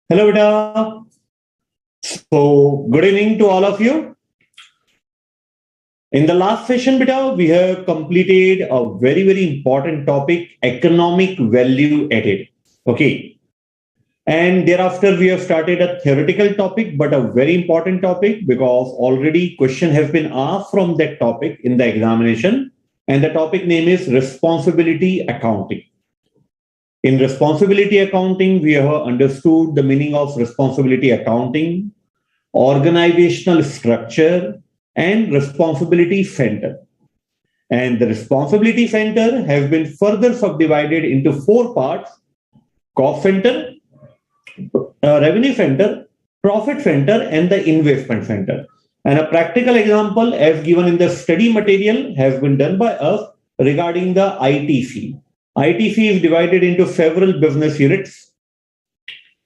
Hello, beta. So, good evening to all of you. In the last session, beta, we have completed a very important topic, economic value added. Okay. And thereafter, we have started a theoretical topic, but a very important topic because already question has been asked from that topic in the examination. And the topic name is responsibility accounting. In responsibility accounting, we have understood the meaning of responsibility accounting, organizational structure, and responsibility center. And the responsibility center has been further subdivided into four parts: cost center, revenue center, profit center, and the investment center. And a practical example, as given in the study material, has been done by us regarding the ITC. ITC is divided into several business units.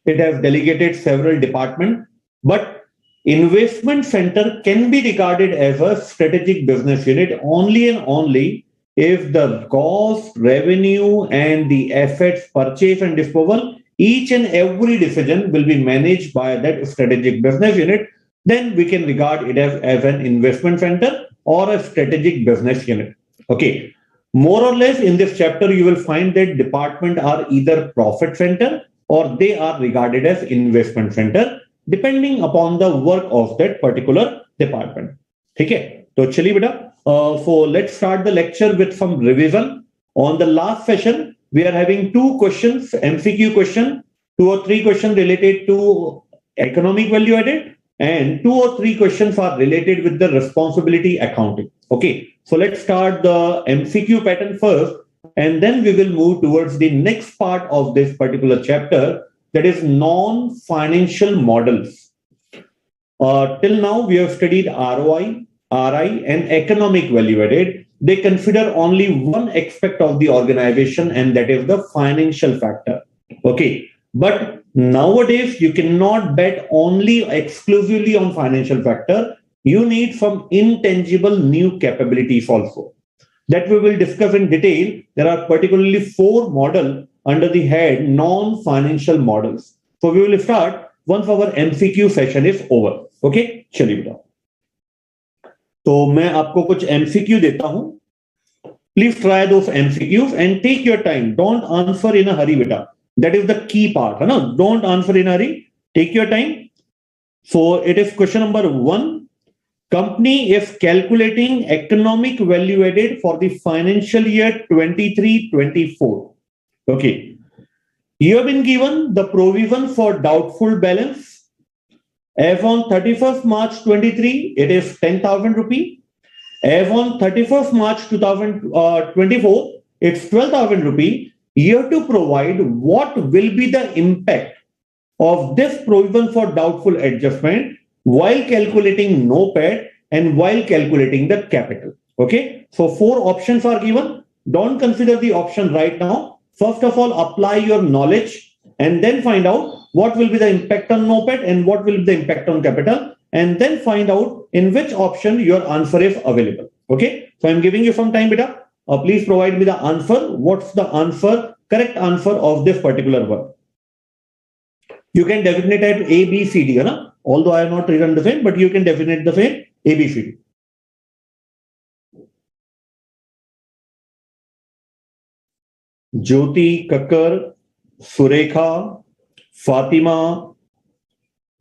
It has delegated several departments, but investment center can be regarded as a strategic business unit only and only if the cost, revenue, and the assets purchase and disposal, each and every decision will be managed by that strategic business unit. Then we can regard it as an investment center or a strategic business unit. Okay. More or less in this chapter, you will find that department are either profit center or they are regarded as investment center, depending upon the work of that particular department. Okay, so chali beta. So let's start the lecture with some revision. On the last session, we are having two questions, MCQ question, two or three questions related to economic value added, and two or three questions are related with the responsibility accounting. Okay, so let's start the MCQ pattern first, and then we will move towards the next part of this particular chapter, that is non-financial models. Till now, we have studied ROI, RI, and economic value added. They consider only one aspect of the organization, and that is the financial factor. Okay, but nowadays you cannot bet only exclusively on financial factor. You need some intangible new capabilities also that we will discuss in detail. There are particularly four models under the head non-financial models. So we will start once our MCQ session is over. Okay, चलिए बेटा. तो मैं आपको कुछ MCQ देता हूं. Please try those MCQs and take your time. Don't answer in a hurry, beta. That is the key part. No? Don't answer in a hurry. Take your time. So it is question number 1. Company is calculating economic value added for the financial year 23-24. Okay. You have been given the provision for doubtful balance. As on 31st March 23, it is 10,000 rupee. As on 31st March 2024, it's 12,000 rupee. You have to provide what will be the impact of this provision for doubtful adjustment while calculating NOPAT and while calculating the capital. Okay, so four options are given. Don't consider the option right now. First of all, apply your knowledge and then find out what will be the impact on NOPAT and what will be the impact on capital, and then find out in which option your answer is available. Okay, so I'm giving you some time, beta. Please provide me the answer. What's the answer, correct answer of this particular one? You can designate at A, B, C, D. Right? Although I have not written the same, but you can designate the same A, B, C, D. Jyoti, Kakkar, Surekha, Fatima.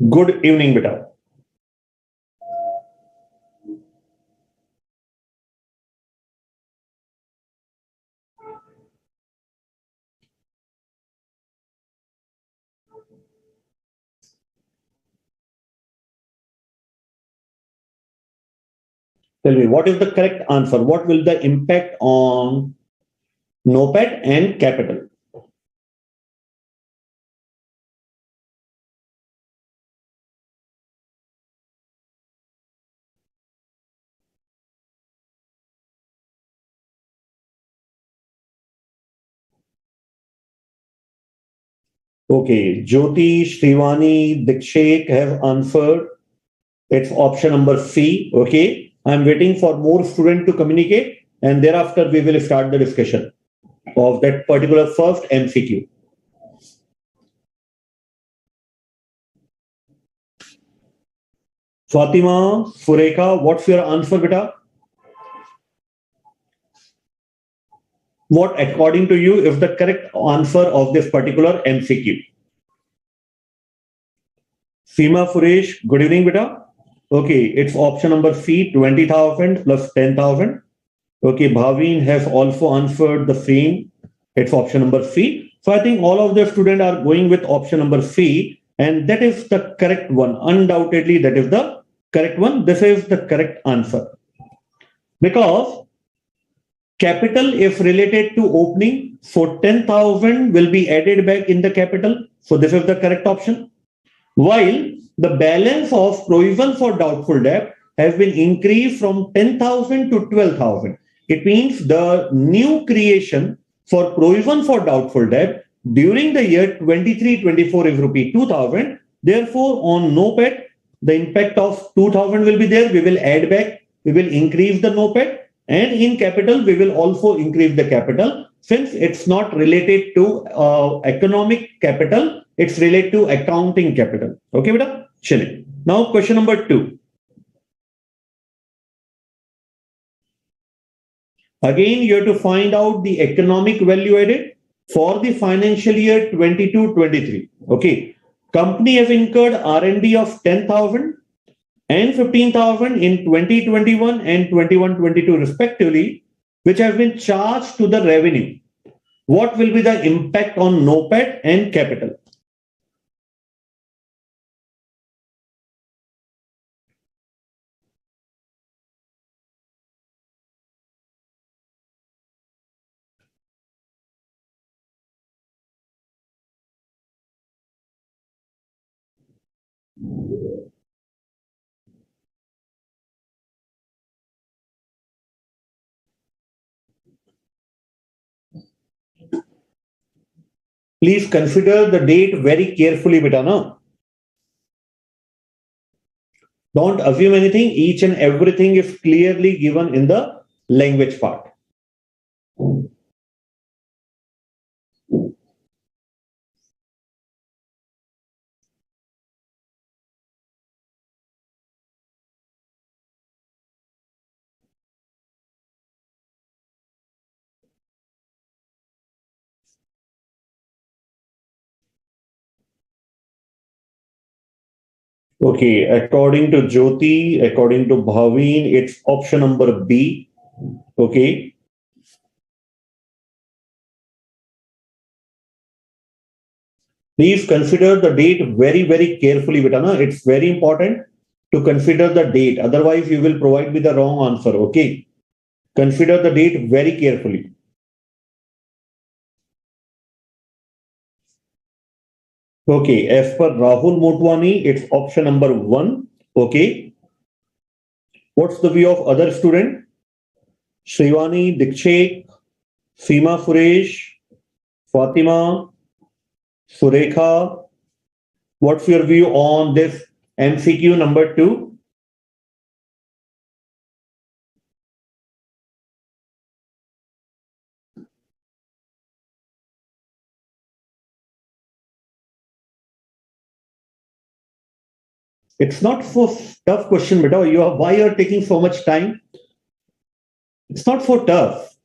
Good evening, beta. Tell me, what is the correct answer? What will the impact on NOPAT and capital? Okay, Jyoti, Shrivani, Dikshek have answered. It's option number C. Okay, I'm waiting for more students to communicate, and thereafter we will start the discussion of that particular first MCQ. Fatima, Sureka, what's your answer, beta? What, according to you, is the correct answer of this particular MCQ? Seema Suresh, good evening, beta. Okay, it's option number C, 20,000 plus 10,000. Okay, Bhavin has also answered the same. It's option number C. So I think all of the students are going with option number C, and that is the correct one. Undoubtedly, that is the correct one. This is the correct answer. Because capital is related to opening, so 10,000 will be added back in the capital. So this is the correct option. While the balance of provision for doubtful debt has been increased from 10,000 to 12,000. It means the new creation for provision for doubtful debt during the year 23-24 is rupee 2,000. Therefore, on NOPAT, the impact of 2,000 will be there. We will add back, we will increase the NOPAT, and in capital, we will also increase the capital. Since it's not related to economic capital, it's related to accounting capital. Okay, beta? Chilling. Now, question number 2. Again, you have to find out the economic value added for the financial year 22-23. Okay. Company has incurred R&D of 10,000 and 15,000 in 2021 and 21-22 respectively, which have been charged to the revenue. What will be the impact on NOPAT and capital? Please consider the date very carefully, beta. No? Don't assume anything. Each and everything is clearly given in the language part. Okay, according to Jyoti, according to Bhavin, it's option number B. Okay. Please consider the date very, very carefully, beta. Na? It's very important to consider the date. Otherwise, you will provide me the wrong answer. Okay. Consider the date very carefully. Okay, as per Rahul Motwani, it's option number 1. Okay. What's the view of other student? Shrivani, Dikshit, Seema Suresh, Fatima, Surekha. What's your view on this MCQ number 2? It's not so tough question, beta. Why you're taking so much time? It's not so tough.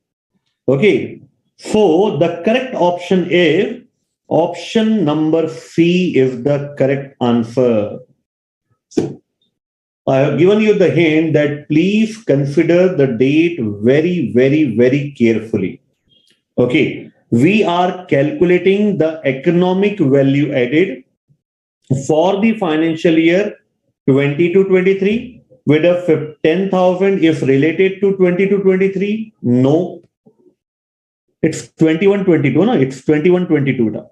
Okay. So the correct option is option number C is the correct answer. I have given you the hint that please consider the date very, very, very carefully. Okay. We are calculating the economic value added for the financial year 22-23, whether 10,000 is related to 22-23. No, it's 21-22. No, it's 21-22. ना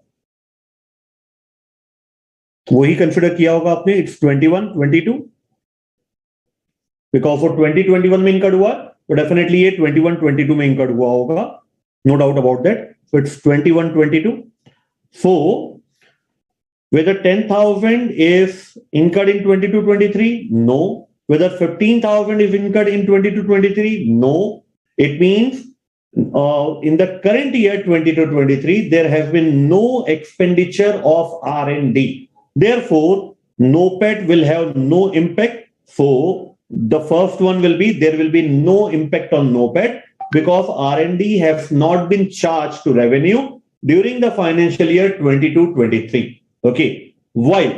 वही consider किया होगा आपने. It's 21-22 because वो 2021 में incurred हुआ, तो definitely ये 21-22 में इनकर्ड हुआ होगा. No doubt about that. So it's 21-22. So whether 10,000 is incurred in 22-23? No. Whether 15,000 is incurred in 22-23? No. It means in the current year 22-23, there has been no expenditure of R&D. Therefore, NOPAT will have no impact So the first one will be there will be no impact on NOPAT because R&D has not been charged to revenue during the financial year 22-23. Okay. While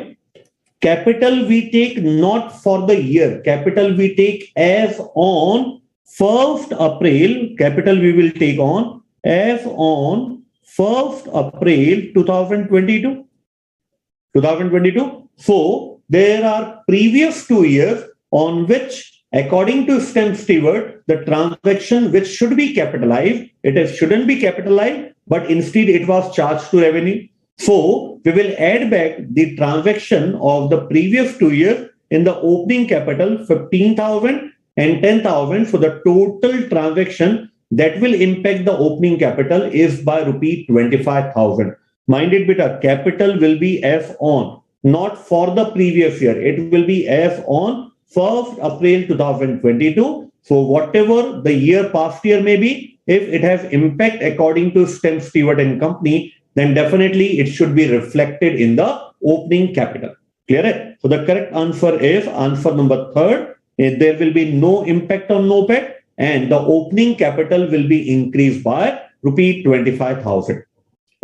capital we take not for the year, capital we take as on 1st April, capital we will take on as on 1st April 2022. 2022. So there are previous 2 years on which, according to STEM steward, the transaction which should be capitalized, shouldn't be capitalized, but instead it was charged to revenue. So we will add back the transaction of the previous 2 years in the opening capital 15,000 and 10,000. So the total transaction that will impact the opening capital is by rupee 25,000. Mind it, beta, capital will be as on, not for the previous year. It will be as on 1st April 2022. So whatever the year past year may be, if it has impact according to STEM Stewart and Company, then definitely it should be reflected in the opening capital. Clear? So the correct answer is answer number third. There will be no impact on NOPAT and the opening capital will be increased by rupee 25,000.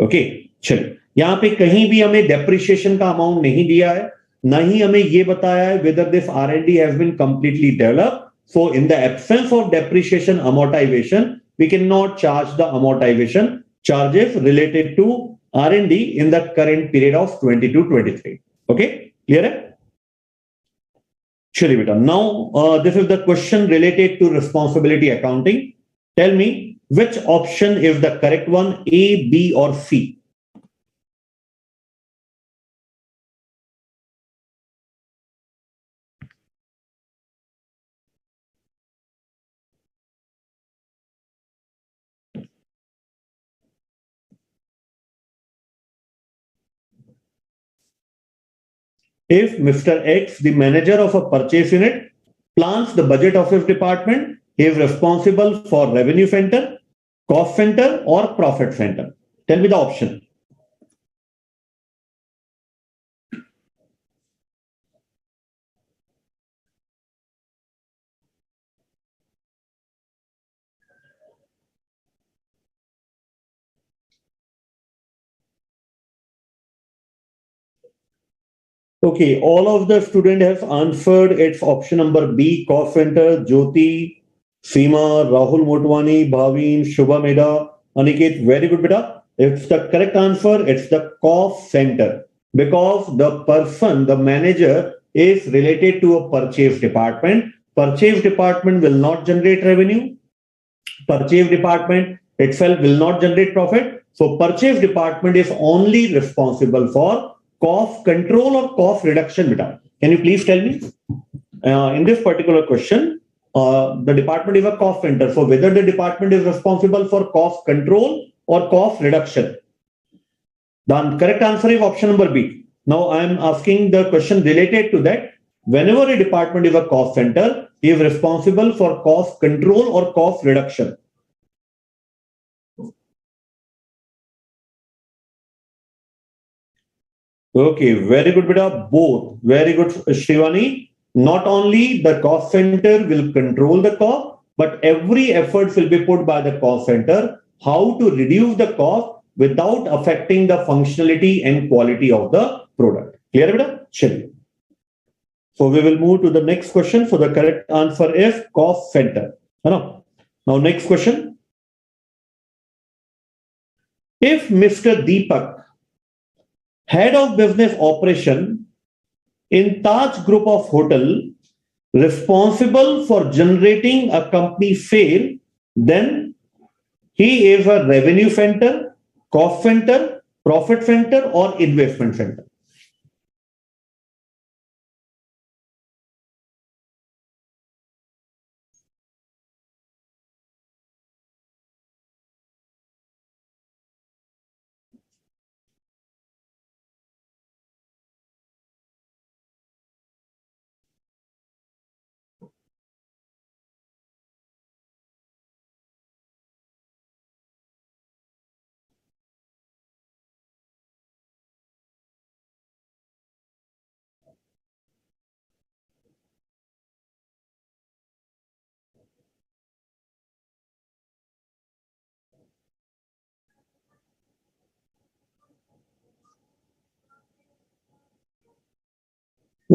Okay, चलिए यहां पे कहीं भी हमें depreciation का amount नहीं दिया है, ना ही हमें ये बताया है whether this R&D has been completely developed. So in the absence of depreciation amortization, we cannot charge the amortization charges related to R&D in the current period of 22-23. Okay, clear है? चलिए बेटा, now this is the question related to responsibility accounting. Tell me which option is the correct one, A, B or C? If Mr. X, the manager of a purchase unit, plans the budget of his department, he is responsible for revenue center, cost center, or profit center. Tell me the option. Okay, all of the student has answered. It's option number B, cost center. Jyoti, Seema, Rahul Motwani, Bhavin, Shubha Meda, Aniket. Very good, beta. It's the correct answer. It's the cost center because the person, the manager, is related to a purchase department. Purchase department will not generate revenue. Purchase department itself will not generate profit. So purchase department is only responsible for cost control or cost reduction. Beta, can you please tell me in this particular question, the department is a cost center. So whether the department is responsible for cost control or cost reduction? The correct answer is option number B. Now I am asking the question related to that. Whenever a department is a cost center, he is responsible for cost control or cost reduction. Okay, very good, beta. Both. Very good, Shivani. Not only the cost center will control the cost, but every effort will be put by the cost center how to reduce the cost without affecting the functionality and quality of the product. Clear, beta? Chलिए. So we will move to the next question. So the correct answer is cost center. Now next question. If Mr. Deepak, head of business operation in Taj Group of Hotel, responsible for generating a company sale, then he is a revenue center, cost center, profit center, or investment center.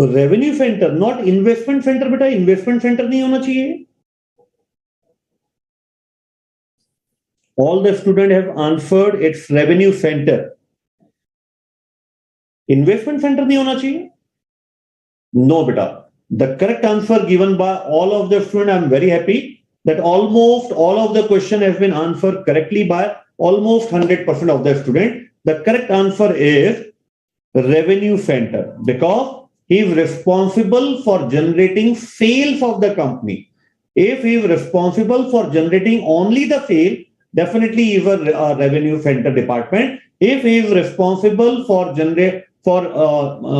Revenue centre, not investment centre बेटा, investment centre नहीं होना चाहिए. All the students have answered it's revenue center. Investment center नहीं होना चाहिए. No beta. The correct answer given by all of the students, I'm very happy that almost all of the question has been answered correctly by almost 100% of the student. The correct answer is revenue center because he is responsible for generating sales of the company. If he is responsible for generating only the sale, definitely he is a revenue center department. If he is responsible for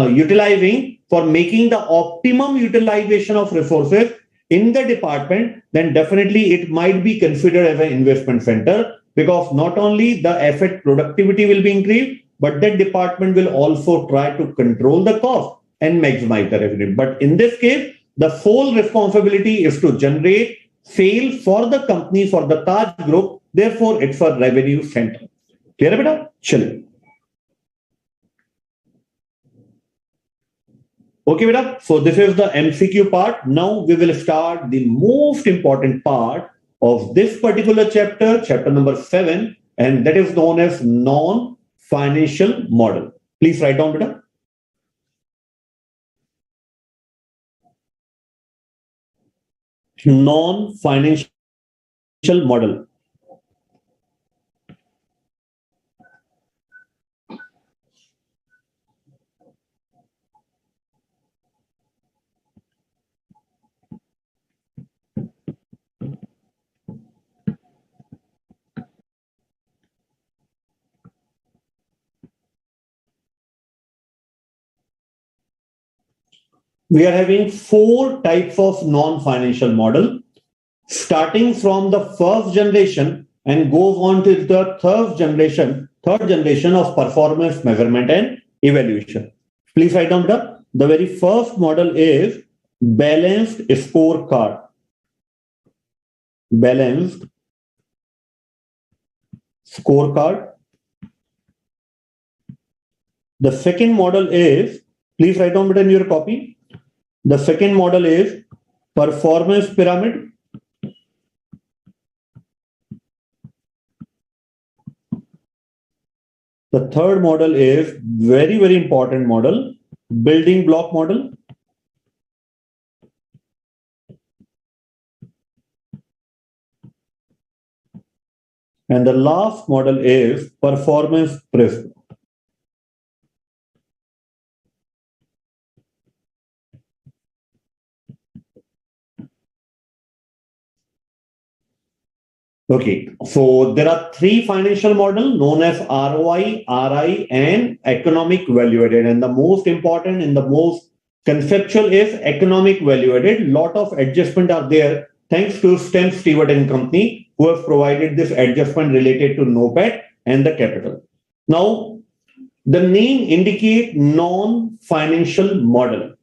utilizing, for making the optimum utilization of resources in the department, then definitely it might be considered as an investment center because not only the asset productivity will be increased, but that department will also try to control the cost and maximize the revenue. But in this case, the sole responsibility is to generate sales for the company, for the Taj Group. Therefore, it's a revenue center. Clear है बेटा? चलिए. Okay, beta. So this is the MCQ part. Now we will start the most important part of this particular chapter, chapter number 7, and that is known as non-financial model. Please write down, beta. Non-financial model. We are having 4 types of non-financial model, starting from the first generation and goes on to the third generation of performance measurement and evaluation. Please write down the very first model is balanced scorecard. Balanced scorecard. The second model is, please write down in your copy. The second model is performance pyramid. The third model is very, very important model, building block model. And the last model is performance prism. Okay, so there are 3 financial models known as ROI, RI, and economic value added. And the most important and the most conceptual is economic value added. Lot of adjustment are there thanks to STEM Stewart and Company who have provided this adjustment related to NOPAT and the capital. Now, the name indicate non-financial model.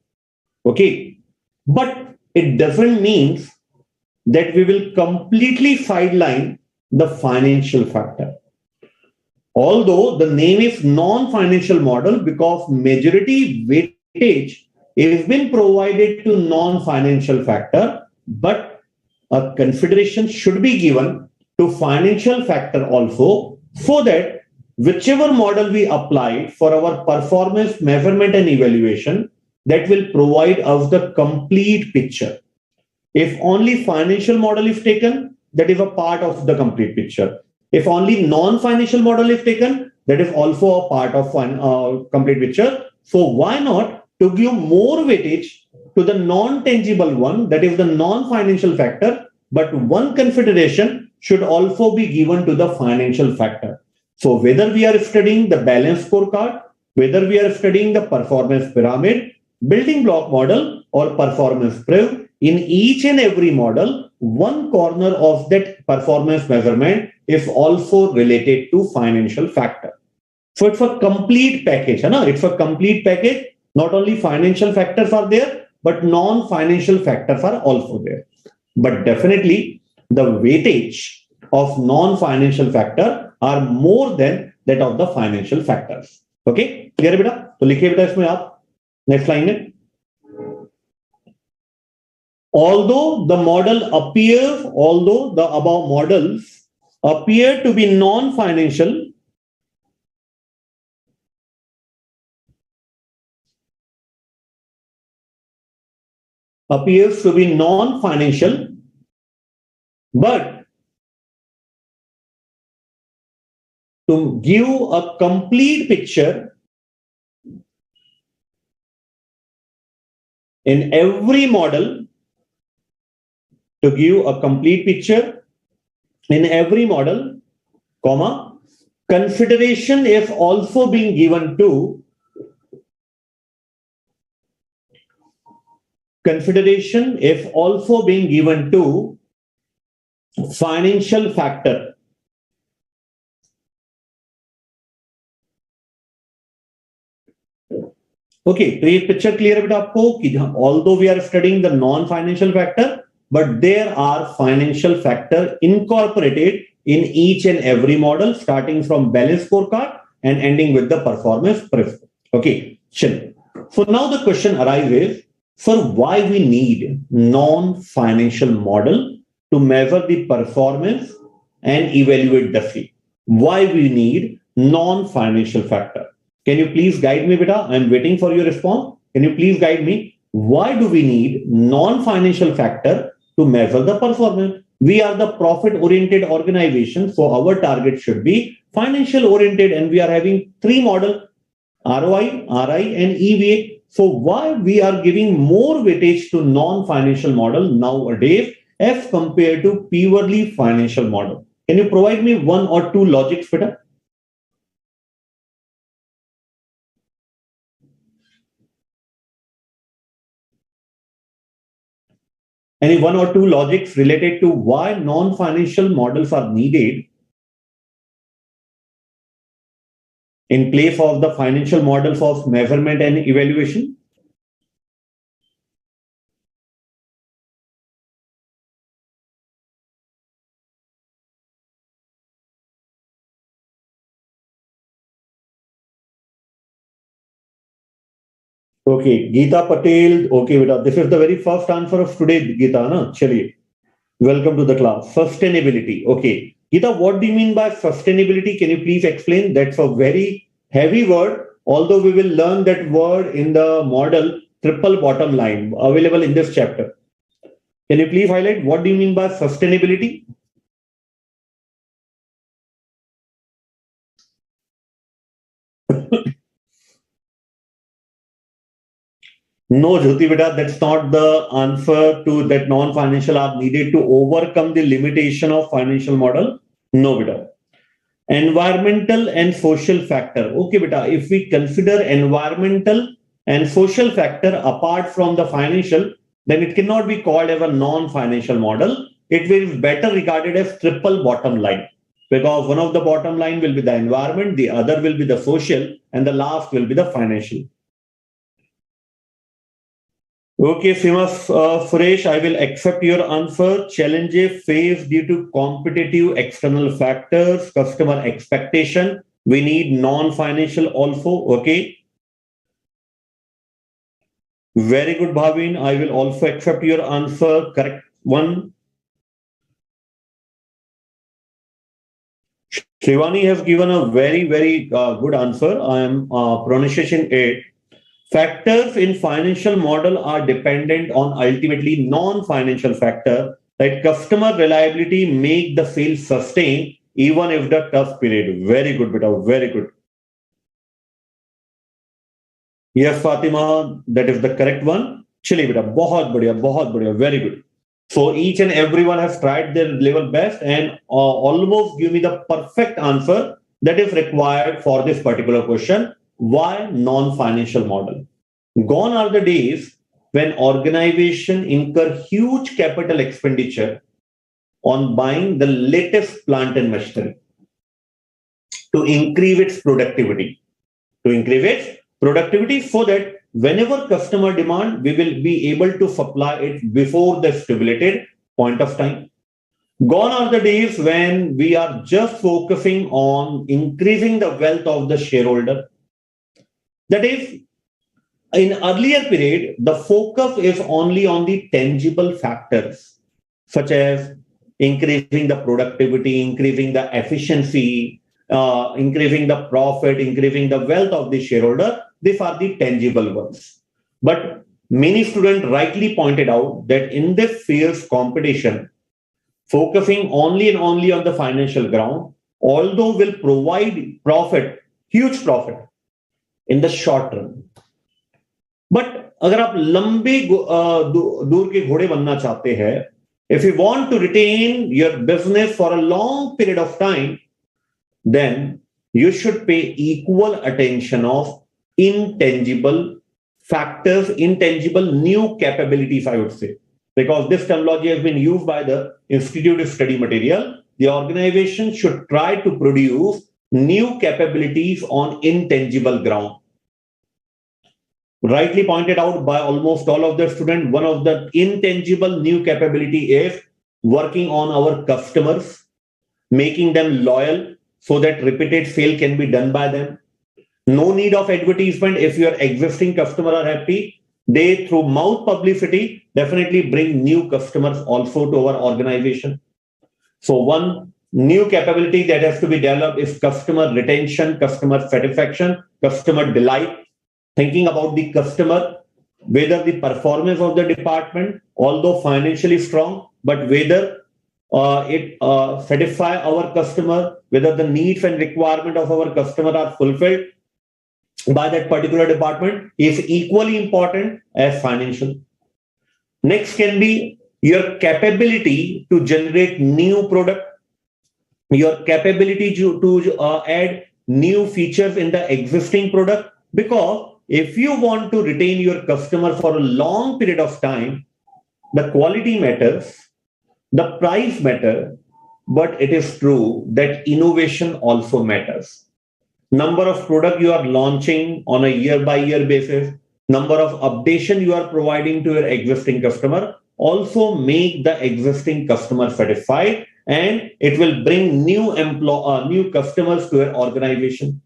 Okay, but it doesn't mean that we will completely sideline the financial factor. Although the name is non-financial model because majority weightage is been provided to non-financial factor, but a consideration should be given to financial factor also, so that whichever model we apply for our performance measurement and evaluation, that will provide us the complete picture. If only financial model is taken, that is a part of the complete picture. If only non-financial model is taken, that is also a part of complete picture. So why not to give more weightage to the non-tangible one, that is the non-financial factor, but one consideration should also be given to the financial factor. So whether we are studying the balance scorecard, whether we are studying the performance pyramid, building block model, or performance prism, in each and every model, one corner of that performance measurement is also related to financial factor. So it's a complete package. It's a complete package. Not only financial factors are there, but non-financial factors are also there. But definitely the weightage of non-financial factor are more than that of the financial factors. Okay? Clear बेटा? तो लिखिए बेटा इसमें आप next line में. Although the above models appear to be non-financial, but to give a complete picture in every model, to give a complete picture in every model, comma, consideration is also being given to financial factor. Okay, तो ये picture clear है बेटा आपको कि although we are studying the non-financial factor, but there are financial factor incorporated in each and every model, starting from balance scorecard and ending with the performance proof. Okay, chill. So now the question arises, for why we need non-financial model to measure the performance and evaluate the fee? Why we need non-financial factor? Can you please guide me, beta? I'm waiting for your response. Can you please guide me? Why do we need non-financial factor to measure the performance? We are the profit-oriented organization, so our target should be financial-oriented, and we are having three models: ROI, RI, and EVA. So why we are giving more weightage to non-financial model nowadays as compared to purely financial model? Can you provide me one or two logics, beta? Any one or two logics related to why non-financial models are needed in place of the financial models of measurement and evaluation? Okay, Geeta Patel. Okay, beta. This is the very first answer of today, Geeta. Na? Chaliye. Welcome to the class. Sustainability. Okay. Geeta, what do you mean by sustainability? Can you please explain? That's a very heavy word, although we will learn that word in the model triple bottom line available in this chapter. Can you please highlight what do you mean by sustainability? No, Jyoti beta, that's not the answer to that non-financial are needed to overcome the limitation of financial model. No, beta. Environmental and social factor. Okay, beta, if we consider environmental and social factor apart from the financial, then it cannot be called as a non-financial model. It will be better regarded as triple bottom line, because one of the bottom line will be the environment, the other will be the social, and the last will be the financial. Okay, famous Suresh, I will accept your answer. Challenges faced due to competitive external factors, customer expectation. We need non-financial also. Okay. Very good, Bhavin. I will also accept your answer. Correct one. Shivani has given a very, very good answer. I am pronunciation 8. Factors in financial model are dependent on ultimately non-financial factor, like customer reliability make the sales sustain even if the tough period. Very good, beta. Very good. Yes, Fatima, that is the correct one. Chili beta, बहुत बढ़िया, very good. So each and everyone has tried their level best and almost give me the perfect answer that is required for this particular question. Why non-financial model? Gone are the days when organization incur huge capital expenditure on buying the latest plant and machinery to increase its productivity. So that whenever customer demand, we will be able to supply it before the stipulated point of time. Gone are the days when we are just focusing on increasing the wealth of the shareholder. That is, In earlier period, the focus is only on the tangible factors, such as increasing the productivity, increasing the efficiency, increasing the profit, increasing the wealth of the shareholder. These are the tangible ones. But many students rightly pointed out that in this fierce competition, focusing only and only on the financial ground, although will provide profit, huge profit in the short run. But अगर आप लंबे दूर के घोड़े बनना चाहते हैं, if you want to retain your business for a long period of time, then you should pay equal attention of intangible factors, intangible new capabilities, I would say. Because this terminology has been used by the Institute study material, the organization should try to produce new capabilities on intangible ground. Rightly pointed out by almost all of the students, one of the intangible new capability is working on our customers, making them loyal so that repeated sale can be done by them. No need of advertisement. If your existing customer are happy, they through mouth publicity definitely bring new customers also to our organization. So one new capability that has to be developed is customer retention, customer satisfaction, customer delight. Thinking about the customer, whether the performance of the department, although financially strong, but whether it satisfy our customer, whether the needs and requirement of our customer are fulfilled by that particular department is equally important as financial. Next can be your capability to generate new product, your capability to add new features in the existing product, because if you want to retain your customer for a long period of time, the quality matters, the price matters, but it is true that innovation also matters. Number of product you are launching on a year by year basis, number of updation you are providing to your existing customer also make the existing customer satisfied, and it will bring new customers to your organization.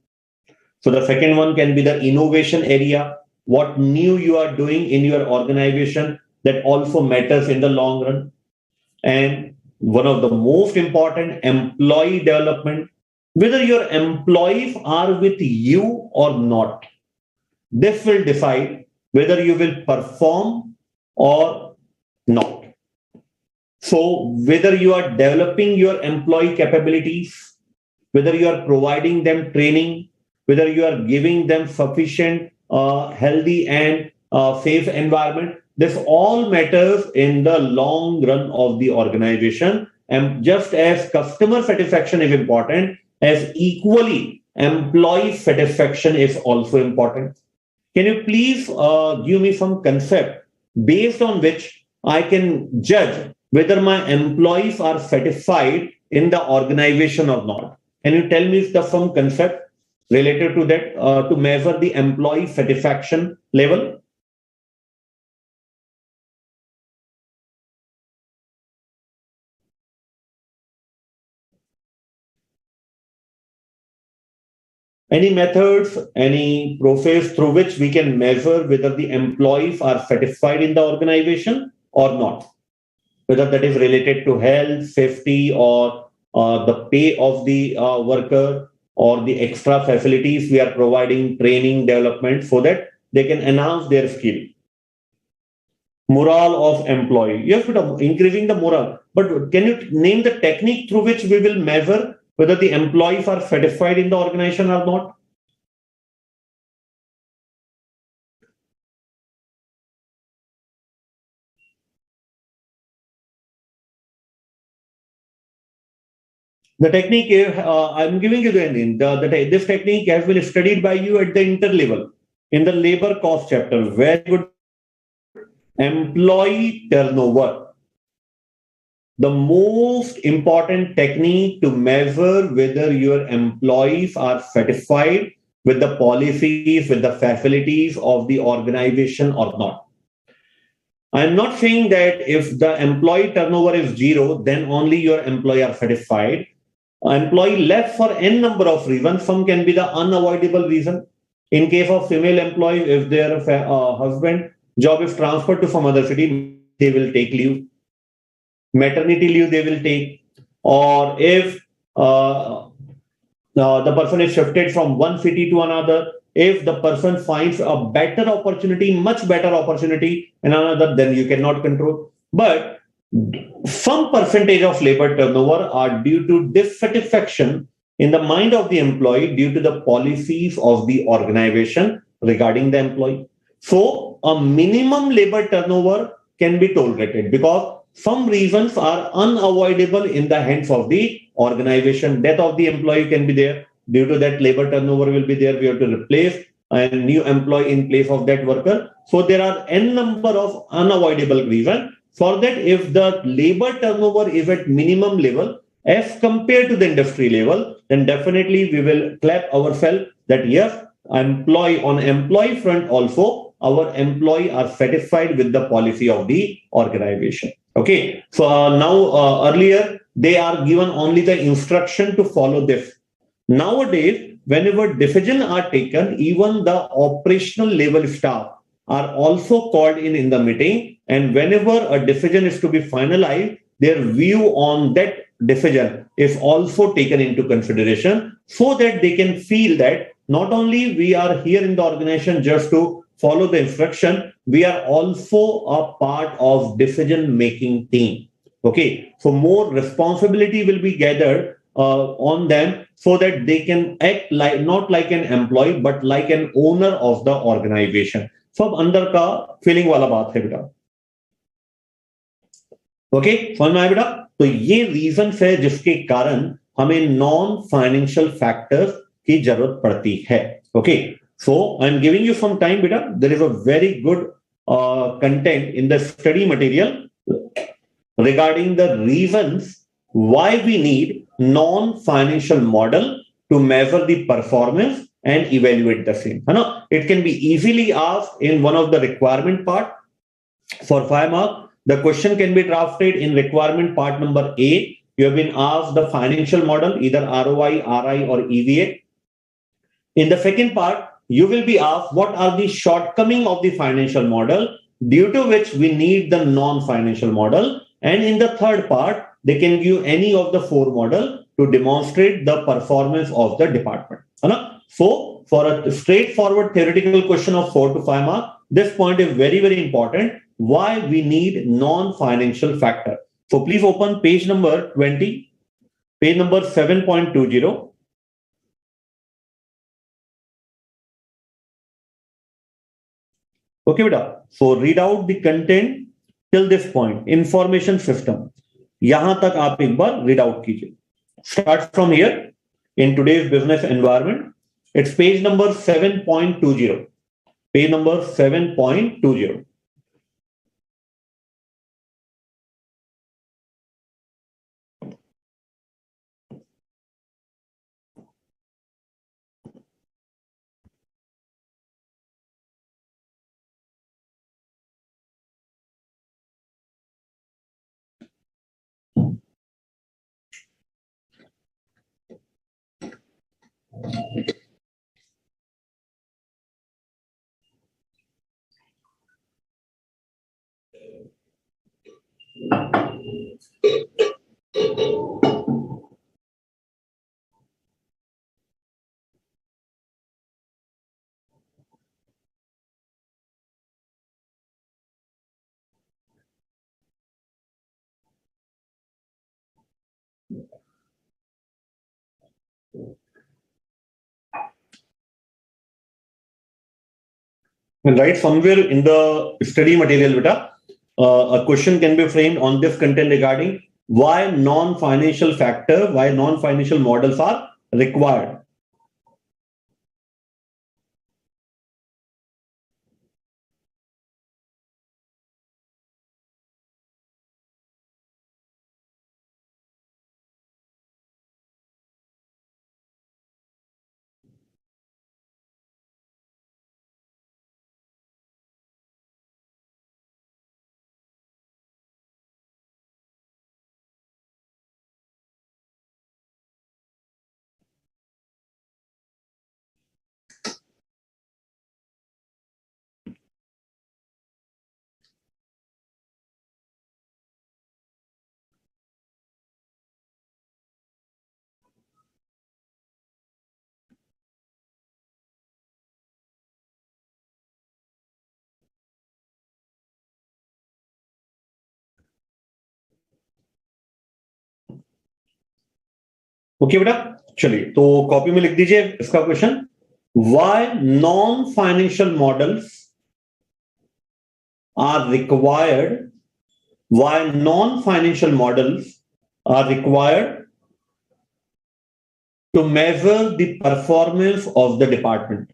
So the second one can be the innovation area. What new you are doing in your organization that also matters in the long run. And one of the most important, employee development, whether your employees are with you or not. This will decide whether you will perform or not. So whether you are developing your employee capabilities, whether you are providing them training, whether you are giving them sufficient, healthy and safe environment, this all matters in the long run of the organization. And just as customer satisfaction is important, as equally employee satisfaction is also important. Can you please give me some concept based on which I can judge whether my employees are satisfied in the organization or not? Can you tell me some concept related to that to measure the employee satisfaction level? Any methods, any process through which we can measure whether the employees are satisfied in the organization or not? Whether that is related to health, safety, or the pay of the worker, or the extra facilities we are providing, training, development, so that they can enhance their skill. Morale of employee. Yes, but increasing the morale. But can you name the technique through which we will measure whether the employees are satisfied in the organization or not? The technique, I'm giving you the name. This technique has been studied by you at the inter-level in the labor cost chapter. Very good. Employee turnover. The most important technique to measure whether your employees are satisfied with the policies, with the facilities of the organization or not. I'm not saying that if the employee turnover is zero, then only your employee are satisfied. Employee left for n number of reasons. Some can be the unavoidable reason. In case of female employees, if their husband job is transferred to some other city, they will take leave. Maternity leave they will take, or if the person is shifted from one city to another, if the person finds a better opportunity, much better opportunity in another, then you cannot control. But some percentage of labor turnover are due to dissatisfaction in the mind of the employee due to the policies of the organization regarding the employee. So a minimum labor turnover can be tolerated because some reasons are unavoidable in the hands of the organization. Death of the employee can be there. Due to that, labor turnover will be there. We have to replace a new employee in place of that worker. So there are n number of unavoidable reasons. For that, if the labor turnover is at minimum level as compared to the industry level, then definitely we will clap ourselves that yes, employee on employee front also, our employee are satisfied with the policy of the organization. Okay, so now earlier they are given only the instruction to follow this. Nowadays, whenever decisions are taken, even the operational level staff are also called in the meeting. And whenever a decision is to be finalized, their view on that decision is also taken into consideration so that they can feel that not only we are here in the organization just to follow the instruction, we are also a part of decision making team. Okay, so more responsibility will be gathered on them so that they can act like not like an employee but like an owner of the organization. सब अंदर का feeling वाला बात है बेटा. Okay, समझ में आया बेटा. तो ये रीजन है जिसके कारण हमें नॉन फाइनेंशियल फैक्टर्स की जरूरत पड़ती है. Okay, so I am giving you some time बेटा. There is a very good content in the study material regarding the reasons why we need non-financial model to measure the performance and evaluate the same. It can be easily asked in one of the requirement part for 5 marks. The question can be drafted in requirement part number A. You have been asked the financial model, either ROI, RI, or EVA. In the second part, you will be asked what are the shortcomings of the financial model due to which we need the non-financial model. And in the third part, they can give any of the four model to demonstrate the performance of the department. So for a straightforward theoretical question of 4 to 5 marks, this point is very, very important. Why we need non-financial factor. So please open page number 20, page number 7.20. Okay, beta. So read out the content till this point. Information system. यहां तक आप एक बार read out कीजिए. Start from here. In today's business environment, it's page number 7.20. Page number 7.20. Right, somewhere in the study material, beta, a question can be framed on this content regarding why non-financial factor, why non-financial models are required. Okay बेटा, चलिए तो copy में लिख दीजिए इसका question, why non financial models are required, why non financial models are required to measure the performance of the department.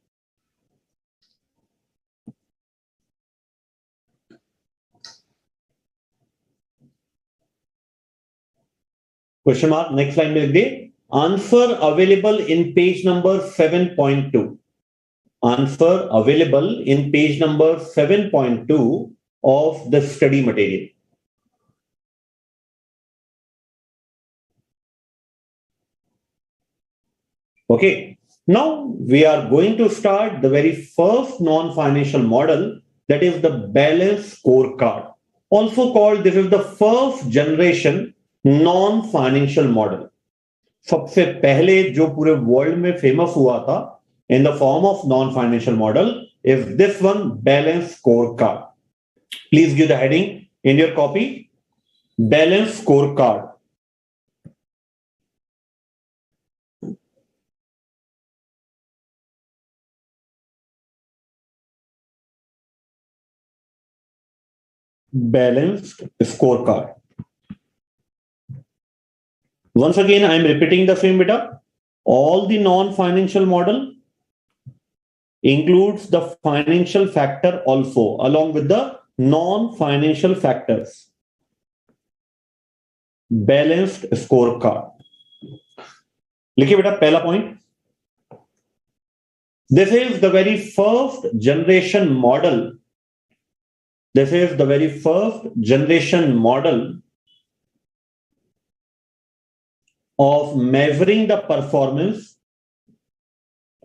Question mark, next line में लिख दिए, answer available in page number 7.2. Answer available in page number 7.2 of the study material. Okay, now we are going to start the very first non-financial model, that is the balance scorecard. Also called, this is the first generation non-financial model. सबसे पहले जो पूरे world में famous हुआ था in the form of non-financial model is this one, balance scorecard. Please give the heading in your copy, balance scorecard. Balanced scorecard. Once again, I am repeating the same beta. All the non-financial model includes the financial factor also, along with the non-financial factors. Balanced scorecard. लिखिए बेटा पहला point. This is the very first generation model. This is the very first generation model of measuring the performance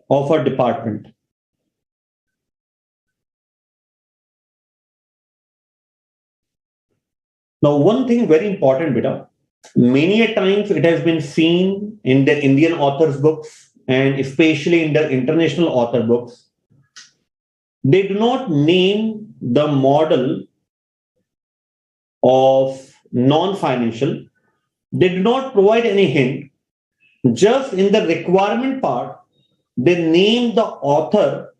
of a department. Now, one thing very important, beta, many a times it has been seen in the Indian authors' books and especially in the international author books, they do not name the model of non-financial. They do not provide any hint. Just in the requirement part, they name the author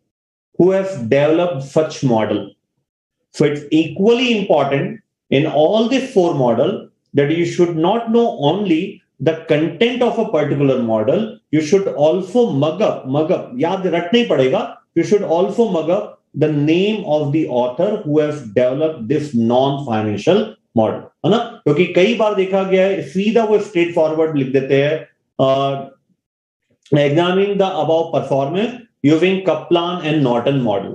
who has developed such model. So it's equally important in all the four models that you should not know only the content of a particular model, you should also mug up, yaad rakna hi padega, you should also mug up the name of the author who has developed this non-financial model, है ना, क्योंकि कई बार देखा गया है सीधा वो straight forward लिख देते हैं, examining the above performance using Kaplan and Norton model.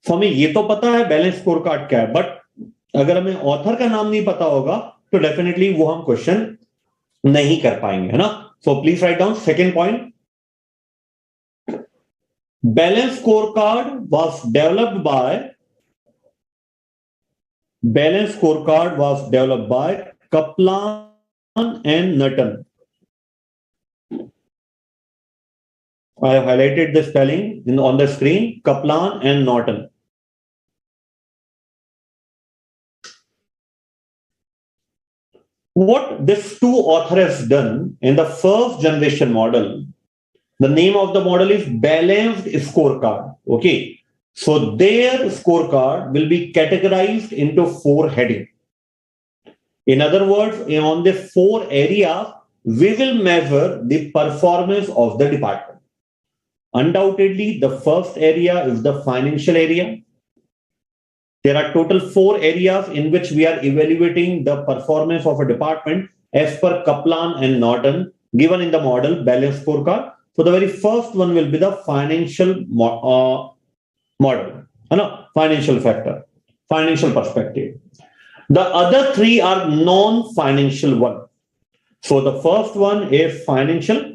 So हमें ये तो पता है बैलेंस स्कोर कार्ड क्या है, बट अगर हमें ऑथर का नाम नहीं पता होगा तो डेफिनेटली वो हम क्वेश्चन नहीं कर पाएंगे, है ना. So please write down second point. Balance score card was developed by Balance scorecard was developed by Kaplan and Nutton. I have highlighted the spelling on the screen, Kaplan and Norton. What this two authors has done in the first generation model, the name of the model is balanced scorecard. Okay. So their scorecard will be categorized into four headings. In other words, on the four areas, we will measure the performance of the department. Undoubtedly, the first area is the financial area. There are total four areas in which we are evaluating the performance of a department as per Kaplan and Norton, given in the model balance scorecard. So the very first one will be the financial model, financial factor, financial perspective. The other three are non-financial one. So the first one is financial.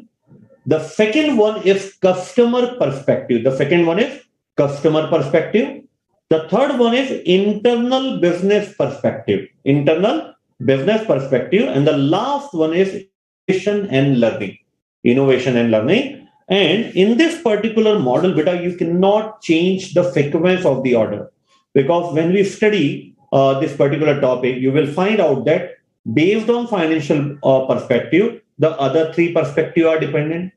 The second one is customer perspective. The second one is customer perspective. The third one is internal business perspective. Internal business perspective. And the last one is innovation and learning. Innovation and learning. And in this particular model, beta, you cannot change the sequence of the order, because when we study this particular topic, you will find out that based on financial perspective, the other three perspectives are dependent.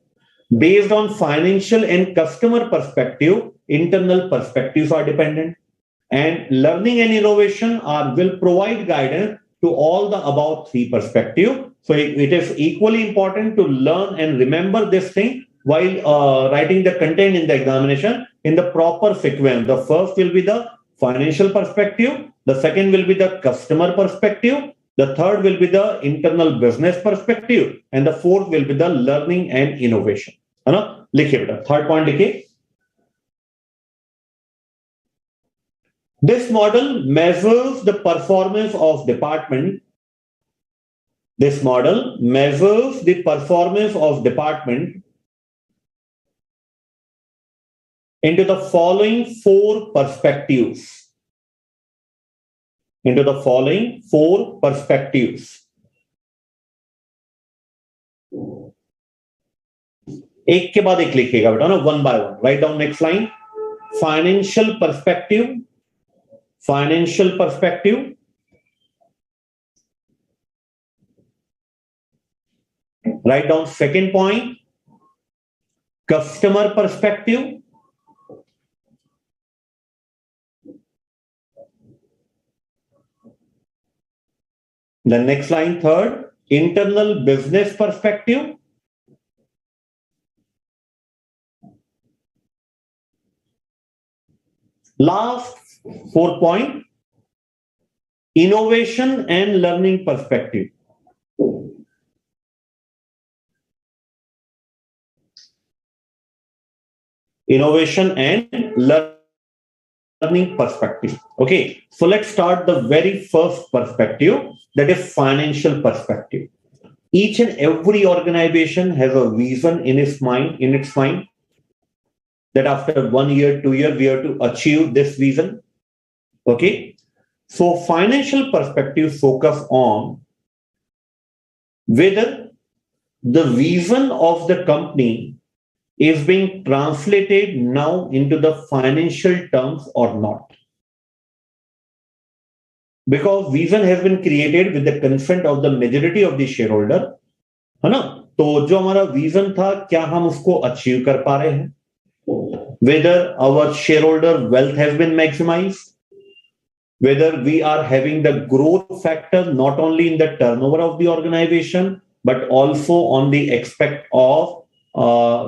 Based on financial and customer perspective, internal perspectives are dependent. And learning and innovation will provide guidance to all the above three perspectives. So it is equally important to learn and remember this thing while writing the content in the examination in the proper sequence. The first will be the financial perspective, the second will be the customer perspective, the third will be the internal business perspective, and the fourth will be the learning and innovation. है ना? लिखिए बेटा, third point लिखिए. This model measures the performance of department. This model measures the performance of department into the following four perspectives. Into the following four perspectives. एक के बाद एक लिखिएगा बेटा ना, one by one. Write down next line. Financial perspective, financial perspective, write down second point, customer perspective, the next line third, internal business perspective, last fourth point, innovation and learning perspective. Innovation and learning perspective. Okay, so let's start the very first perspective, that is financial perspective. Each and every organization has a vision in its mind, that after 1 year, 2 years, we have to achieve this vision. Okay, so financial perspective focus on whether the vision of the company is being translated now into the financial terms or not. Because vision has been created with the consent of the majority of the shareholder, है ना? तो जो हमारा vision था, क्या हम उसको achieve कर पा रहे हैं? Whether our shareholder wealth has been maximized, whether we are having the growth factor not only in the turnover of the organization, but also on the aspect of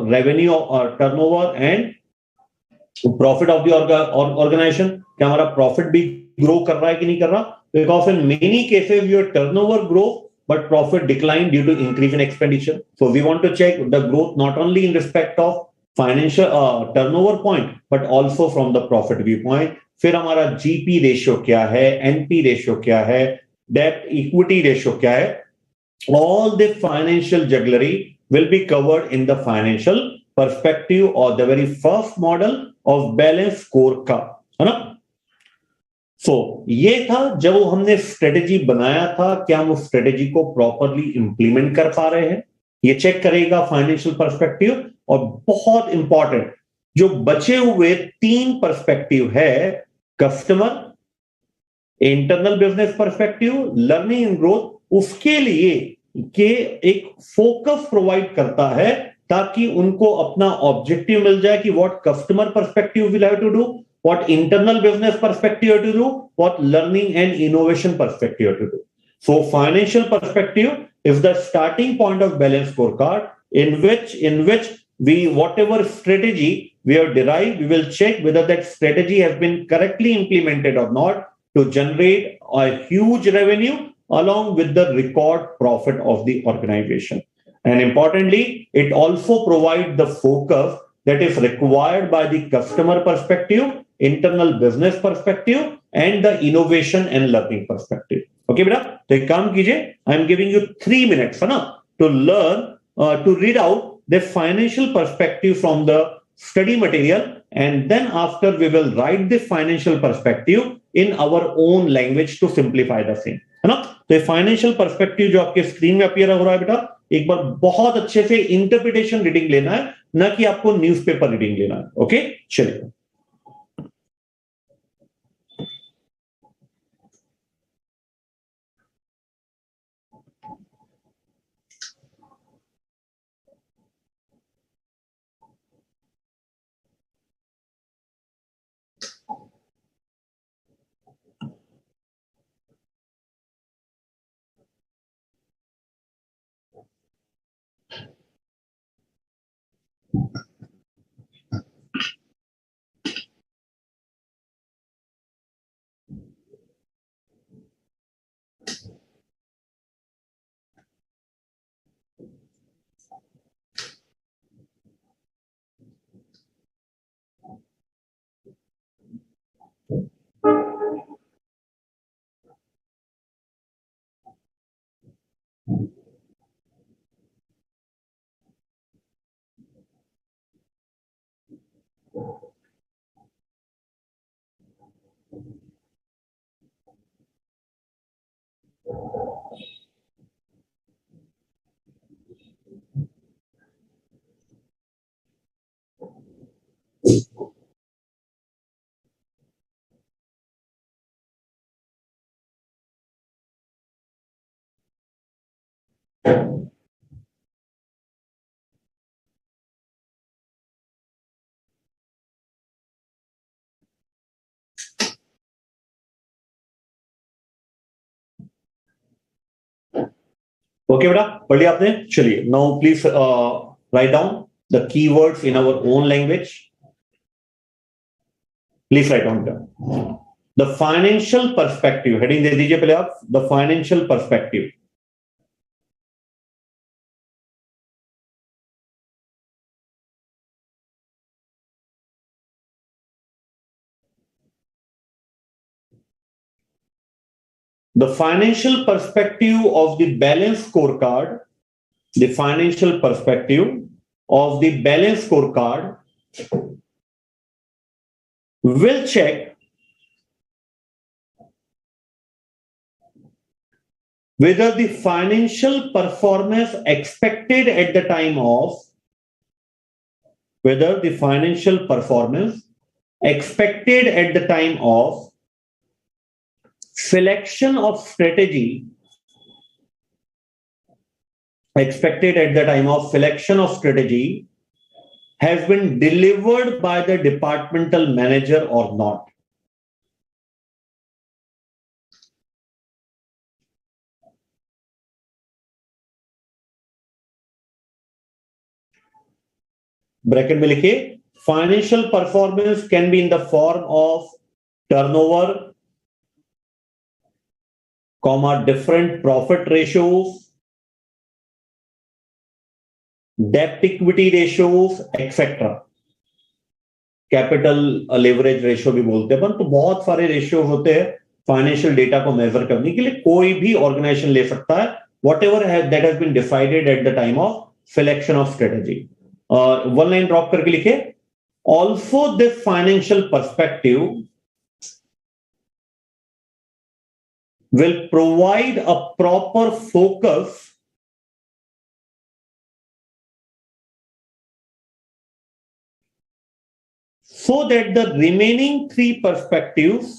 revenue or turnover and profit of the organization. क्या हमारा profit भी grow कर रहा है कि नहीं कर रहा? Because in many cases your turnover grow, but profit decline due to increase in expenditure. So we want to check the growth not only in respect of financial turnover point, but also from the profit viewpoint. फिर हमारा GP ratio क्या है, NP ratio क्या है, debt equity ratio क्या है, all the financial jugglery will be covered in the financial perspective or the very first model of balance scorecard, है ना? So ये था जब हमने स्ट्रेटेजी बनाया था, क्या हम उस स्ट्रेटेजी को प्रॉपरली इंप्लीमेंट कर पा रहे हैं, ये चेक करेगा फाइनेंशियल पर्सपेक्टिव. और बहुत इंपॉर्टेंट जो बचे हुए तीन पर्सपेक्टिव है, customer, internal business perspective, learning and growth, उसके लिए के एक फोकस प्रोवाइड करता है ताकि उनको अपना ऑब्जेक्टिव मिल जाए कि what customer perspective will have to do, what internal business perspective to do, what learning and innovation perspective to do. So financial perspective is the starting point of balance scorecard in which we, whatever strategy we have derived, we will check whether that strategy has been correctly implemented or not to generate a huge revenue along with the record profit of the organization. And importantly, it also provides the focus that is required by the customer perspective, internal business perspective, and the innovation and learning perspective. Okay, beta? तो एक काम कीजिए, I am giving you 3 minutes, है ना, to learn, to read out the financial perspective from the study material, and then after we will write the financial perspective in our own language to simplify the same, है ना? तो financial perspective जो आपके screen में appear हो रहा है बेटा, एक बार बहुत अच्छे से इंटरप्रिटेशन रीडिंग लेना है, ना कि आपको न्यूज़पेपर रीडिंग लेना है. ओके, चलिए. ओके बेटा, पढ़ लिया आपने? चलिए, now please write down the keywords in our own language. Please write down the financial perspective. Heading दे दीजिए पहले आप, the financial perspective. The financial perspective of the balance scorecard, the financial perspective of the balance scorecard will check whether the financial performance expected at the time of, whether the financial performance expected at the time of selection of strategy, expected at the time of selection of strategy has been delivered by the departmental manager or not. Bracket में लिखिए, financial performance can be in the form of turnover, comma different profit ratios, डेप्ट equity ratios etcetera. Capital leverage ratio भी बोलते हैं अपन. तो बहुत सारे ratio होते हैं फाइनेंशियल डेटा को मेजर करने के लिए. कोई भी ऑर्गेनाइजेशन ले सकता है, whatever that has been decided at the time of selection of strategy. One line drop करके लिखे, also this financial perspective will provide a proper focus so that the remaining three perspectives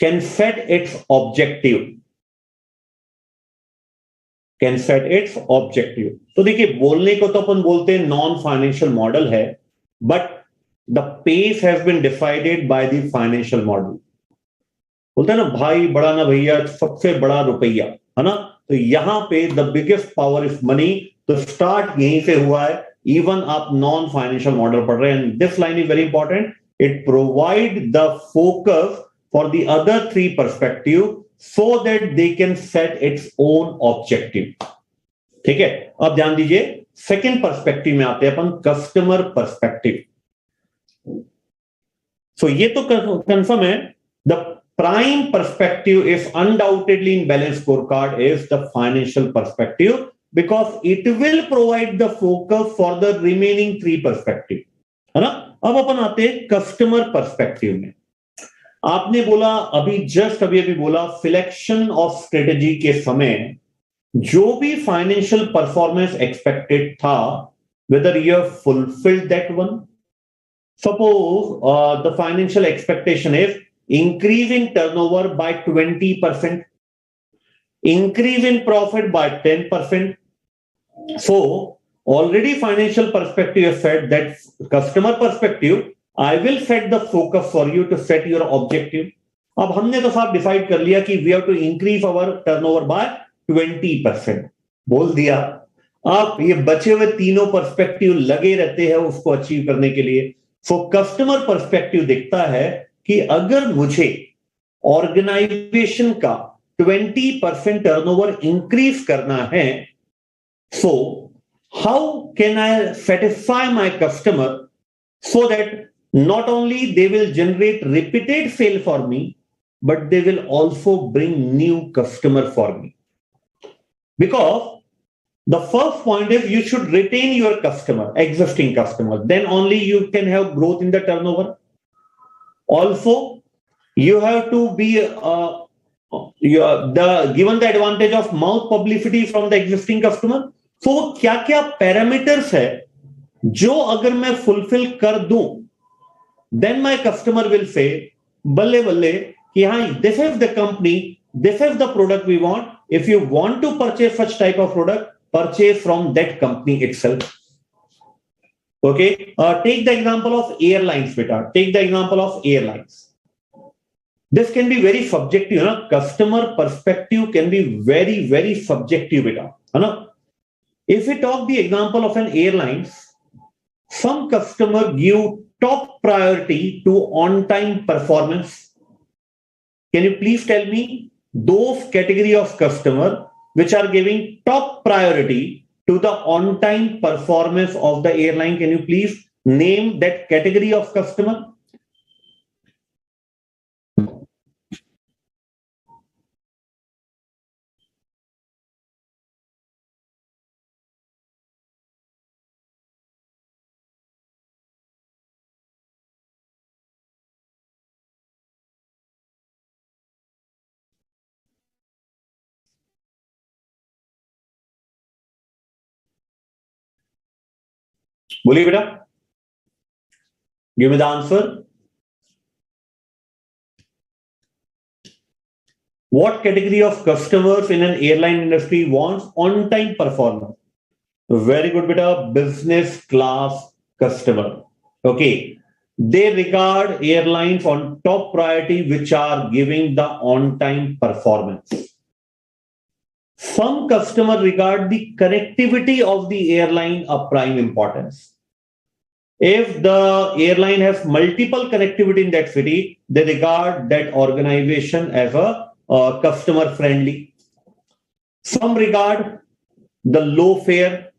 can set its objective. Can set its objective. तो देखिए, बोलने को तो अपन बोलते हैं नॉन फाइनेंशियल मॉडल है, but the pace has been decided by the financial model. बोलते हैं ना, भाई बड़ा ना भैया, सबसे बड़ा रुपया, है ना. तो यहां पे the biggest power is money. तो स्टार्ट यहीं से हुआ है. इवन आप नॉन फाइनेंशियल मॉडल पढ़ रहे हैं, this line is very important. It provide the focus for the other three perspective so that they can set its own objective. ठीक है. अब ध्यान दीजिए, सेकेंड पर्सपेक्टिव में आते हैं अपन, कस्टमर पर्सपेक्टिव. सो ये तो कंफर्म है. The prime perspective is undoubtedly in balance scorecard is the financial perspective, because it will provide the focus for the remaining three perspective, है ना. अब अपन आते हैं कस्टमर पर्सपेक्टिव में. आपने बोला अभी बोला, सिलेक्शन ऑफ स्ट्रेटेजी के समय जो भी फाइनेंशियल परफॉर्मेंस एक्सपेक्टेड था, whether you have fulfilled that one. Suppose the financial expectation is increase in turnover by 20%, increase in profit by 10%. So already financial perspective has said that customer perspective, I will set the focus for you to set your objective. अब हमने तो साफ decide कर लिया कि we have to increase our turnover by 20%. बोल दिया. अब ये बचे हुए तीनों पर्सपेक्टिव लगे रहते हैं उसको अचीव करने के लिए. सो कस्टमर पर्सपेक्टिव देखता है कि अगर मुझे ऑर्गेनाइजेशन का 20% टर्नओवर इंक्रीज करना है, so how can I satisfy my customer so that not only they will generate repeated sale for me, but they will also bring new customer for me. Because The first point is you should retain your customer, existing customer. Then only you can have growth in the turnover. Also, you have to be given the advantage of mouth publicity from the existing customer. So क्या क्या parameters है जो अगर मैं fulfill कर दूं, then my customer will say बल्ले बल्ले कि हाँ, this is the company, this is the product we want. If you want to purchase such type of product, purchase from that company itself. Okay, take the example of airlines, beta. Take the example of airlines. This can be very subjective. Customer perspective can be very, very subjective, beta. If we talk the example of an airlines, some customer give top priority to on-time performance. Can you please tell me those category of customer which are giving top priority to the on-time performance of the airline? Can you please name that category of customer? बोलिए बेटा, give me the answer. What category of customers in an airline industry wants on-time performance? Very good, beta. Business class customer. Okay. They regard airlines on top priority, which are giving the on-time performance. Some customers regard the connectivity of the airline a prime importance. If the airline has multiple connectivity in that city, they regard that organization as a customer friendly. Some regard the low fare.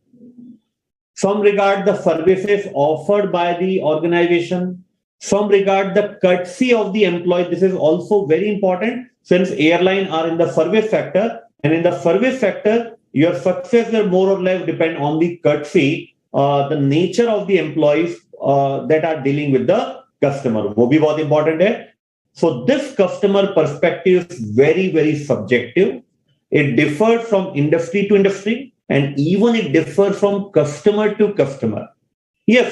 Some regard the services offered by the organization. Some regard the courtesy of the employee. This is also very important since airlines are in the service sector. And in the service sector, your success will more or less depend on the courtesy, the nature of the employees that are dealing with the customer. वो भी बहुत important है. So this customer perspective is very, very subjective. It differs from industry to industry, and even it differs from customer to customer. Yes,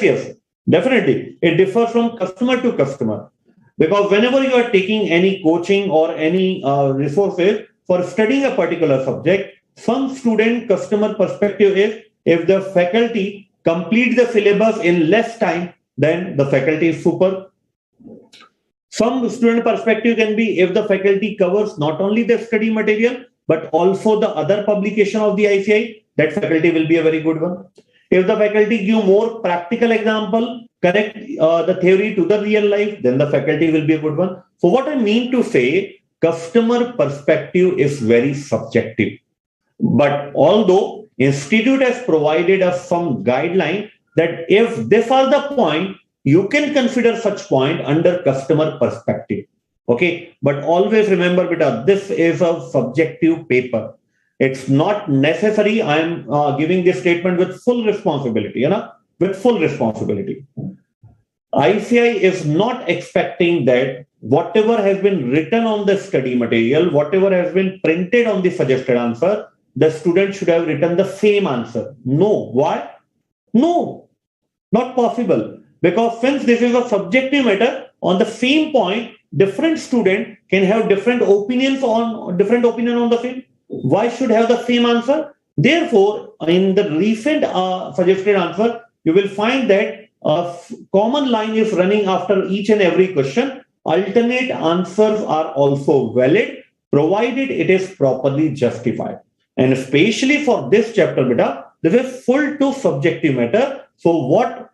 definitely. It differs from customer to customer. Because whenever you are taking any coaching or any resources for studying a particular subject, some student customer perspective is if the faculty complete the syllabus in less time, then the faculty is super. Some student perspective can be if the faculty covers not only the study material, but also the other publication of the ICI, that faculty will be a very good one. If the faculty give more practical example, connect the theory to the real life, then the faculty will be a good one. So what I mean to say, customer perspective is very subjective. But although institute has provided us some guideline that if this are the point, you can consider such point under customer perspective. Okay, but always remember, beta, this is a subjective paper. It's not necessary. I am giving this statement with full responsibility, with full responsibility. ICI is not expecting that whatever has been written on the study material, whatever has been printed on the suggested answer, the student should have written the same answer. No. Why? No, not possible. Because since this is a subjective matter, on the same point, different student can have different opinion on the same. Why should have the same answer? Therefore, in the recent suggested answer, you will find that a common line is running after each and every question. Alternate answers are also valid, provided it is properly justified. And especially for this chapter, beta, this is full to subjective matter. So what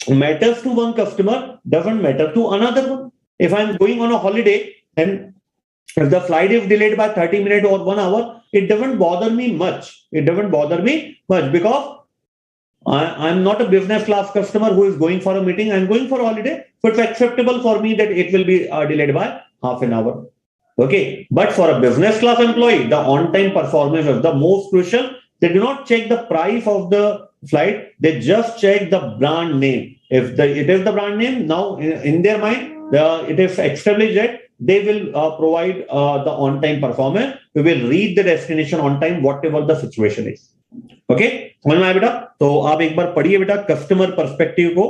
matters to one customer doesn't matter to another one. If I'm going on a holiday and if the flight is delayed by 30 minutes or 1 hour, it doesn't bother me much. It doesn't bother me much because I'm not a business class customer who is going for a meeting. I'm going for a holiday. So it's acceptable for me that it will be delayed by half an hour. Okay. But for a business class employee, the on-time performance is the most crucial. they do not check the price of the flight. They just check the brand name. If it is the brand name, now in their mind, it is established that they will provide the on-time performance. We will reach the destination on time, whatever the situation is. Okay समझ में आया बेटा? तो आप एक बार पढ़िए बेटा customer perspective को,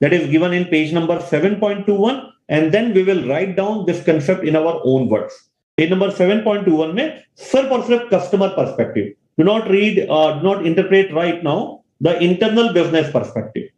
that is given in page number 7.21, and then we will write down this concept in our own words. Page number 7.21 में सिर्फ और सिर्फ customer perspective. Do not read, do not interpret right now the internal business perspective.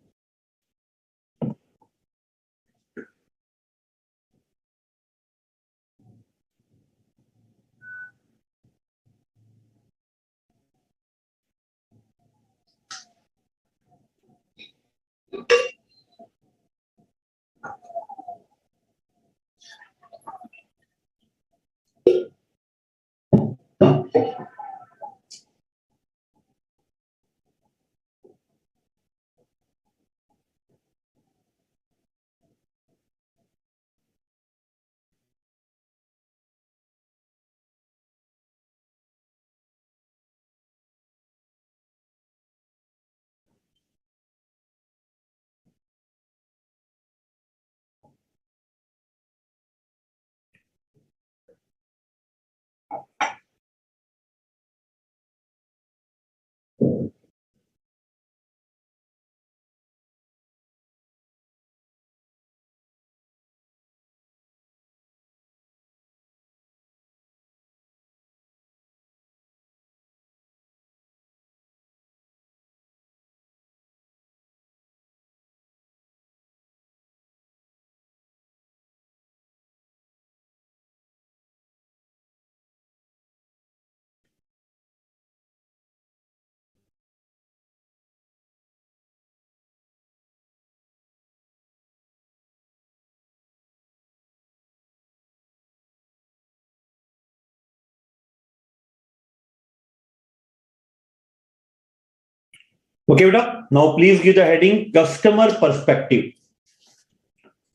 Okay, beta. Now please give the heading customer perspective.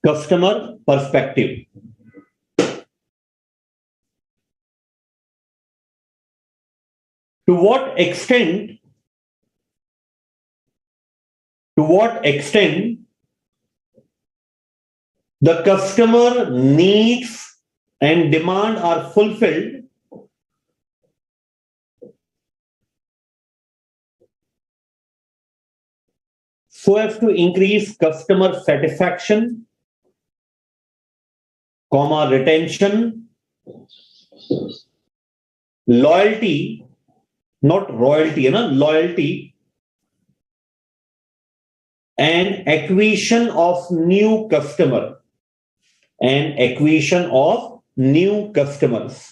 Customer perspective. To what extent the customer needs and demand are fulfilled so as to increase customer satisfaction, retention, loyalty, not royalty, loyalty, and acquisition of new customer, and acquisition of new customers.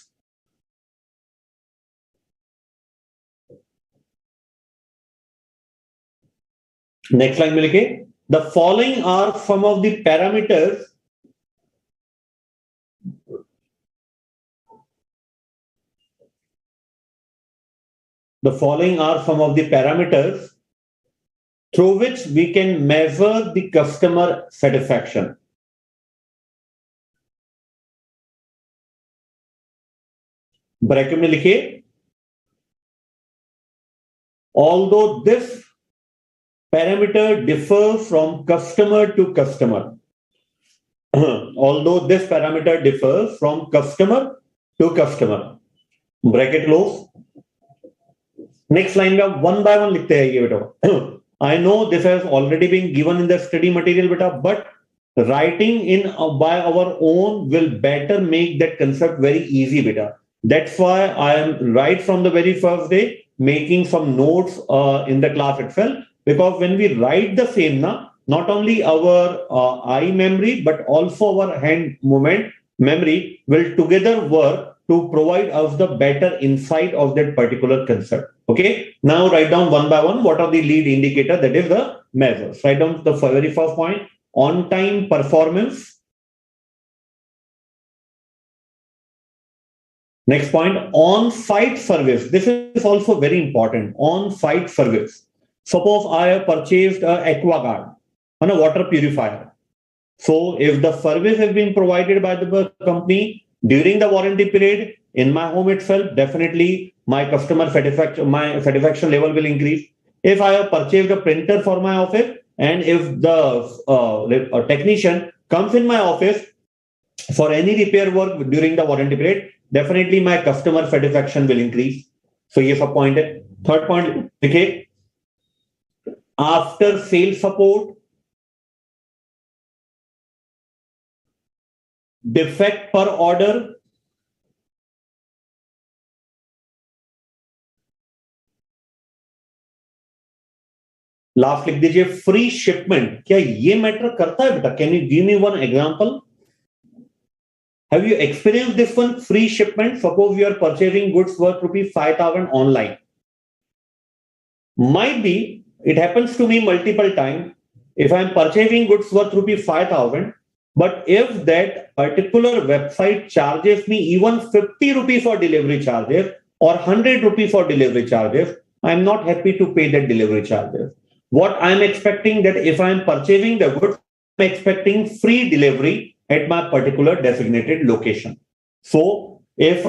Next line में लिखे, the following are some of the parameters through which we can measure the customer satisfaction. Bracket में लिखिए, although this parameter differs from customer to customer. Although this parameter differs from customer to customer. Bracket close. Next line में one by one लिखते हैं ये बेटा. I know this has already been given in the study material beta, but writing in by our own will better make that concept very easy beta. That's why I am right from the very first day making some notes in the class itself. Because when we write the same, not only our eye memory, but also our hand movement memory will together work to provide us the better insight of that particular concept. Okay. Now write down one by one what are the lead indicator, that is the measures. Write down the very first point, on-time performance. Next point, on-site service. This is also very important. On-site service. Suppose I have purchased an AquaGuard and a water purifier. So if the service has been provided by the company during the warranty period, in my home itself, definitely my satisfaction level will increase. If I have purchased a printer for my office, and if the technician comes in my office for any repair work during the warranty period, definitely my customer satisfaction will increase. So ये सब point है. Third point देखिए, after sales support, defect per order, last लिख दीजिए free shipment. क्या ये matter करता है बेटा? Can you give me one example? Have you experienced this one, free shipment? Suppose you are purchasing goods worth rupees 5,000 online. Might be, it happens to me multiple times. If I am purchasing goods worth rupees 5,000, but if that particular website charges me even 50 rupees for delivery charges or 100 rupees for delivery charges, I am not happy to pay that delivery charges. What I am expecting, that if I am purchasing the goods, I am expecting free delivery at my particular designated location. So if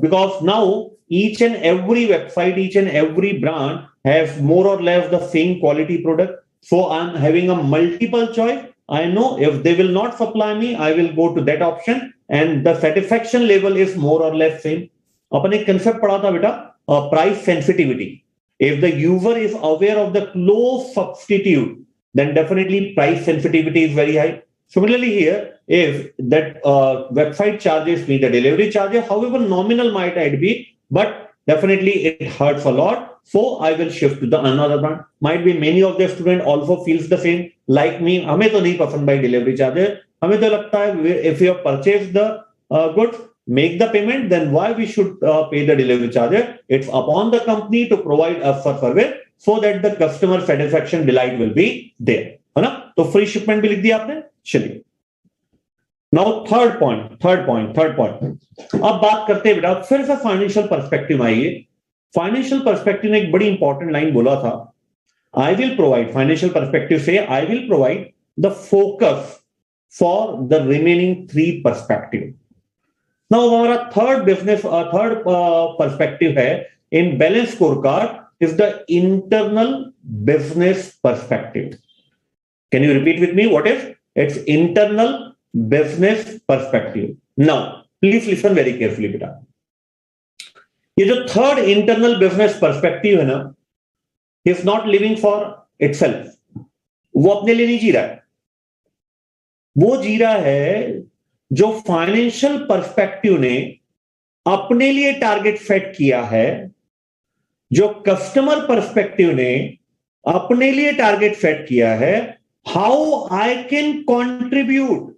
because now each and every website, each and every brand has more or less the same quality product, so I'm having a multiple choice. I know if they will not supply me, I will go to that option, and the satisfaction level is more or less same. अपन एक concept पढ़ा था बेटा, price sensitivity. If the user is aware of the close substitute, then definitely price sensitivity is very high. Similarly here, if that website charges me the delivery charges, however nominal might it be, but definitely it hurts a lot, so I will shift to the another brand. Might be many of the student also feels the same like me. हमें तो नहीं पसंद भाई delivery charges. हमें तो लगता है if you have purchased the goods, make the payment, then why we should pay the delivery charges? It's upon the company to provide us for service so that the customer satisfaction delight will be there. है ना? तो free shipment भी लिख दिया आपने. चलिए, now third point. अब बात करते हैं बेटा, फिर से फाइनेंशियल पर्सपेक्टिव आइए. फाइनेंशियल पर्सपेक्टिव ने एक बड़ी इंपॉर्टेंट लाइन बोला था, I will provide, financial perspective से I will provide the focus for the remaining 3 perspective. Now हमारा थर्ड पर्सपेक्टिव है in balance score card is the internal business perspective. Can you repeat with me what is? It's internal business perspective. Now, please listen very carefully, बेटा. ये जो third internal business perspective है ना, is not living for itself. वो अपने लिए नहीं जी रहा है. वो जी रहा है जो फाइनेंशियल पर्सपेक्टिव ने अपने लिए टारगेट सेट किया है, जो कस्टमर पर्सपेक्टिव ने अपने लिए टारगेट सेट किया है. How I can contribute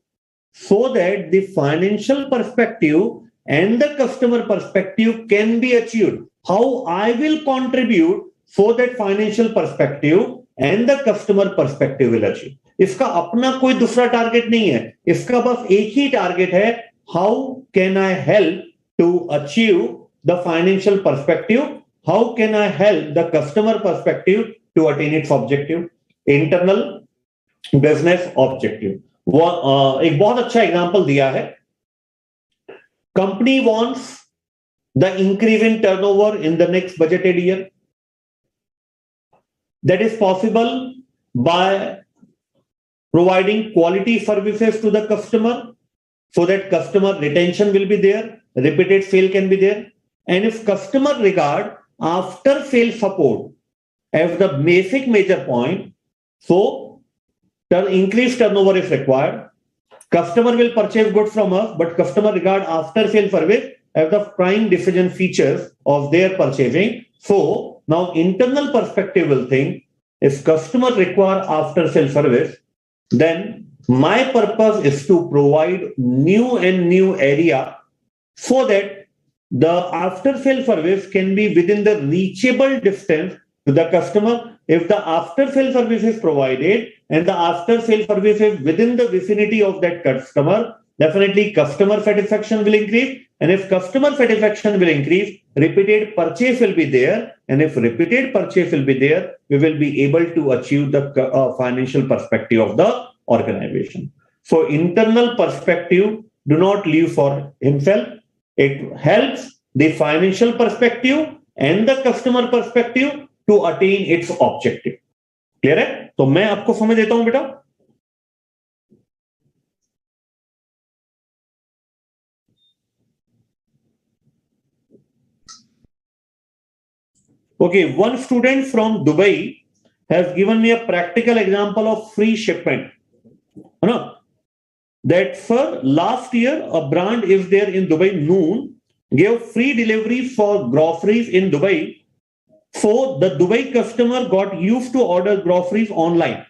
so that the financial perspective and the customer perspective can be achieved. How I will contribute so that financial perspective and the customer perspective will achieve. इसका अपना कोई दूसरा target नहीं है, इसका बस एक ही target है, how can I help to achieve the financial perspective? How can I help the customer perspective to attain its objective? Internal business objective. वो एक बहुत अच्छा एग्जांपल दिया है. Company wants the increase in turnover in the next budgeted year. That is possible by providing quality services to the customer so that customer retention will be there, repeated sale can be there, and if customer regard after sale support as the basic major point, so the increased turnover is required. Customer will purchase goods from us, but customer regard after sale service as the prime decision features of their purchasing. So now internal perspective will think, if customer require after sale service, then my purpose is to provide new area so that the after sale service can be within the reachable distance to the customer. If the after sale service is provided and the after sale service is within the vicinity of that customer, definitely customer satisfaction will increase. And if customer satisfaction will increase, repeated purchase will be there. And if repeated purchase will be there, we will be able to achieve the financial perspective of the organization. So internal perspective do not live for himself. It helps the financial perspective and the customer perspective to attain its objective. Clear है? तो मैं आपको समझ देता हूं बेटा. Okay, one student from Dubai has given me a practical example of free shipment. No, that sir, last year a brand is there in Dubai, Noon, gave free delivery for groceries in Dubai. So the Dubai customer got used to order groceries online.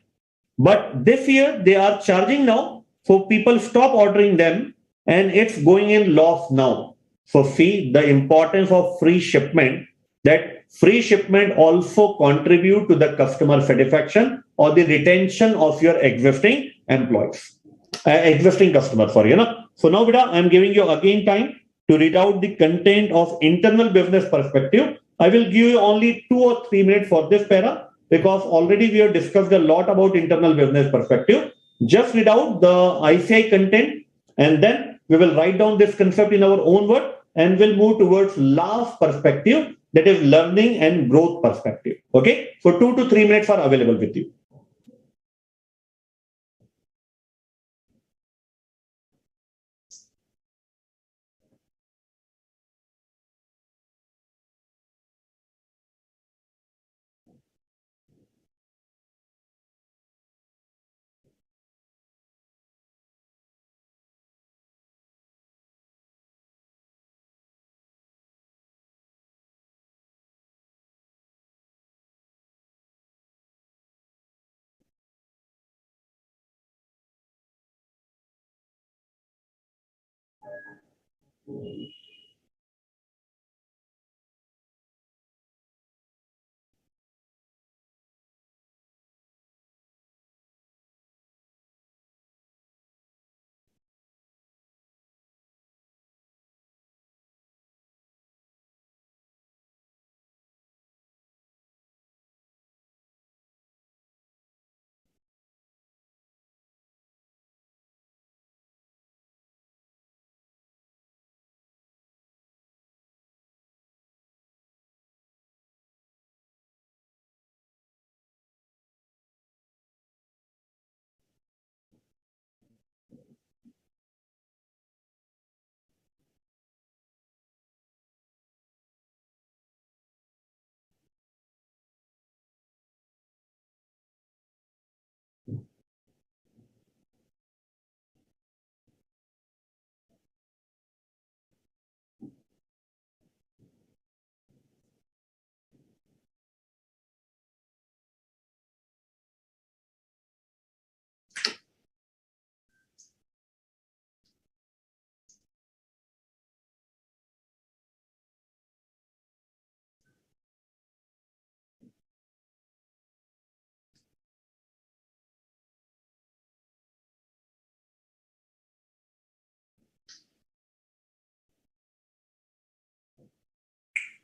But this year they are charging now, so people stop ordering them and it's going in loss now. So see the importance of free shipment, that free shipment also contribute to the customer satisfaction or the retention of your existing employees, existing customer, sorry. So now beta, I'm giving you again time to read out the content of internal business perspective. I will give you only 2 or 3 minutes for this para, because already we have discussed a lot about internal business perspective. Just read out the ICI content and then we will write down this concept in our own word and we'll move towards last perspective, that is learning and growth perspective. Okay, so 2 to 3 minutes are available with you.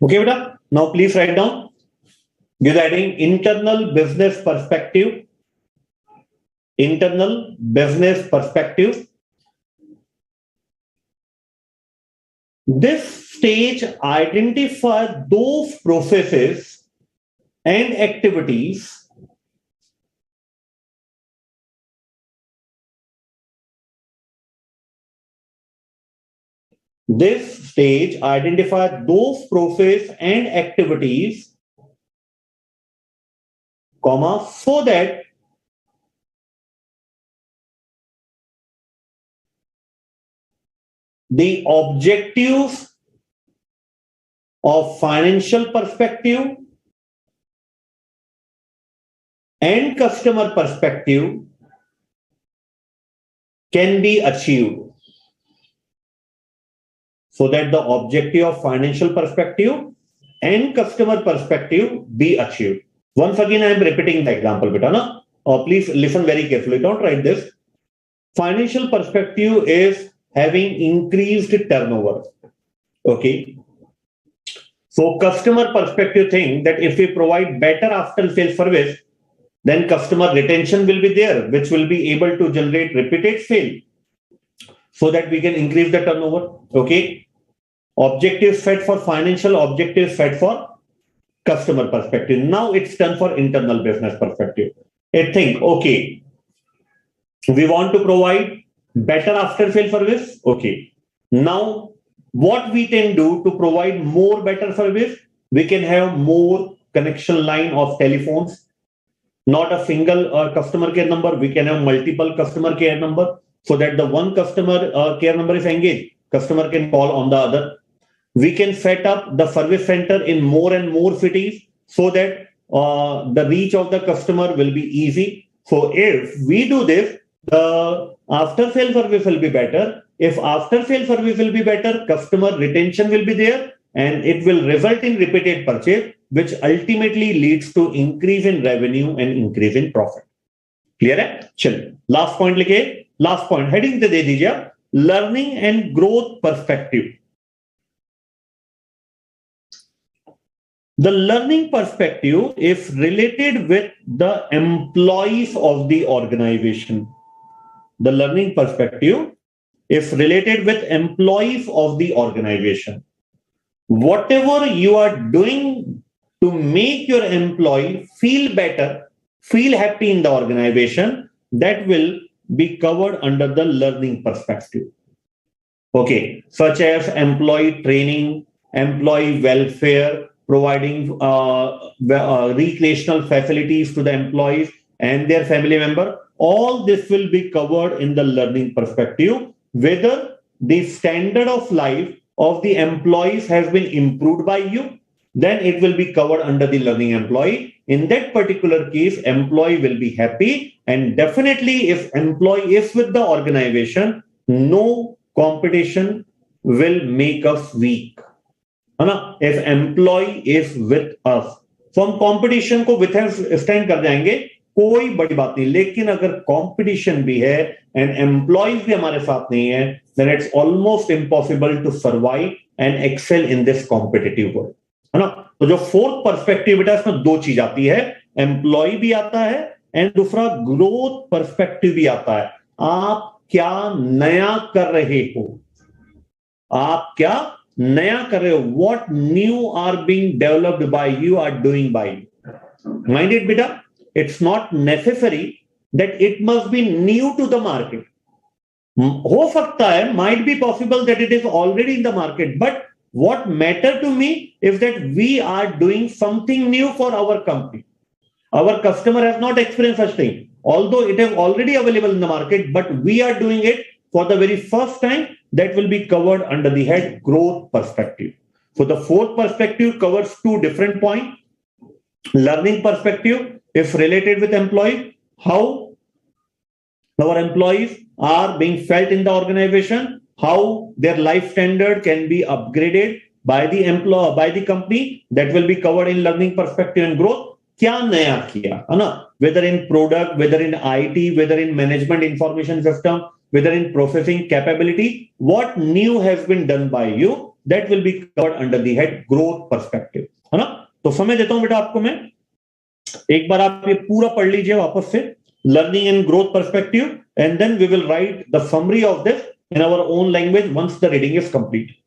Okay, beta. Now please write down. You're adding internal business perspective. Internal business perspective. This stage identify those processes and activities This stage identifies those process and activities, comma, so that the objectives of financial perspective and customer perspective can be achieved. So that the objective of financial perspective and customer perspective be achieved. Once again, I am repeating the example, beta, na? Please listen very carefully. Don't write this. Financial perspective is having increased turnover. Okay. So customer perspective think that if we provide better after sales service, then customer retention will be there, which will be able to generate repeated sale so that we can increase the turnover. Okay. Objective set for financial, objective set for customer perspective. Now it's done for internal business perspective. It think, okay, we want to provide better after sale service. Okay. Now, what we can do to provide more better service, we can have more connection line of telephones, not a single customer care number. We can have multiple customer care number so that the one customer care number is engaged. Customer can call on the other. We can set up the service center in more and more cities so that the reach of the customer will be easy. So if we do this, the after sale service will be better. If after sale service will be better, customer retention will be there and it will result in repeated purchase, which ultimately leads to increase in revenue and increase in profit. Clear है? चलिए last point लिखे, last point heading दे दीजिए आप, learning and growth perspective. The learning perspective is related with the employees of the organization. The learning perspective is related with employees of the organization. Whatever you are doing to make your employee feel better, feel happy in the organization, that will be covered under the learning perspective. Okay, such as employee training, employee welfare, providing recreational facilities to the employees and their family member. All this will be covered in the learning perspective. Whether the standard of life of the employees has been improved by you, then it will be covered under the learning employee. In that particular case, employee will be happy, and definitely if employee is with the organization, no competition will make us weak. है ना? If employee is with us, तो हम competition को withstand कर जाएंगे, कोई बड़ी बात नहीं. लेकिन अगर कंपटीशन भी है एंड एम्प्लॉइज भी हमारे साथ नहीं है, then it's almost impossible to survive and excel in this competitive world. है ना? तो जो फोर्थ पर्सपेक्टिव बेटा, इसमें दो चीज आती है, एम्प्लॉय भी आता है एंड दूसरा ग्रोथ पर्सपेक्टिव भी आता है. आप क्या नया कर रहे हो, आप क्या नया कर रहे हो, what new are being developed by you, are doing by you. Mind it बेटा, it's not necessary that it must be new to the market. हो सकता है, might be possible that it is already in the market, but what matter to me is that we are doing something new for our company. Our customer has not experienced such thing, although it is already available in the market, but we are doing it for the very first time. That will be covered under the head growth perspective. So the fourth perspective covers two different points. Learning perspective is related with employee, how our employees are being felt in the organization, how their life standard can be upgraded by the employer, by the company. That will be covered in learning perspective and growth. क्या नया किया, है ना? Whether in product, whether in IT, whether in management information system, whether in processing capability, what new has been done by you, that will be covered under the head growth perspective. है ना? तो समय देता हूं बेटा आपको मैं, एक बार आप ये पूरा पढ़ लीजिए वापस से, learning and growth perspective, and then we will write the summary of this in our own language once the reading is complete.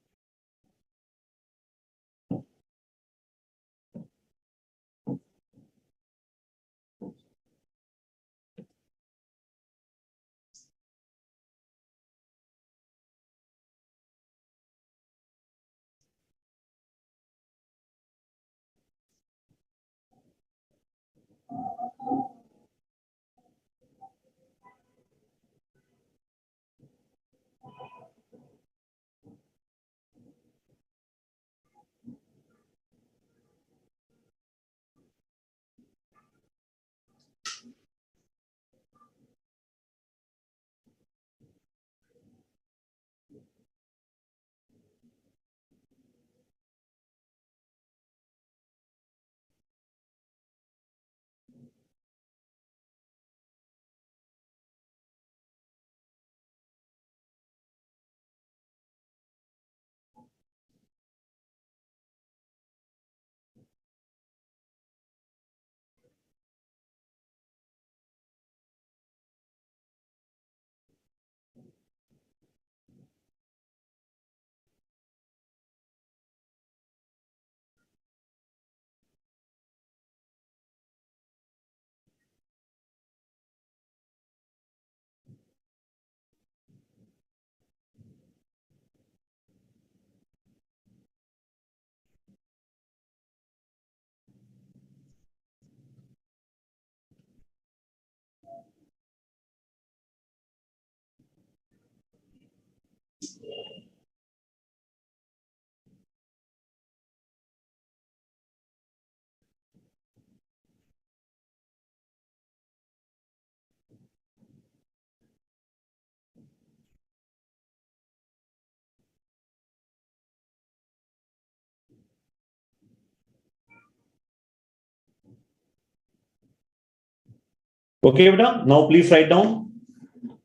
Okay, beta. Now please write down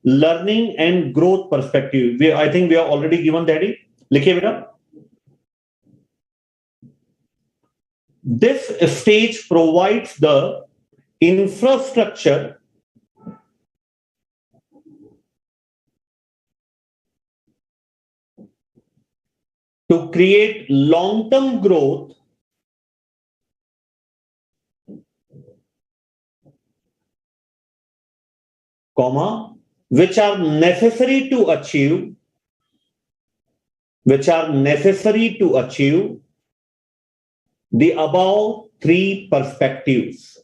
learning and growth perspective. I think we are already given that. लिखिए बेटा. This stage provides the infrastructure to create long-term growth comma, which are necessary to achieve the above three perspectives.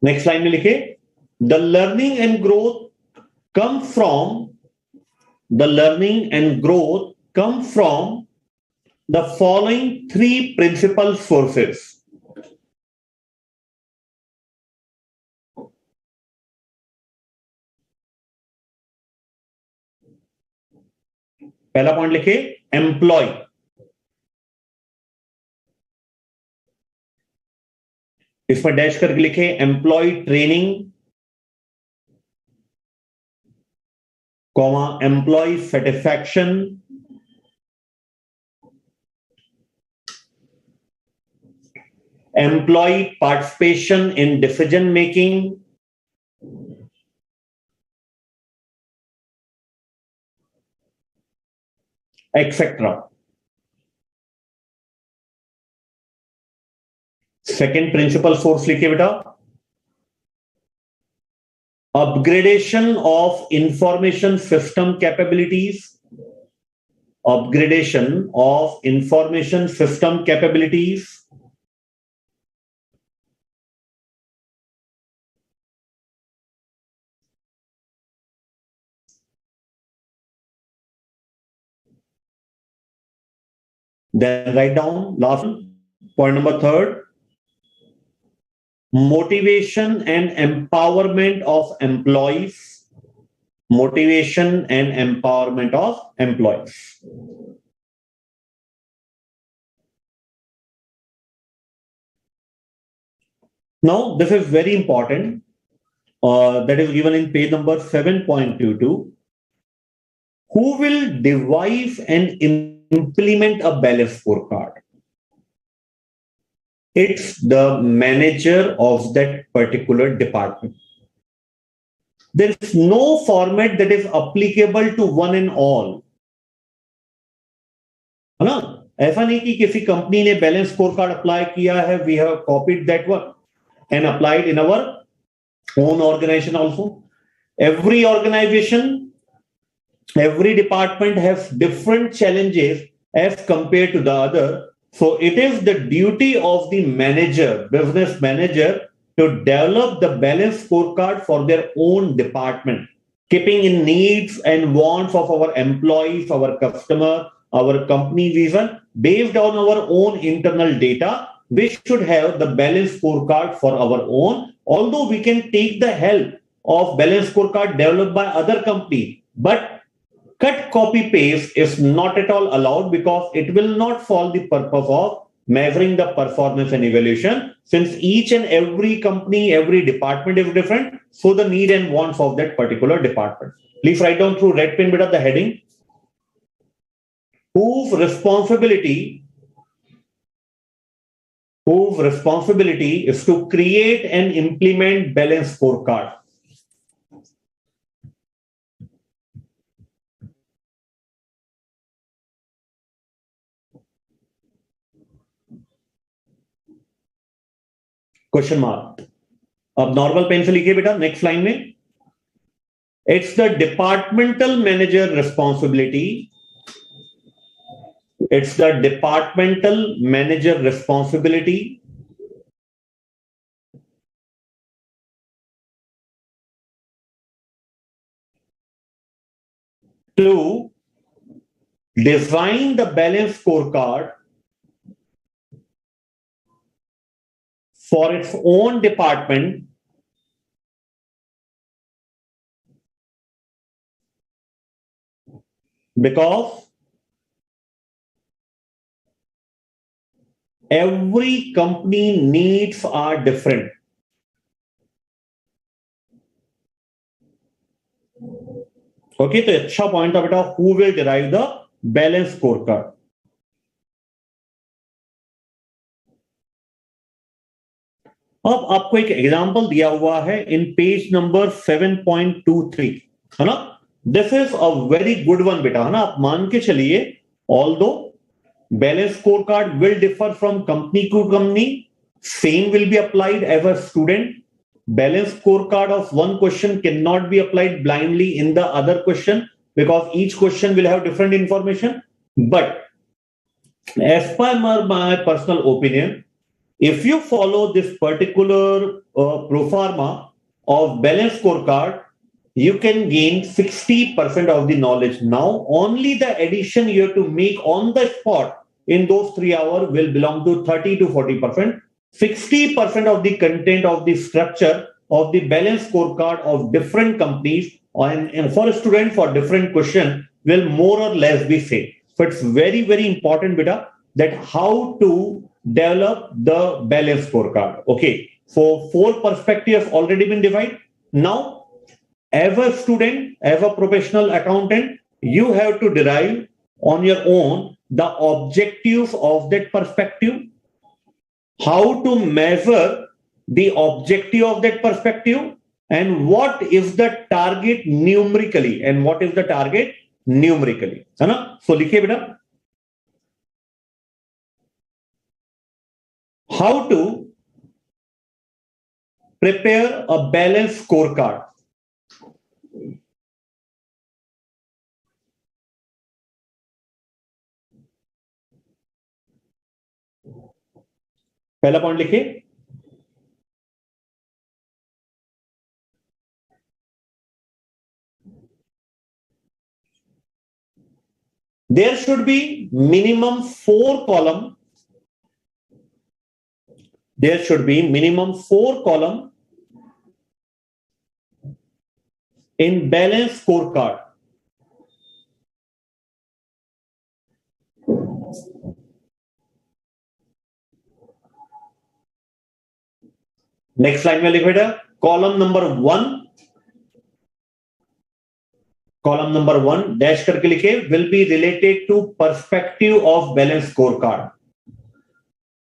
Next line में लिखे the learning and growth come from the following three principal sources. पहला point लिखे employ, इसमें dash करके लिखे employ training comma employ satisfaction employ participation in decision making etcetera. Second principal source लिखिए बेटा upgradation of information system capabilities. Then write down last point number third. Motivation and empowerment of employees. Now, this is very important. That is given in page number 7.22. Who will devise and implement a balanced scorecard? It's the manager of that particular department. There is no format that is applicable to one and all. है ना? ऐसा नहीं कि किसी company ने balance score card apply किया है, we have copied that one and applied in our own organization also. Every organization, every department has different challenges as compared to the other. So it is the duty of the manager, business manager, to develop the balanced scorecard for their own department, keeping in needs and wants of our employees, our customer, our company vision, based on our own internal data. We should have the balanced scorecard for our own, although we can take the help of balanced scorecard developed by other company, but cut copy paste is not at all allowed because it will not solve the purpose of measuring the performance and evaluation, since each and every company, every department is different. So the need and wants of that particular department. Please write down through red pen bit of the heading. Whose responsibility is to create and implement balanced scorecard. Question mark. अब normal pen से लिखिए बेटा next line में. It's the departmental manager responsibility. It's the departmental manager responsibility to design the balanced scorecard for its own department Because every company needs are different. Okay, तो अच्छा point था बेटा, who will derive the balance score card. अब आपको एक example दिया हुआ है इन पेज नंबर 7.23, है ना. This is a very good one बेटा, है ना. आप मान के चलिए, although balance score card will differ from company to company, same will be applied as a student. Balance scorecard of one question cannot be applied blindly in the other question because each question will have different information. But as per my personal opinion, if you follow this particular pro forma of balance scorecard, you can gain 60% of the knowledge. Now, only the addition you have to make on the spot in those 3 hours will belong to 30 to 40%. 60% of the content of the structure of the balance scorecard of different companies and for a student for different question will more or less be same. So it's very, very important, beta, that how to develop the balance scorecard. Okay. So 4 perspectives already been divided. Now, as a student, as a professional accountant, you have to derive on your own the objectives of that perspective, how to measure the objective of that perspective, and what is the target numerically, and what is the target numerically, है ना. So लिखिए बेटा, how to prepare a balanced scorecard. पहला point लिखिए, there should be minimum 4 column. There should be minimum 4 column in balance scorecard. Next line में लिख बेटा, column number 1 dash करके लिखे, will be related to perspective of balance score card.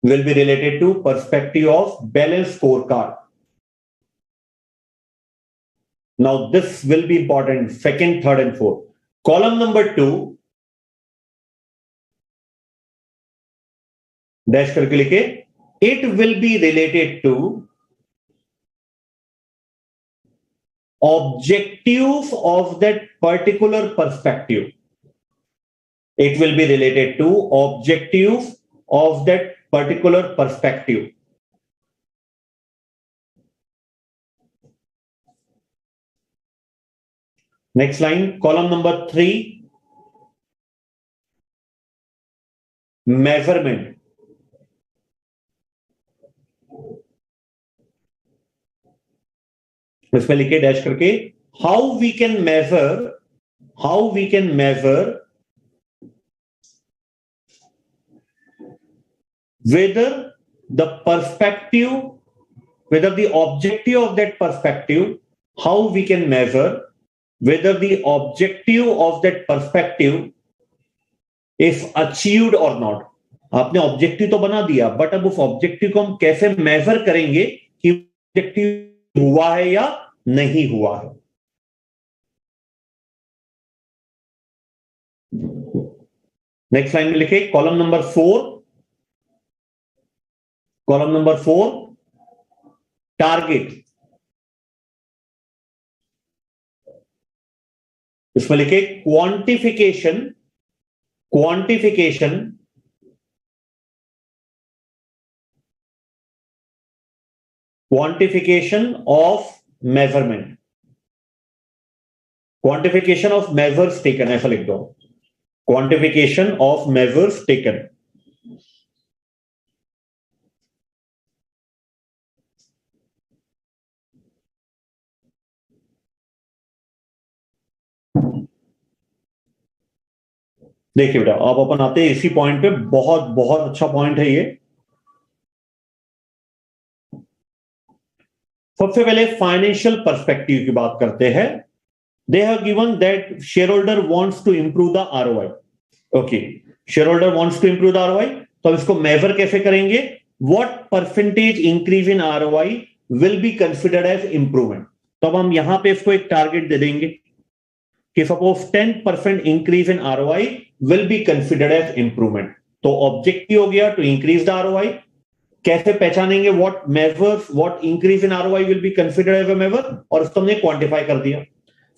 Will be related to perspective of balance scorecard. Now this will be important, second, third and fourth. Column number 2 dash करके लिखे, it will be related to objectives of that particular perspective. It will be related to objectives of that particular perspective. Next line, column number 3, measurement. इसमें लिखे dash करके, how we can measure whether the perspective, whether the objective of that perspective, how we can measure whether the objective of that perspective is achieved or not. आपने objective तो बना दिया, but अब उस objective को हम कैसे मेजर करेंगे कि ऑब्जेक्टिव हुआ है या नहीं हुआ है. नेक्स्ट लाइन में लिखे, कॉलम नंबर 4 टारगेट. इसमें लिखे quantification of measurement, quantification of measures taken, ऐसा लिख दो, quantification of measures taken. देखिए बेटा, अब अपन आते हैं इसी पॉइंट पे, बहुत बहुत अच्छा पॉइंट है ये। सबसे पहले फाइनेंशियल पर्सपेक्टिव की बात करते हैं। They have given that share holder wants to improve the ROI. Okay, share holder wants to improve the ROI, तो अब इसको मेजर कैसे करेंगे? What percentage increase in ROI will be considered as improvement? तो अब हम यहां पे इसको एक टारगेट दे देंगे कि suppose 10% increase in ROI will be considered as improvement. तो ऑब्जेक्टिव हो गया टू इंक्रीज द आरओआई। कैसे पहचानेंगे? What measures what increase in ROI will be considered as a measure, और उसको हमने क्वांटिफाई कर दिया।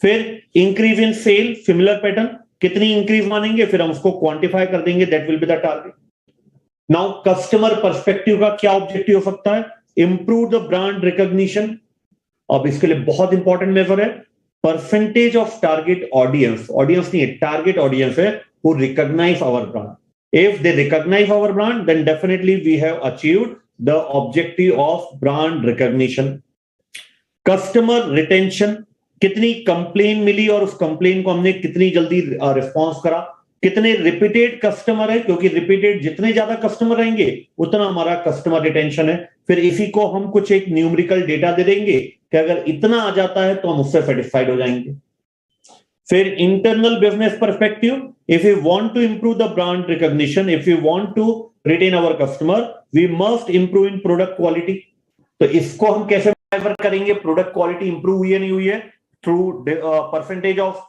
फिर increase in sale, similar pattern, कितनी इंक्रीज मानेंगे, फिर हम उसको क्वांटिफाई कर देंगे, that will be the target. Now customer perspective का क्या ऑब्जेक्टिव हो सकता है? Improve the brand recognition. अब इसके लिए बहुत इंपॉर्टेंट मेजर है percentage of target audience, audience नहीं है, टारगेट ऑडियंस है, who recognize our brand. If they recognize our brand, then definitely we have achieved the objective of brand recognition. Customer retention, कितनी complain मिली और उस complain को हमने कितनी जल्दी रिस्पॉन्स करा, कितने रिपीटेड कस्टमर है, क्योंकि रिपीटेड जितने ज्यादा कस्टमर रहेंगे उतना हमारा कस्टमर रिटेंशन है। फिर इसी को हम कुछ एक न्यूमेरिकल डेटा दे देंगे कि अगर इतना आ जाता है तो हम उससे सेटिस्फाइड हो जाएंगे। फिर internal business perspective, if you want to improve the brand recognition, if you want to retain our customer, we must improve in product quality. तो इसको हम कैसे मेजर करेंगे? प्रोडक्ट क्वालिटी इंप्रूव हुई है नहीं हुई है? Through percentage of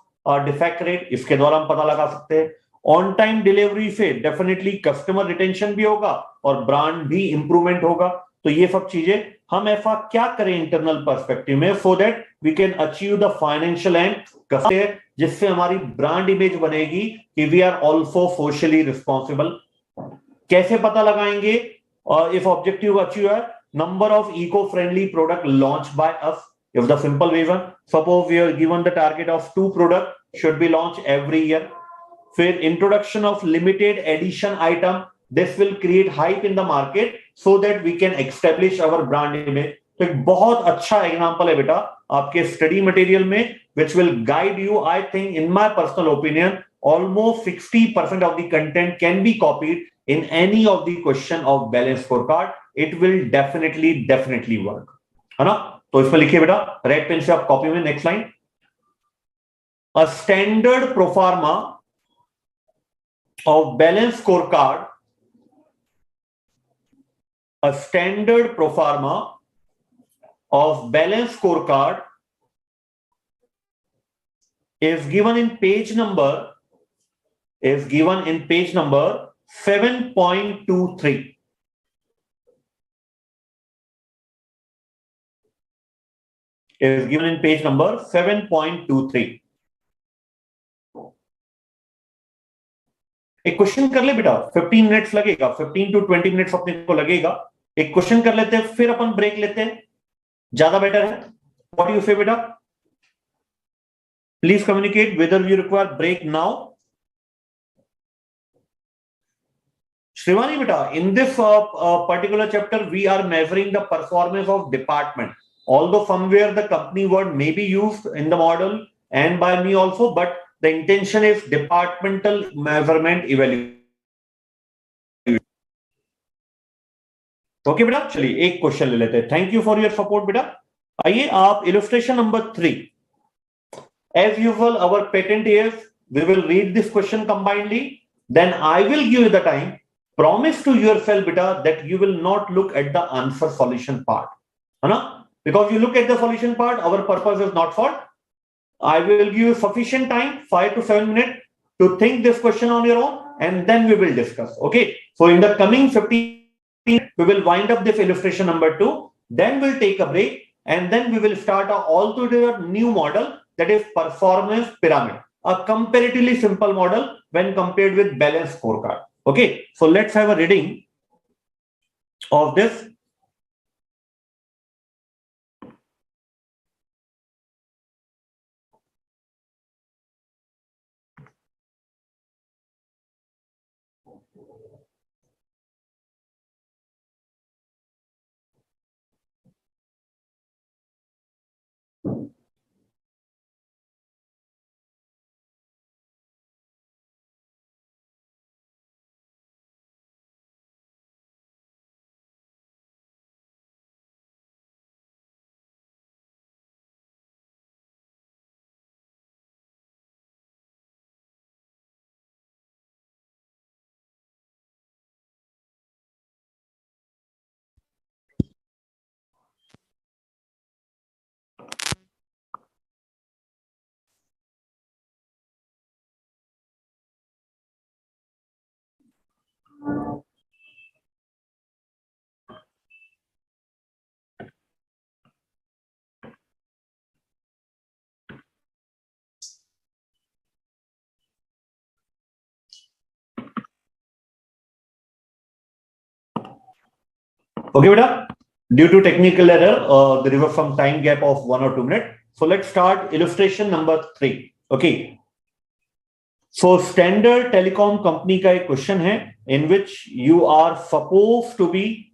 defect rate, इसके द्वारा हम पता लगा सकते हैं। ऑन टाइम डिलीवरी से डेफिनेटली कस्टमर रिटेंशन भी होगा और ब्रांड भी इंप्रूवमेंट होगा। तो ये सब चीजें हम ऐसा क्या करें इंटरनल पर्सपेक्टिव में, so that we can achieve the financial end, जिससे हमारी ब्रांड इमेज बनेगी कि we are also socially responsible. कैसे पता लगाएंगे इफ ऑब्जेक्टिव अचीव है? Number of eco friendly product launch by us, if the simple reason, suppose we are given the target of 2 product should be launched every year. फिर introduction of limited edition item, this will create hype in the market so that we can establish our brand image. तो एक बहुत अच्छा example है बेटा आपके study material में, which will guide you. I think in my personal opinion almost 60% of the content can be copied in any of the question of balance scorecard. It will definitely work, है ना? तो इसमें लिखिए बेटा red pen से आप copy में, next line, a standard proforma of balance score card, a standard proforma of balance score card is given in page number 7.23. is given in page number 7.23. एक क्वेश्चन कर ले बेटा, 15 मिनट्स लगेगा, 15 to 20 minutes अपने को लगेगा। एक क्वेश्चन कर लेते हैं, फिर अपन ब्रेक लेते हैं, ज्यादा बेटर है। व्हाट यू से बेटा? Please communicate whether you require break now. Shivani beta, in this particular chapter, we are measuring the performance of department. Although somewhere the company word may be used in the model and by me also, but the intention is departmental measurement evaluation. Okay बेटा, चलिए एक question ले लेते हैं। Thank you for your support बेटा। आइए आप illustration number 3, as usual our pattern is we will read this question combinedly, then I will give you the time. Promise to yourself beta that you will not look at the answer solution part, है ना? Because you look at the solution part, our purpose is not for. I will give you sufficient time, 5 to 7 minutes, to think this question on your own, and then we will discuss. Okay, so in the coming 15, we will wind up this illustration number 2, then we'll take a break, and then we will start a altogether new model, that is performance pyramid, a comparatively simple model when compared with balanced scorecard. Okay, so let's have a reading of this. Okay, beta. Due to technical error, there was some time gap of 1 or 2 minutes. So let's start illustration number 3. Okay. So standard telecom company का एक question है in which you are supposed to be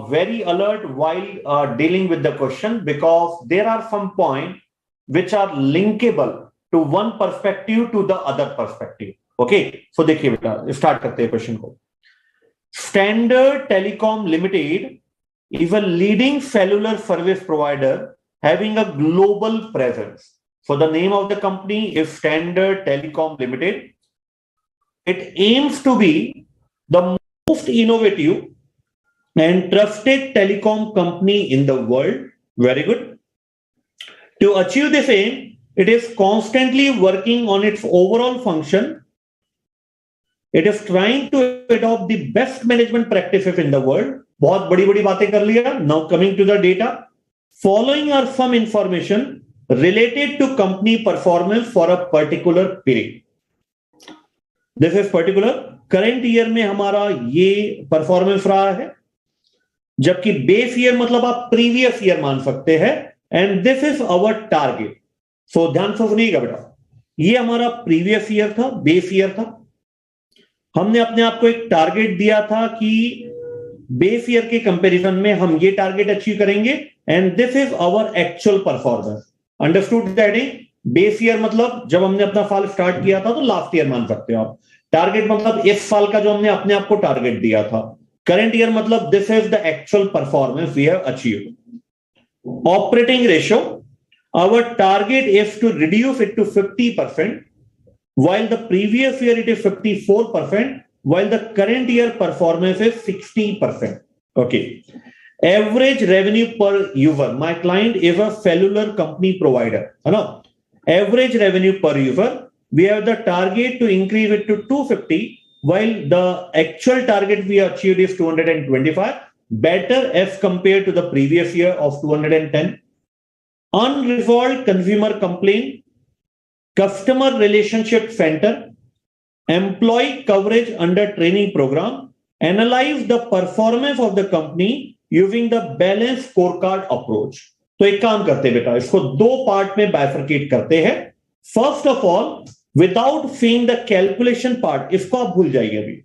very alert while dealing with the question, because there are some points which are linkable to one perspective to the other perspective. Okay. So देखिए बेटा, start करते हैं question को. Standard Telecom Limited is a leading cellular service provider having a global presence. So the name of the company is Standard Telecom Limited. It aims to be the most innovative and trusted telecom company in the world. Very good. To achieve this aim, it is constantly working on its overall function. It is trying to adopt the best management practices in the world. बहुत बड़ी बड़ी बातें कर लिया. Now coming to the data. Following are some information related to company performance for a particular period. This is particular. Current year में हमारा ये performance रहा है, जबकि बेस ईयर मतलब आप प्रीवियस ईयर मान सकते हैं. And this is our target. So ध्यान से सुनिएगा बेटा, ये हमारा प्रीवियस ईयर था, बेस ईयर था. हमने अपने आप को एक टारगेट दिया था कि बेस ईयर के कंपैरिजन में हम ये टारगेट अचीव करेंगे. And this is our actual performance. Understood that? Base year मतलब जब हमने अपना साल स्टार्ट किया था तो लास्ट ईयर मान सकते हो आप. टारगेट मतलब इस साल का जो हमने अपने आप को टारगेट दिया था. करंट ईयर मतलब this is the actual performance we have achieved. Operating ratio, our target is to reduce it to 50%, while the previous year it is 54%, while the current year performance is 60%. Okay. Average revenue per user. My client is a cellular company provider. Average revenue per user, we have the target to increase it to 250, while the actual target we achieved is 225, better as compared to the previous year of 210. Unresolved consumer complaint, customer relationship center, employee coverage under training program, analyze the performance of the company using the balanced scorecard approach. तो एक काम करते हैं बेटा, इसको दो part में bifurcate करते हैं. First of all, without seeing the calculation part, इसको आप भूल जाइए अभी,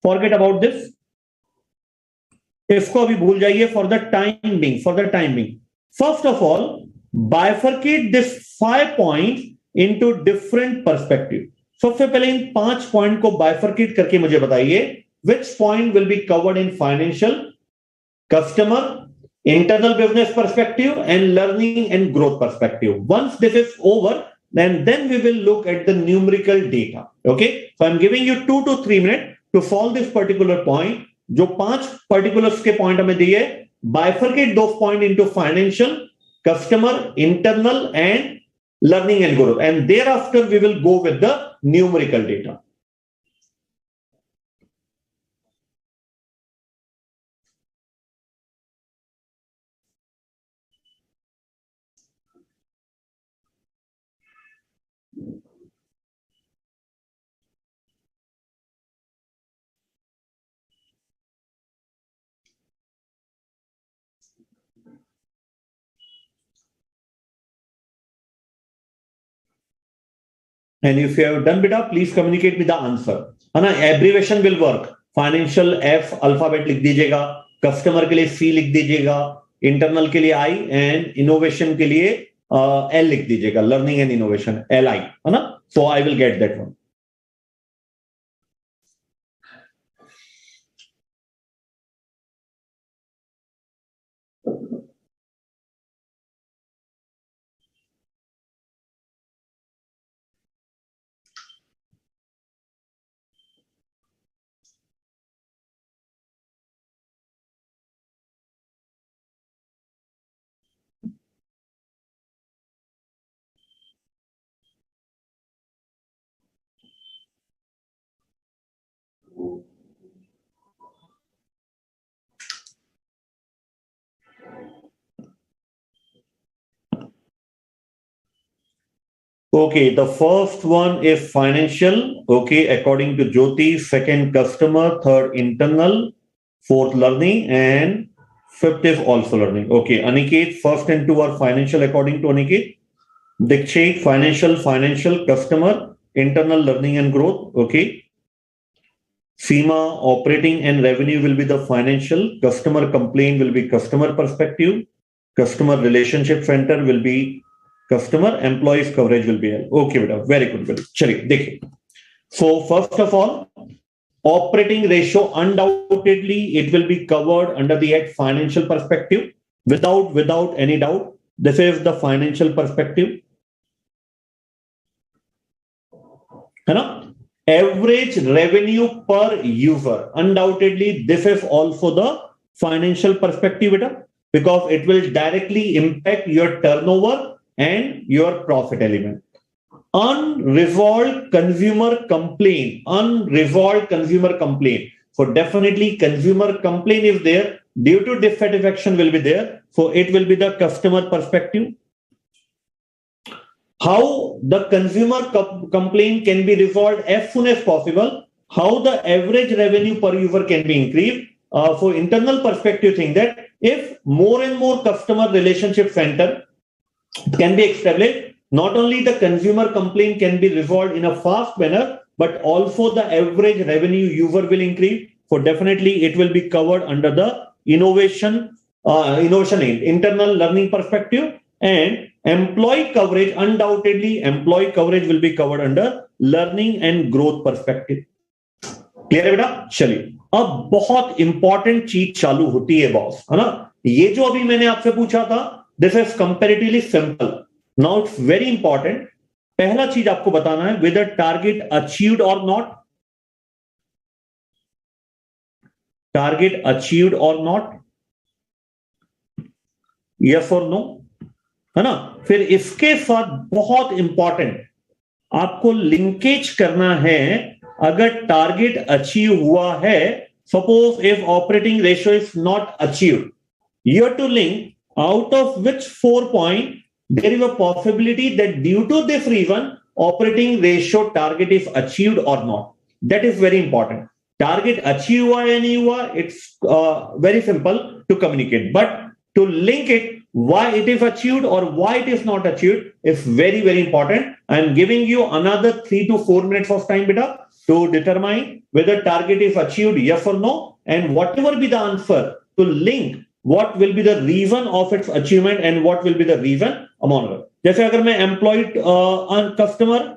फॉरगेट अबाउट दिस. इसको अभी भूल जाइए for the time being. First of all, bifurcate this 5 points into different perspective. सबसे पहले इन 5 पॉइंट को बाइफरकेट करके मुझे बताइए which point will be covered in financial, customer, internal business perspective and learning and growth perspective. Once this is over, then we will look at the numerical data. Okay, so I'm giving you 2 to 3 minutes to solve this particular point. जो 5 particulars के point हमें दिए, bifurcate those point into financial, customer, internal and learning and growth, and thereafter we will go with the numerical data. And if you have done beta, please communicate with the answer. है ना, abbreviation will work. Financial F alphabet लिख दीजिएगा, customer के लिए सी लिख दीजिएगा, internal के लिए आई एंड इनोवेशन के लिए एल लिख दीजिएगा. Learning and innovation L I, है ना. So I will get that one. Okay, the first one is financial. Okay, according to Jyoti, second customer, third internal, fourth learning, and fifth is also learning. Okay, Aniket, first and two are financial according to Aniket. Dikshit, financial, customer, internal learning and growth. Okay. Seema, operating and revenue will be the financial. Customer complaint will be customer perspective. Customer relationship center will be customer. Employees coverage will be L. Okay, beta. Very good. Very. चलिए देखिए. So first of all, operating ratio undoubtedly it will be covered under the head financial perspective without any doubt. This is the financial perspective. है ना? Average revenue per user. Undoubtedly, this is also the financial perspective, because it will directly impact your turnover and your profit element. Unresolved consumer complaint. So definitely consumer complaint is there. Due to dissatisfaction will be there. So it will be the customer perspective. How the consumer complaint can be resolved as soon as possible, how the average revenue per user can be increased. For internal perspective, think that if more and more customer relationship center can be established, not only the consumer complaint can be resolved in a fast manner, but also the average revenue user will increase. So definitely it will be covered under the innovation aid, internal learning perspective. And employee coverage, undoubtedly employee coverage will be covered under learning and growth perspective. Clear है बेटा? चलिए अब बहुत important चीज चालू होती है boss, है ना? ये जो अभी मैंने आपसे पूछा था, this is comparatively simple. Now it's very important. पहला चीज आपको बताना है, वेदर टारगेट अचीव्ड और नॉट. टारगेट अचीव्ड और नॉट, यस और नो, है ना? फिर इसके साथ बहुत इंपॉर्टेंट आपको लिंकेज करना है. अगर टारगेट अचीव हुआ है, suppose if operating ratio is not achieved, you have to link out of which 4 point there is a possibility that due to this reason operating ratio target is achieved और not. That is very important. Target achieve हुआ या नहीं हुआ, it's very simple to communicate, but to link it, why it is achieved or why it is not achieved is very, very important. I am giving you another 3 to 4 minutes of time, beta, to determine whether target is achieved, yes or no, and whatever be the answer, to link what will be the reason of its achievement and what will be the reason among them. जैसे अगर मैं employed customer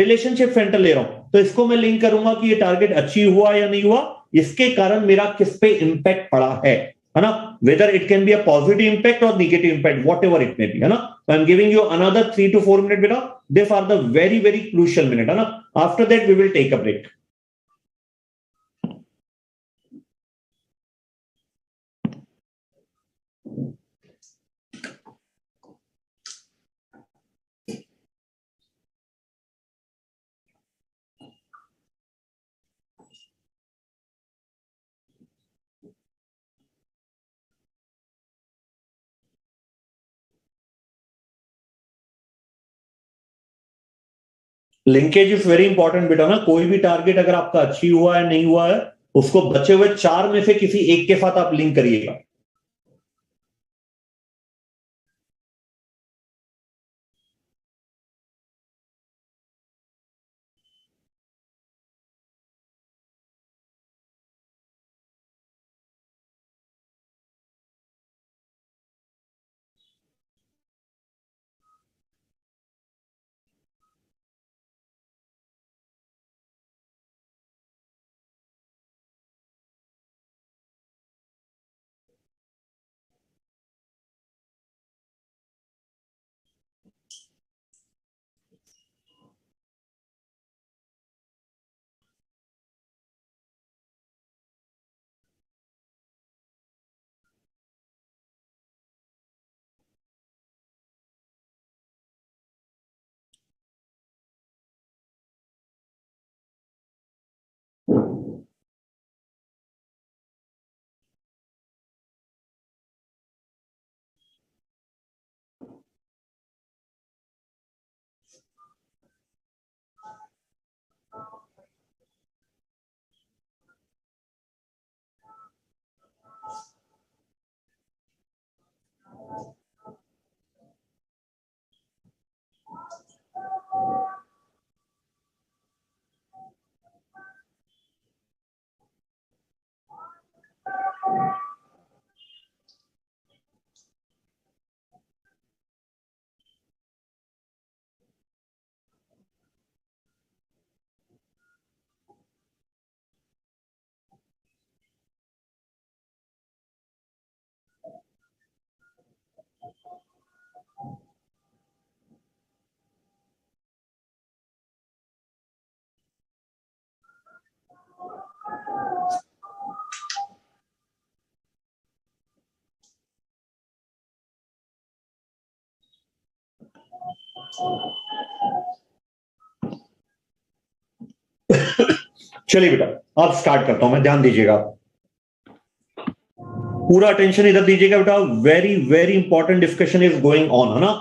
relationship centre ले रहा हूं, तो इसको मैं link करूंगा कि ये टारगेट अचीव हुआ या नहीं हुआ, इसके कारण मेरा किस पे इंपैक्ट पड़ा है ना? Whether it can be a positive impact or negative impact, whatever it may be, है ना? So I'm giving you another 3 to 4 minutes, beta. These are the very, very crucial minute, है ना? After that, we will take a break. Linkage is very important बेटा ना. कोई भी target अगर आपका अचीव हुआ है नहीं हुआ है, उसको बचे हुए 4 में से किसी एक के साथ आप लिंक करिएगा. चलिए बेटा, अब स्टार्ट करता हूं मैं, ध्यान दीजिएगा, पूरा अटेंशन इधर दीजिएगा बेटा। Very very important discussion is going on, है ना।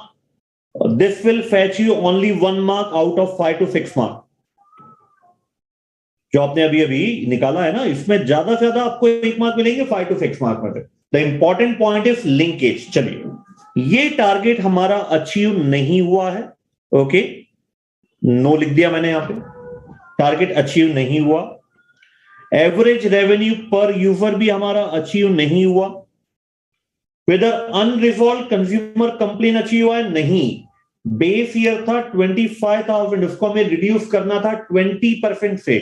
This will fetch you only 1 mark out of 5 to 6 mark. जो आपने अभी अभी निकाला है ना, इसमें ज्यादा से ज्यादा आपको 1 मार्क मिलेंगे, 5 to 6 मार्क में। The important point is linkage. चलिए, ये टारगेट हमारा अचीव नहीं हुआ है, ओके, नो लिख दिया मैंने यहां पे, टारगेट अचीव नहीं हुआ। एवरेज रेवेन्यू पर यूजर भी हमारा अचीव नहीं हुआ। Whether unresolve consumer complain achieve हुआ है, नहीं। बेस ईयर था 25,000, उसको हमें रिड्यूस करना था 20% से।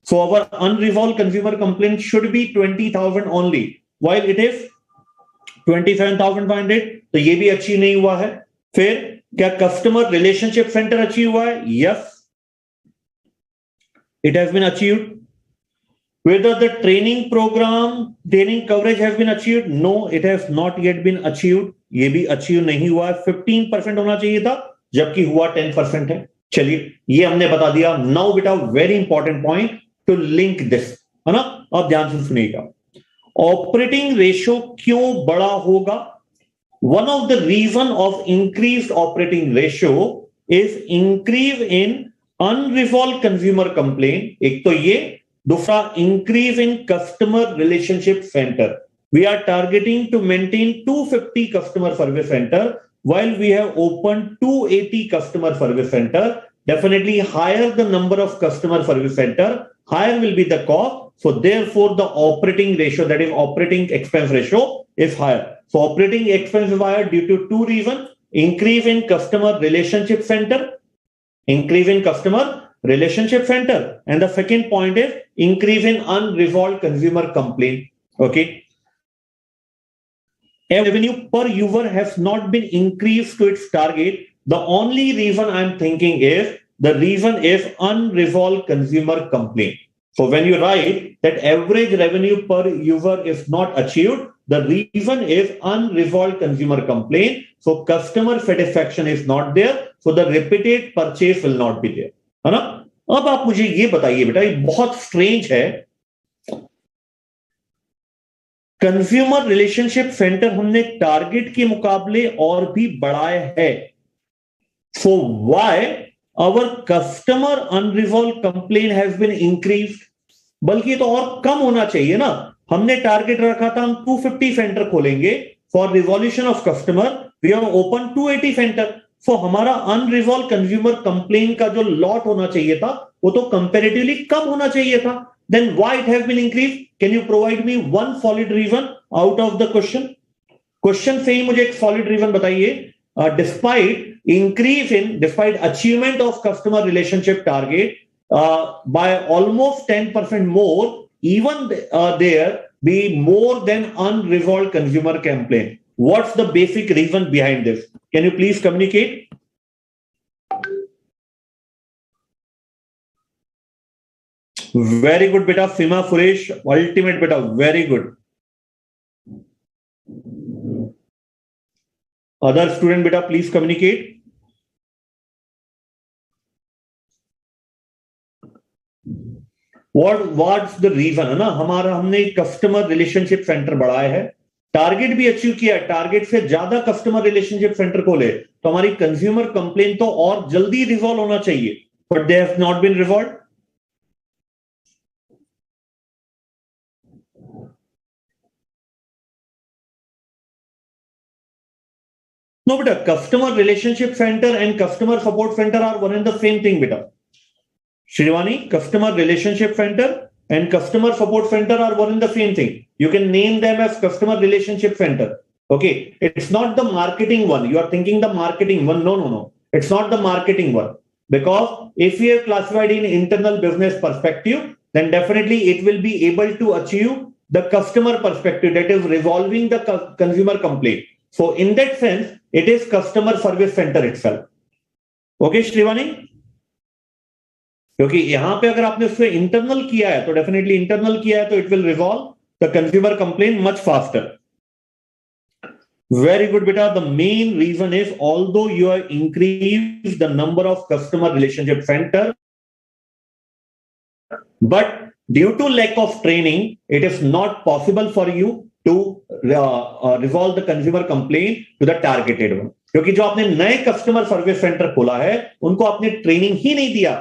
So our unresolved consumer complaint should be 20,000 only, while it is 27,500, तो ये भी अचीव नहीं हुआ है। फिर क्या कस्टमर रिलेशनशिप सेंटर अचीव हुआ है? Yes, it has been achieved. Whether the training program, training coverage has been achieved? No, it has not yet been achieved. ये भी अचीव नहीं हुआ है। 15% होना चाहिए था, जबकि हुआ 10% है। चलिए, ये हमने बता दिया। नाउ बेटा, very important point two link this, है ना। अब ध्यान से सुनिएगा, ऑपरेटिंग रेशियो क्यों बड़ा होगा? One of the reason of increase operating ratio is increase in unresolve consumer complain, एक तो ये, दूसरा increase in customer relationship center. We are targeting to maintain 250 customer service center while we have opened 280 customer service center. Definitely higher the number of customer service center, higher will be the cost. So therefore the operating ratio, that is operating expense ratio, is higher. So operating expense is higher due to two reasons: increase in customer relationship center, increase in customer relationship center, and the second point is increase in unresolved consumer complaint. Okay, revenue per user has not been increased to its target. The only reason I'm thinking is the reason is unresolved consumer complaint. So when you write that average revenue per user is not achieved, the reason is unresolved consumer complaint. So customer satisfaction is not there. So the repeated purchase will not be there. है ना? अब आप मुझे ये बताइए बेटा, ये बहुत स्ट्रेंज है। कंज्यूमर रिलेशनशिप सेंटर हमने टारगेट के मुकाबले और भी बढ़ाया है। So why our customer unresolve complain has been increased? बल्कि तो और कम होना चाहिए ना। हमने टारगेट रखा था हम 250 सेंटर खोलेंगे for resolution of customer, we have open 280 center. So हमारा अनरिजॉल्व कंज्यूमर कंप्लेन का जो लॉट होना चाहिए था वो तो कंपैरेटिवली कम होना चाहिए था। Then why it has been increased? Can you provide me one solid reason out of the question? Question से ही मुझे एक solid reason बताइए। Despite achievement of customer relationship target by almost 10% more, even there be more than unresolved consumer complaint. What's the basic reason behind this? Can you please communicate? Very good beta, Sima Suresh, ultimate beta, very good. Other student beta, please communicate. What's the reason, है ना। हमने customer relationship centre बढ़ाया है, target भी achieve किया, target से ज्यादा customer relationship centre खोले तो हमारी कंज्यूमर कंप्लेन तो और जल्दी रिजॉल्व होना चाहिए, but they have not been resolve. No, beta, customer relationship center and customer support center are one and the same thing, beta. Shivani, customer relationship center and customer support center are one and the same thing. You can name them as customer relationship center. Okay, it's not the marketing one. You are thinking the marketing one. No, no, no. It's not the marketing one. Because if we have classified in internal business perspective, then definitely it will be able to achieve the customer perspective, that is resolving the consumer complaint. So in that sense, it is customer service center itself. Okay, Shrivani? क्योंकि यहां पे अगर आपने उससे internal किया है तो definitely internal किया है तो it will resolve the consumer complain much faster. Very good, beta. The main reason is although you have increased the number of customer relationship center, but due to lack of training, it is not possible for you to resolve the consumer complaint to the targeted one. क्योंकि जो आपने नए customer service centre खोला है उनको आपने training ही नहीं दिया.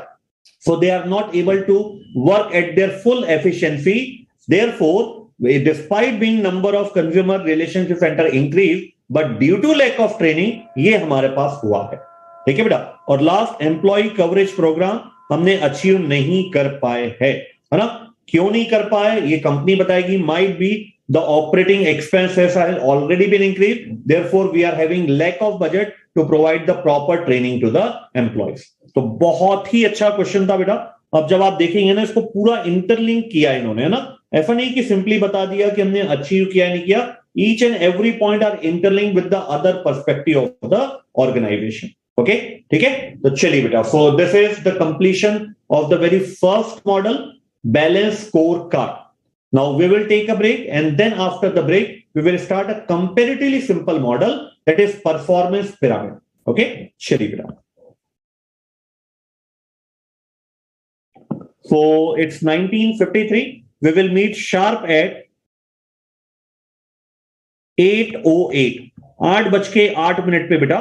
So they are not able to work at their full efficiency. Therefore, despite being number of consumer relationship center increased, but due to lack of training, ये हमारे पास हुआ है. ठीक है बेटा. और लास्ट एम्प्लॉय कवरेज प्रोग्राम हमने अचीव नहीं कर पाए है ना. क्यों नहीं कर पाए ये कंपनी बताएगी. Might be the operating expenses have already been increased, therefore we are having lack of budget to provide the proper training to the employees. तो बहुत ही अच्छा क्वेश्चन था बेटा. अब जब आप देखेंगे ना इसको पूरा इंटरलिंक किया इन्होंने, है ना. ऐसा नहीं कि सिंपली बता दिया कि हमने अचीव किया नहीं किया. Each and every point are interlink with the other perspective of the organization. Okay, ठीक है. तो चलिए बेटा, so this is the completion of the very first model, balance score card. Now we will take a break, and then after the break, we will start a comparatively simple model, that is performance pyramid. Okay, Sharibra. So it's 19:53. We will meet sharp at 8:08. 8:08 पे बेटा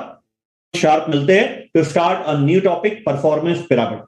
sharp मिलते हैं to start a new topic, performance pyramid.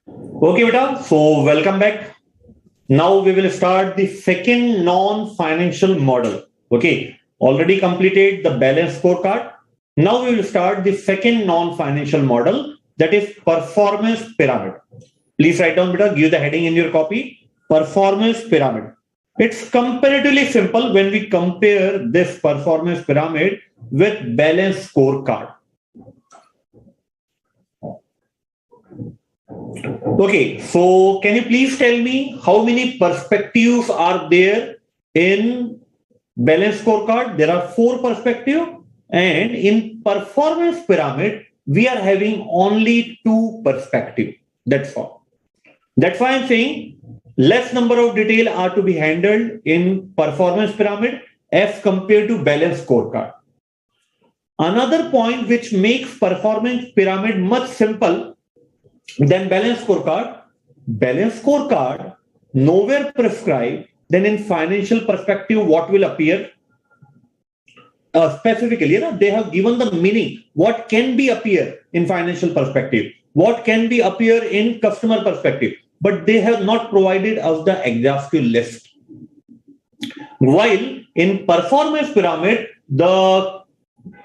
Okay, beta. So welcome back. Now we will start the second non-financial model. Okay, already completed the balance scorecard. Now we will start the second non-financial model, that is performance pyramid. Please write down, beta, give the heading in your copy. Performance pyramid. It's comparatively simple when we compare this performance pyramid with balance scorecard. Okay, so can you please tell me how many perspectives are there in balance scorecard? There are four perspectives, and in performance pyramid, we are having only two perspectives. That's all. That's why I'm saying less number of detail are to be handled in performance pyramid as compared to balance scorecard. Another point which makes performance pyramid much simple then balance scorecard, nowhere prescribed. Then in financial perspective, what will appear specifically? They have given the meaning. What can be appear in financial perspective? What can be appear in customer perspective? But they have not provided us the exhaustive list. While in performance pyramid, the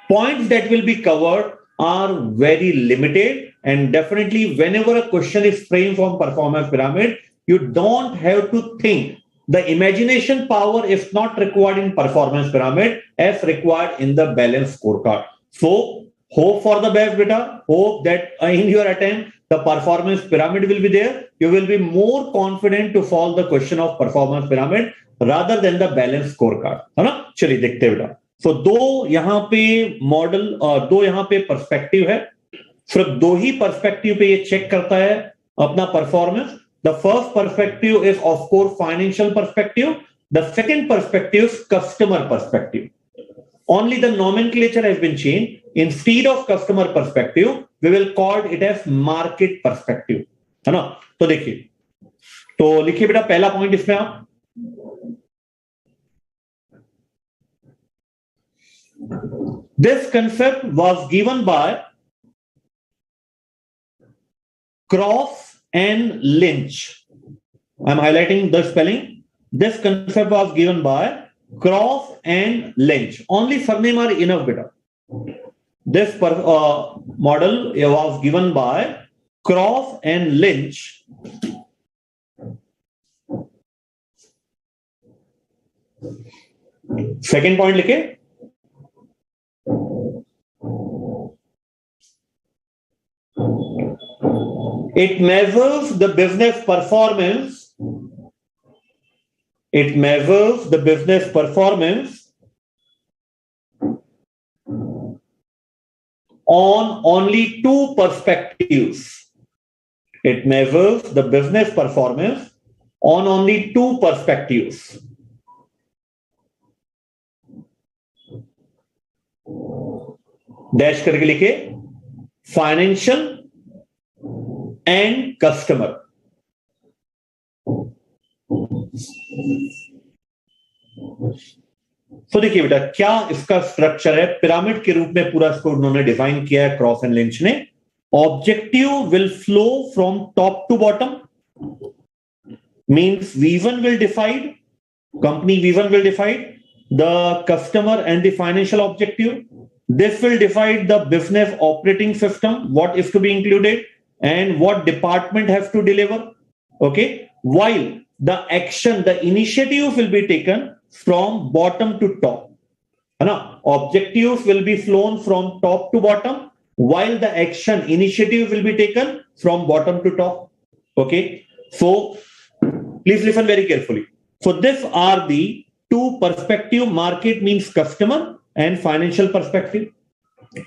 points that will be covered are very limited, and definitely whenever a question is framed from performance pyramid, you don't have to think. The imagination power is not required in performance pyramid as required in the balance scorecard. So hope for the best, beta. Hope that in your attempt the performance pyramid will be there. You will be more confident to solve the question of performance pyramid rather than the balance scorecard, है ना? चलिए देखते हैं बेटा. सो दो यहाँ पे model, दो यहाँ पे पर्सपेक्टिव है. सिर्फ दो ही पर्सपेक्टिव पे ये चेक करता है अपना performance. The first perspective is of course financial perspective. The second perspective is customer perspective. Only the nomenclature has been changed. Instead of customer perspective, we will call it as market perspective, है ना? तो देखिए, तो लिखिए बेटा पहला point इसमें आप. This concept was given by Cross and Lynch. I'm highlighting the spelling. This concept was given by Cross and Lynch. Only surname are enough, beta. This model was given by Cross and Lynch. Second point लिखे. It measures the business performance. It measures the business performance on only two perspectives. It measures the business performance on only two perspectives. Dash करके लिखे financial and customer. तो देखिए बेटा क्या इसका structure है. Pyramid के रूप में पूरा इसको उन्होंने डिफाइन किया है क्रॉस एंड लिंच ने. Objective will flow from top to bottom. Means V1 will decide, company V1 will decide the customer and the financial objective. This will decide the business operating system, what is to be included and what department has to deliver. Okay, while the action, the initiative will be taken from bottom to top. Objectives will be flown from top to bottom, while the action initiative will be taken from bottom to top. Okay, so please listen very carefully. So these are the two perspective. Market means customer and financial perspective.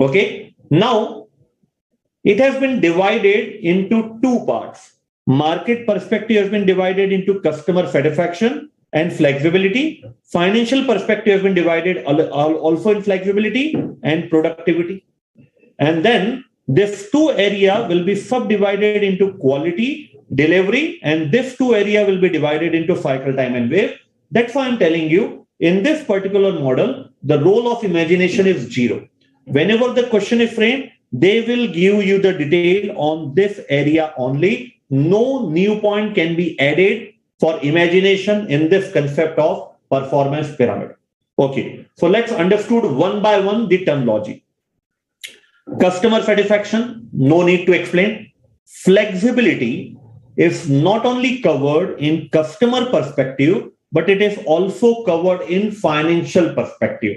Okay, now it has been divided into two parts. Market perspective has been divided into customer satisfaction and flexibility. Financial perspective has been divided also in flexibility and productivity. And then this two area will be subdivided into quality, delivery, and this two area will be divided into cycle time and wave. That's why I'm telling you, in this particular model, the role of imagination is zero. Whenever the question is framed, they will give you the detail on this area only. no new point can be added for imagination in this concept of performance pyramid. Okay, so let's understood one by one the terminology. Customer satisfaction, no need to explain. Flexibility is not only covered in customer perspective, but it is also covered in financial perspective.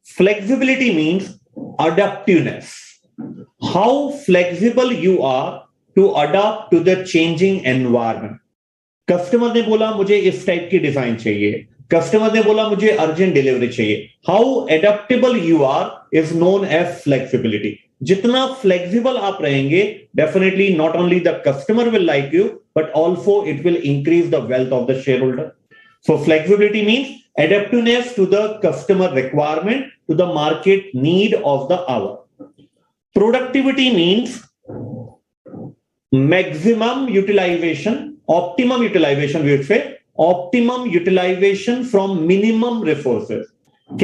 Flexibility means adaptiveness. How flexible you are to adapt to the changing environment. Customer ने बोला मुझे इस type की design चाहिए, customer ने बोला मुझे urgent delivery चाहिए. How adaptable you are is known as flexibility. जितना फ्लेक्सिबल आप रहेंगे, definitely not only the customer will like you, but also it will increase the wealth of the share holder. So flexibility means adaptiveness to the customer requirement, to the market need of the hour. Productivity means maximum utilization, optimum utilization, we would say, optimum utilization from minimum resources.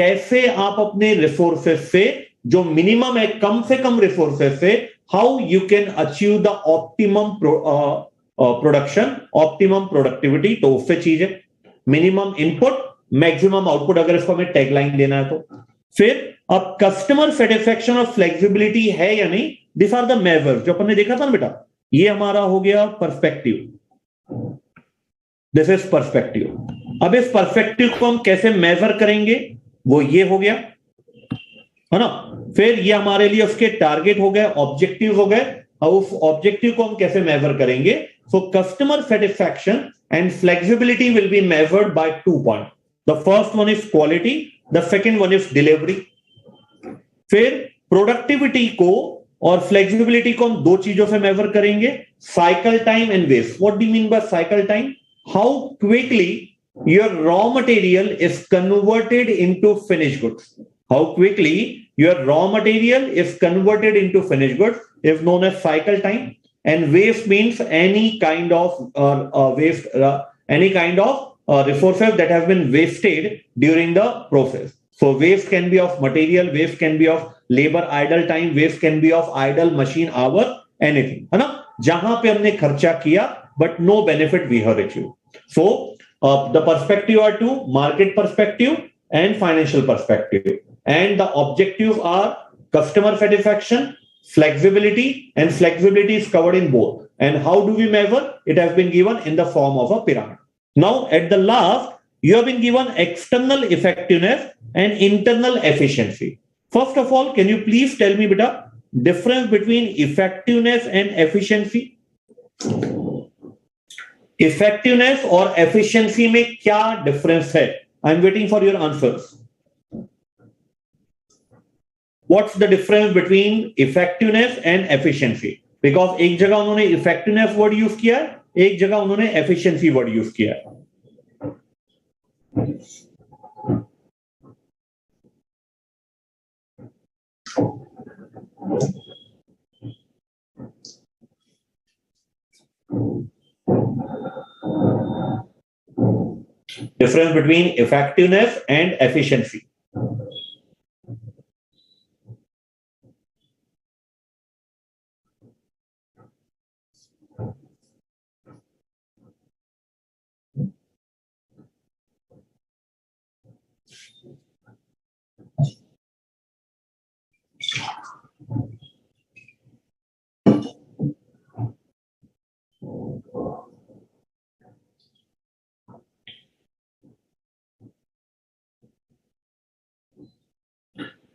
कैसे आप अपने resources से जो minimum है, कम से कम resources से, how you can achieve the optimum production, optimum productivity. तो उससे चीज है minimum input, मैक्सिमम आउटपुट. अगर इसको हमें टैगलाइन देना है तो फिर अब कस्टमर सेटिस्फेक्शन और फ्लेक्सिबिलिटी है या नहीं, दिस आर द मेजर्स जो अपन ने देखा था ना बेटा. ये हमारा हो गया पर्सपेक्टिव, दिस इज पर्सपेक्टिव. अब इस पर्सपेक्टिव को हम कैसे मेजर करेंगे, वो ये हो गया है ना. फिर ये हमारे लिए उसके टारगेट हो गए, ऑब्जेक्टिव हो गए. और उस ऑब्जेक्टिव को हम कैसे मेजर करेंगे. So customer satisfaction and flexibility will be measured by 2 point. The first one is quality, the second one is delivery. फिर प्रोडक्टिविटी को और फ्लेक्सिबिलिटी को हम दो चीजों से मेजर करेंगे, cycle time and waste. What do you mean by cycle time? How quickly your raw material is converted into finish goods. How quickly your raw material is converted into finish goods is known as cycle time. And waste means any kind of waste, any kind of resources that have been wasted during the process. So waste can be of material, waste can be of labor idle time, waste can be of idle machine hour, anything, है ना, जहां पे हमने खर्चा किया but no benefit we have achieved. So the perspective are two: market perspective and financial perspective, and the objectives are customer satisfaction, flexibility, and flexibility is covered in both. And how do we measure? It has been given in the form of a pyramid. Now, at the last, you have been given external effectiveness and internal efficiency. First of all, can you please tell me, beta, difference between effectiveness and efficiency? Effectiveness or efficiency में क्या difference है? I'm waiting for your answers. What's the difference between effectiveness and efficiency? Because एक जगह उन्होंने effectiveness word use किया है, एक जगह उन्होंने efficiency word use किया है. Difference between effectiveness and efficiency.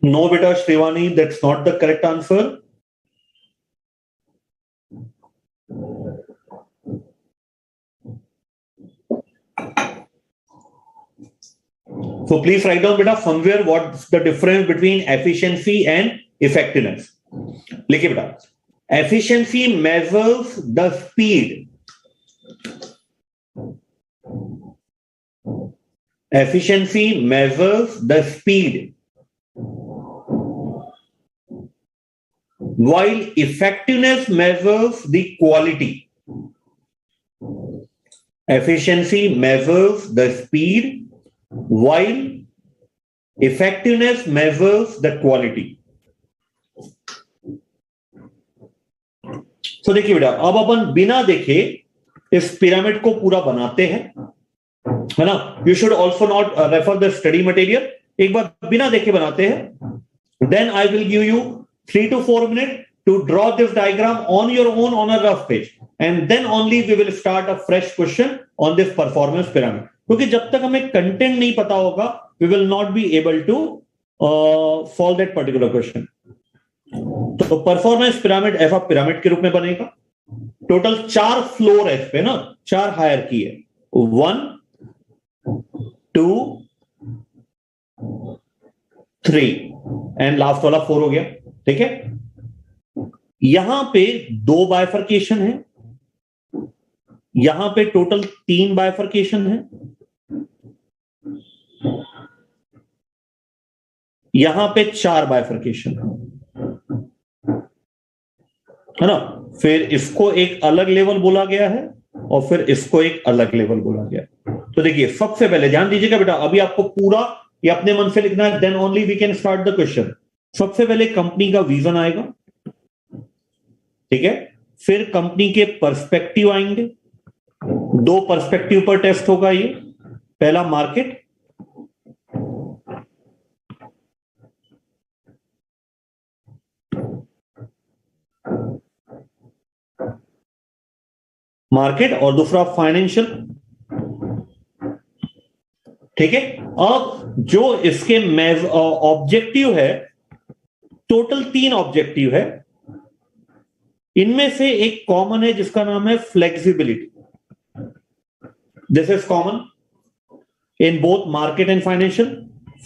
No, beta Shrivani, that's not the correct answer. So please write down, beta, somewhere what's the difference between efficiency and effectiveness. लिखिए बेटा, efficiency measures the speed. Efficiency measures the speed, while effectiveness measures the quality. Efficiency measures the speed, while effectiveness measures the quality. तो देखिए बेटा, अब अपन बिना देखे इस pyramid को पूरा बनाते हैं, है ना। You should also not refer the study material, एक बार बिना देखे बनाते हैं. Then I will give you 3 to 4 minutes to draw this diagram on your own on a rough page, and then only we will start a fresh question on this performance pyramid. क्योंकि जब तक हमें content नहीं पता होगा, we will not be able to solve that particular question. तो performance pyramid ऐसा pyramid के रूप में बनेगा. टोटल 4 फ्लोर है इस पे ना, 4 हायरार्की है. 1 2 3 एंड लास्ट वाला 4 हो गया. ठीक है. यहां पे 2 बाइफर्केशन है, यहां पे टोटल 3 बाइफर्केशन है, यहां पे 4 बाइफर्केशन है ना. फिर इसको एक अलग लेवल बोला गया है और फिर इसको एक अलग लेवल बोला गया. तो देखिए, सबसे पहले ध्यान दीजिएगा बेटा, अभी आपको पूरा ये अपने मन से लिखना है, then only we can start the question. सबसे पहले कंपनी का विजन आएगा, ठीक है. फिर कंपनी के पर्सपेक्टिव आएंगे. 2 पर्सपेक्टिव पर टेस्ट होगा ये. पहला मार्केट, और दूसरा फाइनेंशियल. ठीक है. अब जो इसके ऑब्जेक्टिव है, टोटल 3 ऑब्जेक्टिव है. इनमें से एक कॉमन है जिसका नाम है flexibility. This is common in both market and financial.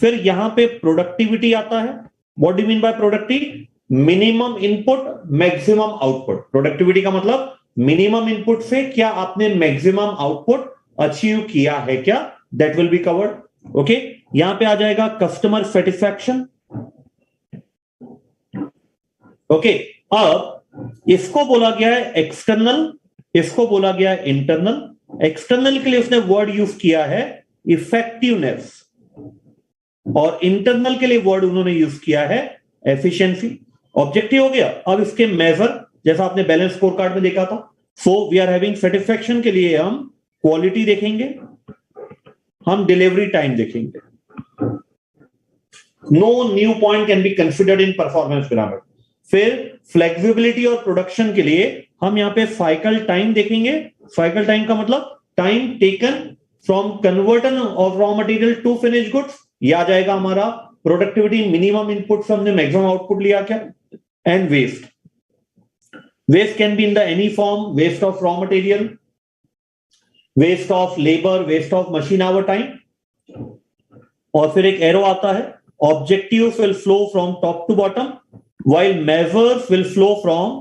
फिर यहां पे प्रोडक्टिविटी आता है. What do mean by productive? Minimum input maximum output. Productivity का मतलब मिनिमम इनपुट से क्या आपने मैक्सिमम आउटपुट अचीव किया है क्या, that will be covered. Okay. यहां पे आ जाएगा कस्टमर सेटिस्फैक्शन. ओके. अब इसको बोला गया है एक्सटर्नल, इसको बोला गया है इंटरनल. एक्सटर्नल के लिए उसने वर्ड यूज किया है इफेक्टिवनेस, और इंटरनल के लिए वर्ड उन्होंने यूज किया है एफिशिएंसी. ऑब्जेक्टिव हो गया. अब इसके मेजर, जैसा आपने बैलेंस स्कोर कार्ड में देखा था. So we are having satisfaction के लिए हम क्वालिटी देखेंगे, हम डिलीवरी टाइम देखेंगे. No new point can be considered in performance pyramid. फिर फ्लेक्सिबिलिटी और प्रोडक्शन के लिए हम यहां पे साइकिल टाइम देखेंगे. साइकिल टाइम का मतलब time taken from conversion of raw material to finish goods. ये आ जाएगा हमारा प्रोडक्टिविटी. मिनिमम इनपुट से हमने मैक्सिमम आउटपुट लिया क्या. And waste. Waste can be in the any form: waste of raw material, waste of labor, waste of machine hour time. और फिर एक एरो आता है, objectives will flow from top to bottom while measures will flow from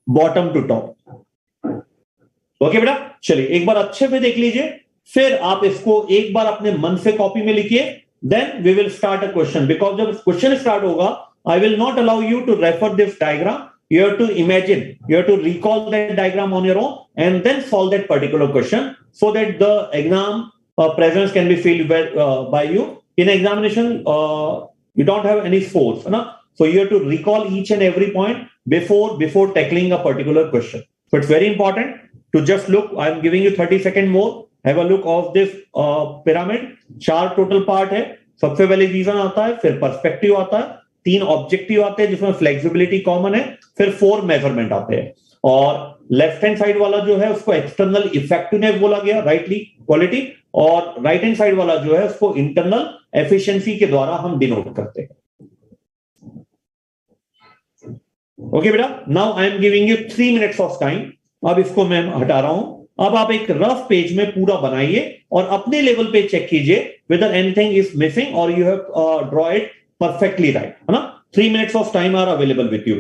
bottom to top. Okay बेटा, चलिए एक बार अच्छे से देख लीजिए, फिर आप इसको एक बार अपने मन से कॉपी में लिखिए. Then we will start a question. Because जब क्वेश्चन स्टार्ट होगा, I will not allow you to refer this diagram. You have to imagine, you have to recall that diagram on your own and then solve that particular question so that the exam presence can be filled by you. In examination, you don't have any force, no? So you have to recall each and every point before tackling a particular question. So it's very important to just look. I'm giving you 30 seconds more. Have a look of this pyramid. 4 total part है. सबसे पहले vision आता है, फिर perspective आता है, 3 objective आते हैं जिसमें फ्लेक्सिबिलिटी कॉमन है, फिर 4 मेजरमेंट आते हैं. और लेफ्ट हैंड साइड वाला जो है उसको एक्सटर्नल इफेक्टिवनेस बोला गया, राइटली क्वालिटी. और राइट हैंड साइड वाला जो है उसको इंटरनल एफिशिएंसी के द्वारा हम डिनोट करते हैं. ओके बेटा, now I am giving you 3 minutes of time. अब इसको मैं हटा रहा हूं. अब आप एक रफ पेज में पूरा बनाइए और अपने लेवल पे चेक कीजिए वेदर एनीथिंग इज मिसिंग और you have draw it perfectly right, है ना. 3 minutes of time are available with you.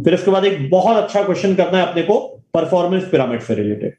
फिर उसके बाद एक बहुत अच्छा क्वेश्चन करना है अपने को परफॉर्मेंस पिरामिड से related.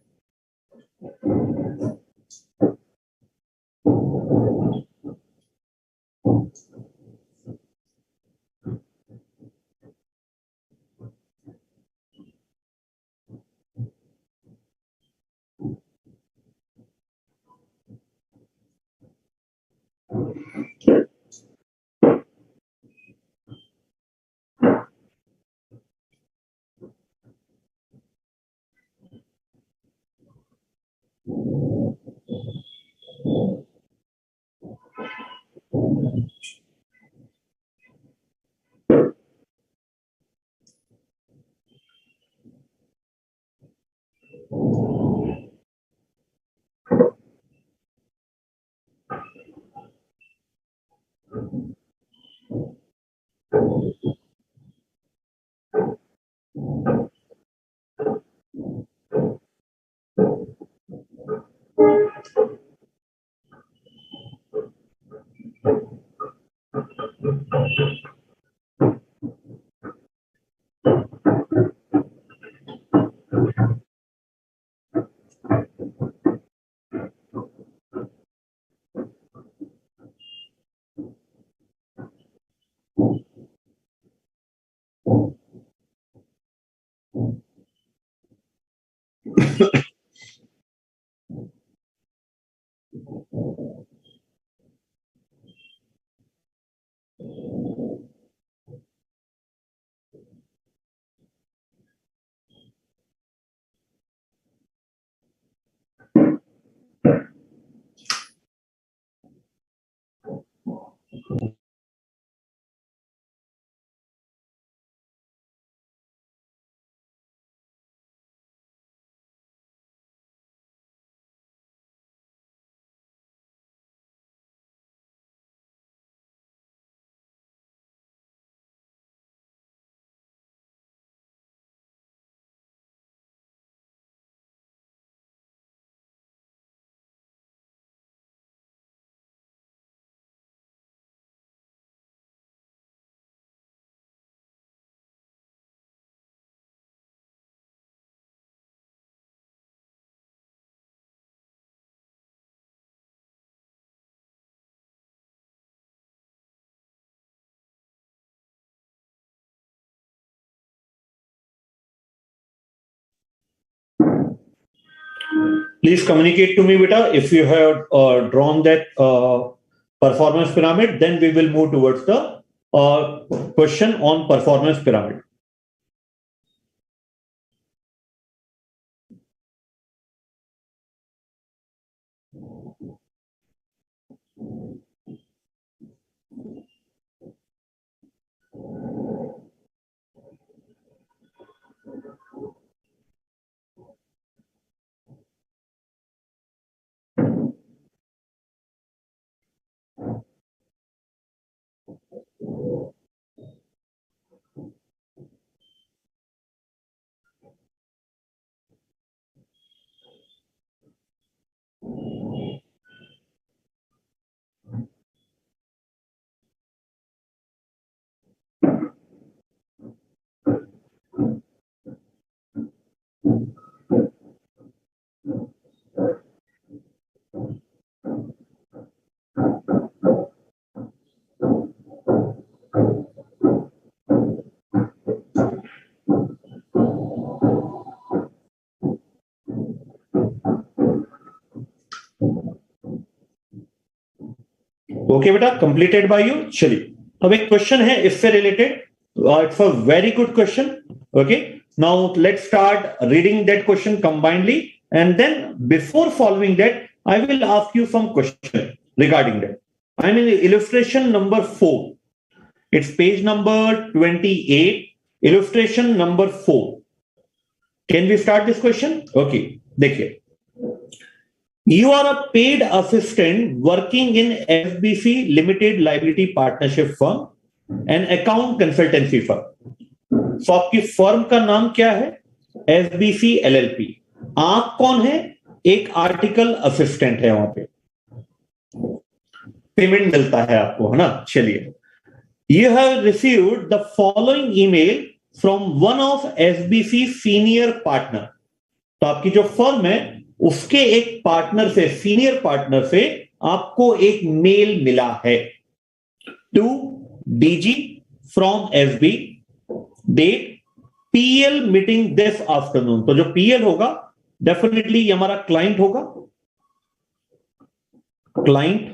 Please communicate to me, beta, if you have drawn that performance pyramid. Then we will move towards the question on performance pyramid. Okay बेटा, कंप्लीटेड बाय यू। चलिए, अब एक क्वेश्चन है इससे रिलेटेड। It's a very good question. Okay, now let's start reading that question combinedly, and then before following that I will ask you some question regarding that. I mean illustration number 4, it's page number 28, illustration number 4। Can we start this question? Okay, देखिए, you are a paid assistant working in SBC Limited Liability Partnership Firm, an account consultancy firm. So आपकी firm का नाम क्या है? SBC LLP। आप कौन है? एक आर्टिकल असिस्टेंट है, वहां पे पेमेंट मिलता है आपको, है ना। चलिए, you have received the following email from one of SBC senior partner। तो आपकी जो फर्म है उसके एक पार्टनर से, सीनियर पार्टनर से आपको एक मेल मिला है। To DG from SB, date PL meeting this afternoon. तो जो पीएल होगा डेफिनेटली ये हमारा क्लाइंट होगा, क्लाइंट।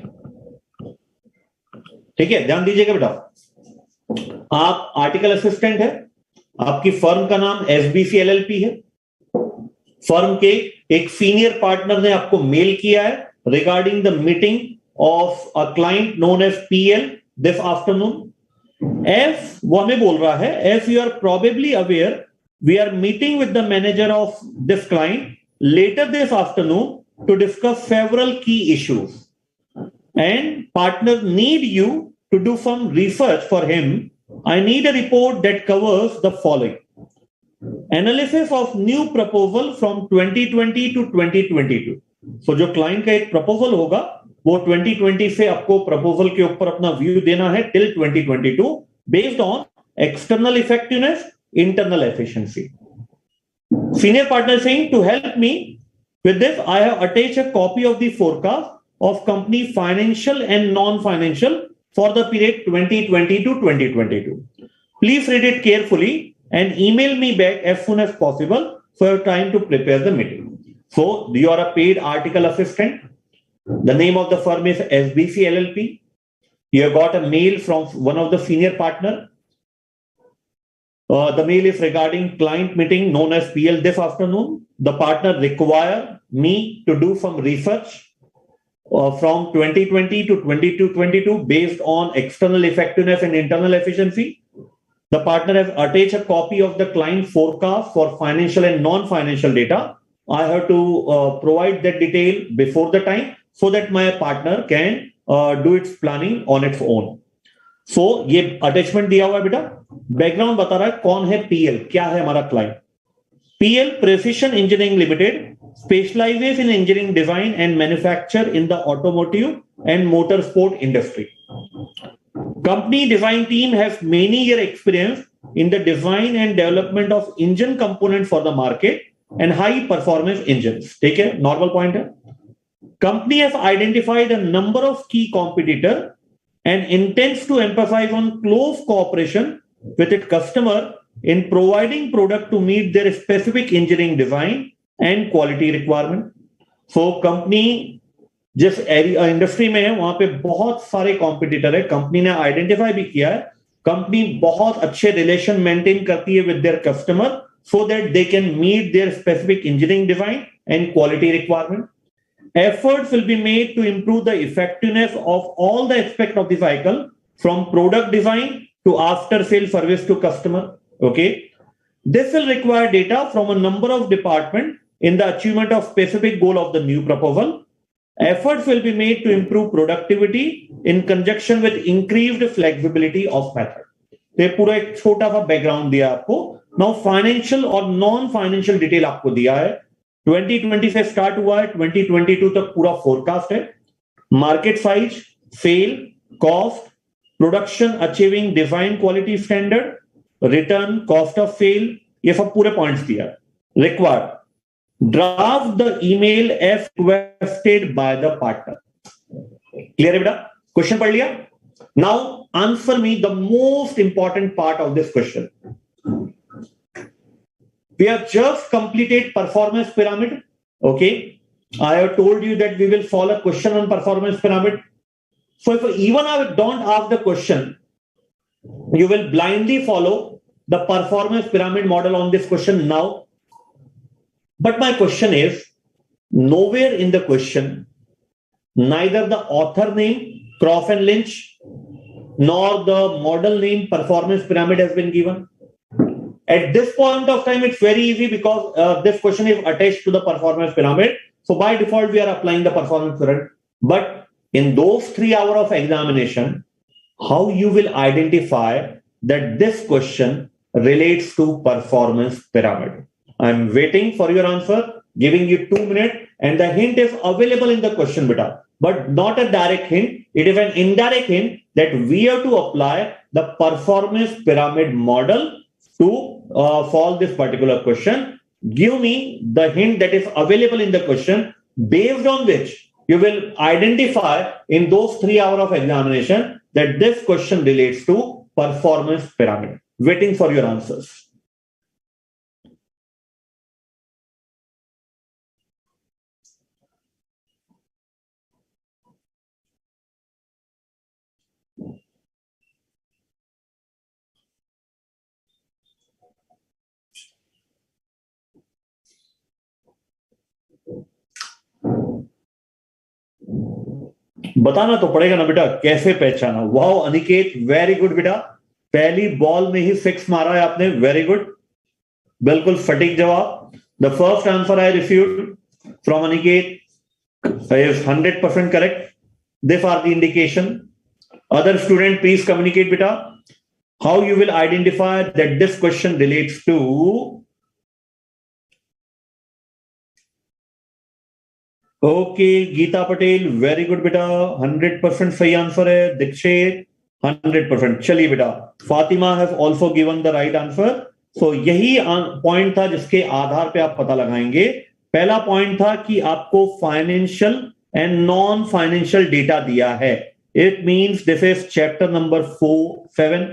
ठीक है, ध्यान दीजिएगा बेटा, आप आर्टिकल असिस्टेंट है, आपकी फर्म का नाम एसबीसी एलएलपी है, फर्म के एक सीनियर पार्टनर ने आपको मेल किया है regarding the meeting of a client known as PL this afternoon. If वो हमें बोल रहा है, if you are probably aware we are meeting with the manager of this client later this afternoon to discuss several key issues and partner need you to do some research for him, I need a report that covers the following. Analysis of new proposal from 2020 to 2022. So जो client का एक proposal होगा वो 2020 से आपको proposal के ऊपर अपना view देना है till 2022 based on external effectiveness, internal efficiency. Senior partner saying to help me with this, I have attached a copy of the forecast of company financial and non-financial for the period 2020 to 2022. Please read it carefully and email me back as soon as possible for your time to prepare the meeting. So you are a paid article assistant. The name of the firm is SBC LLP. You have got a mail from one of the senior partner. The mail is regarding client meeting known as PL this afternoon. The partner require me to do some research from 2020 to 2022 based on external effectiveness and internal efficiency. The partner has attached a copy of the client forecast for financial and non-financial data. I have to provide that detail before the time so that my partner can do its planning on its own. So ये attachment दिया हुआ है बेटा. Background बता रहा है कौन है पीएल, क्या है हमारा client. PL precision engineering limited specializes in engineering design and manufacture in the automotive and motorsport industry. Company design team has many year experience in the design and development of engine components for the market and high performance engines. ठीक है, normal point है. Company has identified a number of key competitors and intends to emphasize on close cooperation with its customer in providing product to meet their specific engineering design and quality requirement. So company जिस industry में है वहां पे बहुत सारे competitor है. Company ने identify भी किया है. कंपनी बहुत अच्छे रिलेशन मेंटेन करती है with their customer so that they can meet their specific engineering design and quality requirement. Efforts will be made to improve the effectiveness of all the aspects of the cycle from product design to after sale service to customer. Okay. This will require data from a number of departments in the achievement of specific goal of the new proposal. Efforts will be made to improve productivity in conjunction with increased flexibility of method. तो पूरा एक छोटा सा background दिया आपको. Now financial और non financial detail आपको दिया है. 2020 से स्टार्ट हुआ है, 2022 तक पूरा फोरकास्ट है. Market size, sale, cost, production achieving design quality standard, return, cost of sale, ये सब पूरे पॉइंट्स दिया है. Required draft the email as requested by the partner. Clear है बेटा? क्वेश्चन पढ़ लिया. Now answer me the most important part of this question. We have just completed performance pyramid. Okay. I have told you that we will solve a question on performance pyramid. So if even I don't ask the question, you will blindly follow the performance pyramid model on this question now. But my question is, nowhere in the question, neither the author name, Croft and Lynch, nor the model name performance pyramid has been given. At this point of time, it's very easy because this question is attached to the performance pyramid. So by default, we are applying the performance pyramid. But in those 3 hours of examination, how you will identify that this question relates to performance pyramid? I'm waiting for your answer, giving you 2 minutes, and the hint is available in the question, beta. But not a direct hint. It is an indirect hint that we have to apply the performance pyramid model to solve this particular question. Give me the hint that is available in the question, based on which you will identify in those 3 hours of examination that this question relates to performance pyramid. Waiting for your answers. बताना तो पड़ेगा ना बेटा, कैसे पहचाना. Wow Aniket, very good बेटा. पहली ball में ही 6 मारा है आपने. वेरी गुड, बिल्कुल सटीक जवाब. The first answer I received from Aniket is 100% correct. These are the indication. Other student, please communicate, beta. How you will identify that this question relates to. Okay Geeta Patel, very good बेटा, 100% सही answer है। दीक्षित 100%। चलिए बेटा, Fatima have also given the right answer. So यही point था जिसके आधार पे आप पता लगाएंगे। पहला पॉइंट था कि आपको financial and non financial data दिया है। It means this is chapter number 7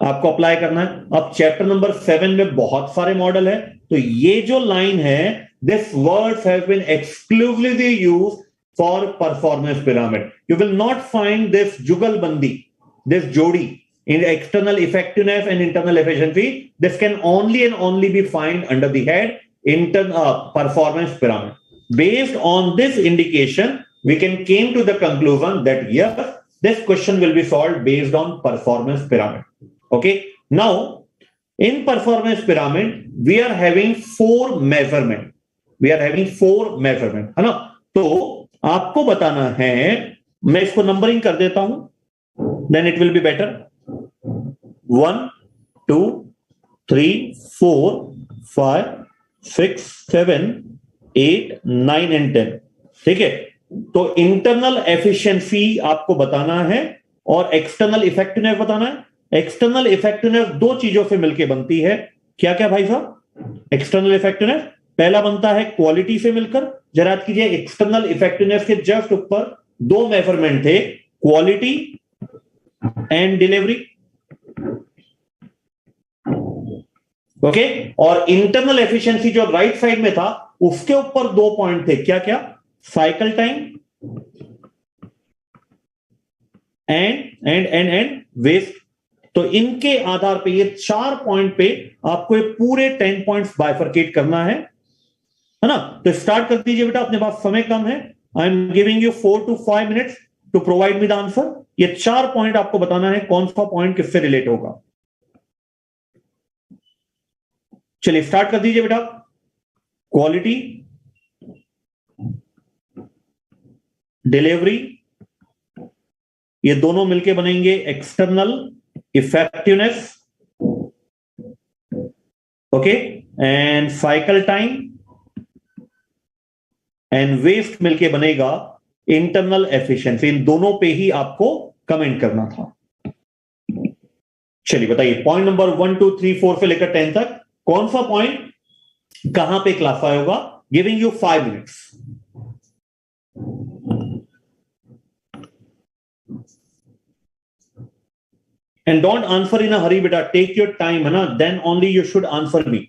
आपको अप्लाई करना है। अब चैप्टर नंबर 7 में बहुत सारे मॉडल है, तो ये जो लाइन है, this words have been exclusively used for performance pyramid. You will not find this जुगलबंदी, दिस जोड़ी in external effectiveness and internal efficiency. This can only and only be found under the head internal performance pyramid. Based on this indication, we can came to the conclusion that yes, this question will be solved based on performance pyramid. Okay, now in performance pyramid we are having four measurement है ना। तो आपको बताना है, मैं इसको numbering कर देता हूं, then it will be better. 1 2 3 4 5 6 7 8 9 and 10। ठीक है, तो इंटरनल एफिशिएंसी आपको बताना है और एक्सटर्नल इफेक्टिवनेस बताना है। एक्सटर्नल इफेक्टिवनेस दो चीजों से मिलकर बनती है। क्या क्या भाई साहब? एक्सटर्नल इफेक्टिवनेस पहला बनता है क्वालिटी से मिलकर। जरा याद कीजिए, एक्सटर्नल इफेक्टिवनेस के जस्ट ऊपर दो मेजरमेंट थे, क्वालिटी एंड डिलीवरी। ओके, और इंटरनल एफिशिएंसी जो राइट साइड में था उसके ऊपर दो पॉइंट थे, क्या क्या? Cycle time and waste. तो इनके आधार पे, ये 4 पॉइंट पे आपको ये पूरे 10 पॉइंट्स बाइफरकेट करना है ना। तो स्टार्ट कर दीजिए बेटा, अपने पास समय कम है। I am giving you 4 to 5 minutes to provide me the answer. ये 4 पॉइंट आपको बताना है कौन सा पॉइंट किससे रिलेट होगा। चलिए स्टार्ट कर दीजिए बेटा। क्वालिटी, डिलीवरी, ये दोनों मिलके बनेंगे external effectiveness. Okay, and cycle time and waste मिलके बनेगा इंटरनल एफिशिएंसी। इन दोनों पे ही आपको कमेंट करना था। चलिए बताइए, पॉइंट नंबर 1 2 3 4 से लेकर 10 तक कौन सा पॉइंट कहां पे क्लासिफाई होगा। Giving you 5 minutes. And don't answer in a hurry, beta. Take your time, है ना? Then only you should answer me.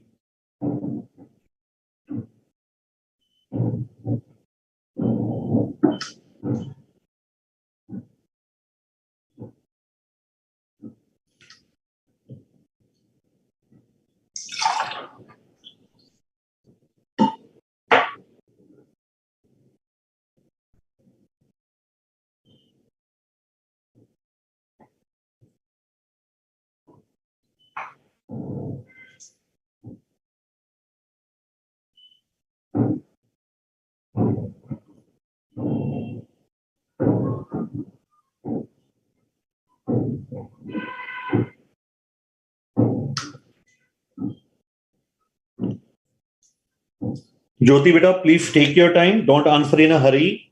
Jyoti beta, please take your time. Don't answer in a hurry.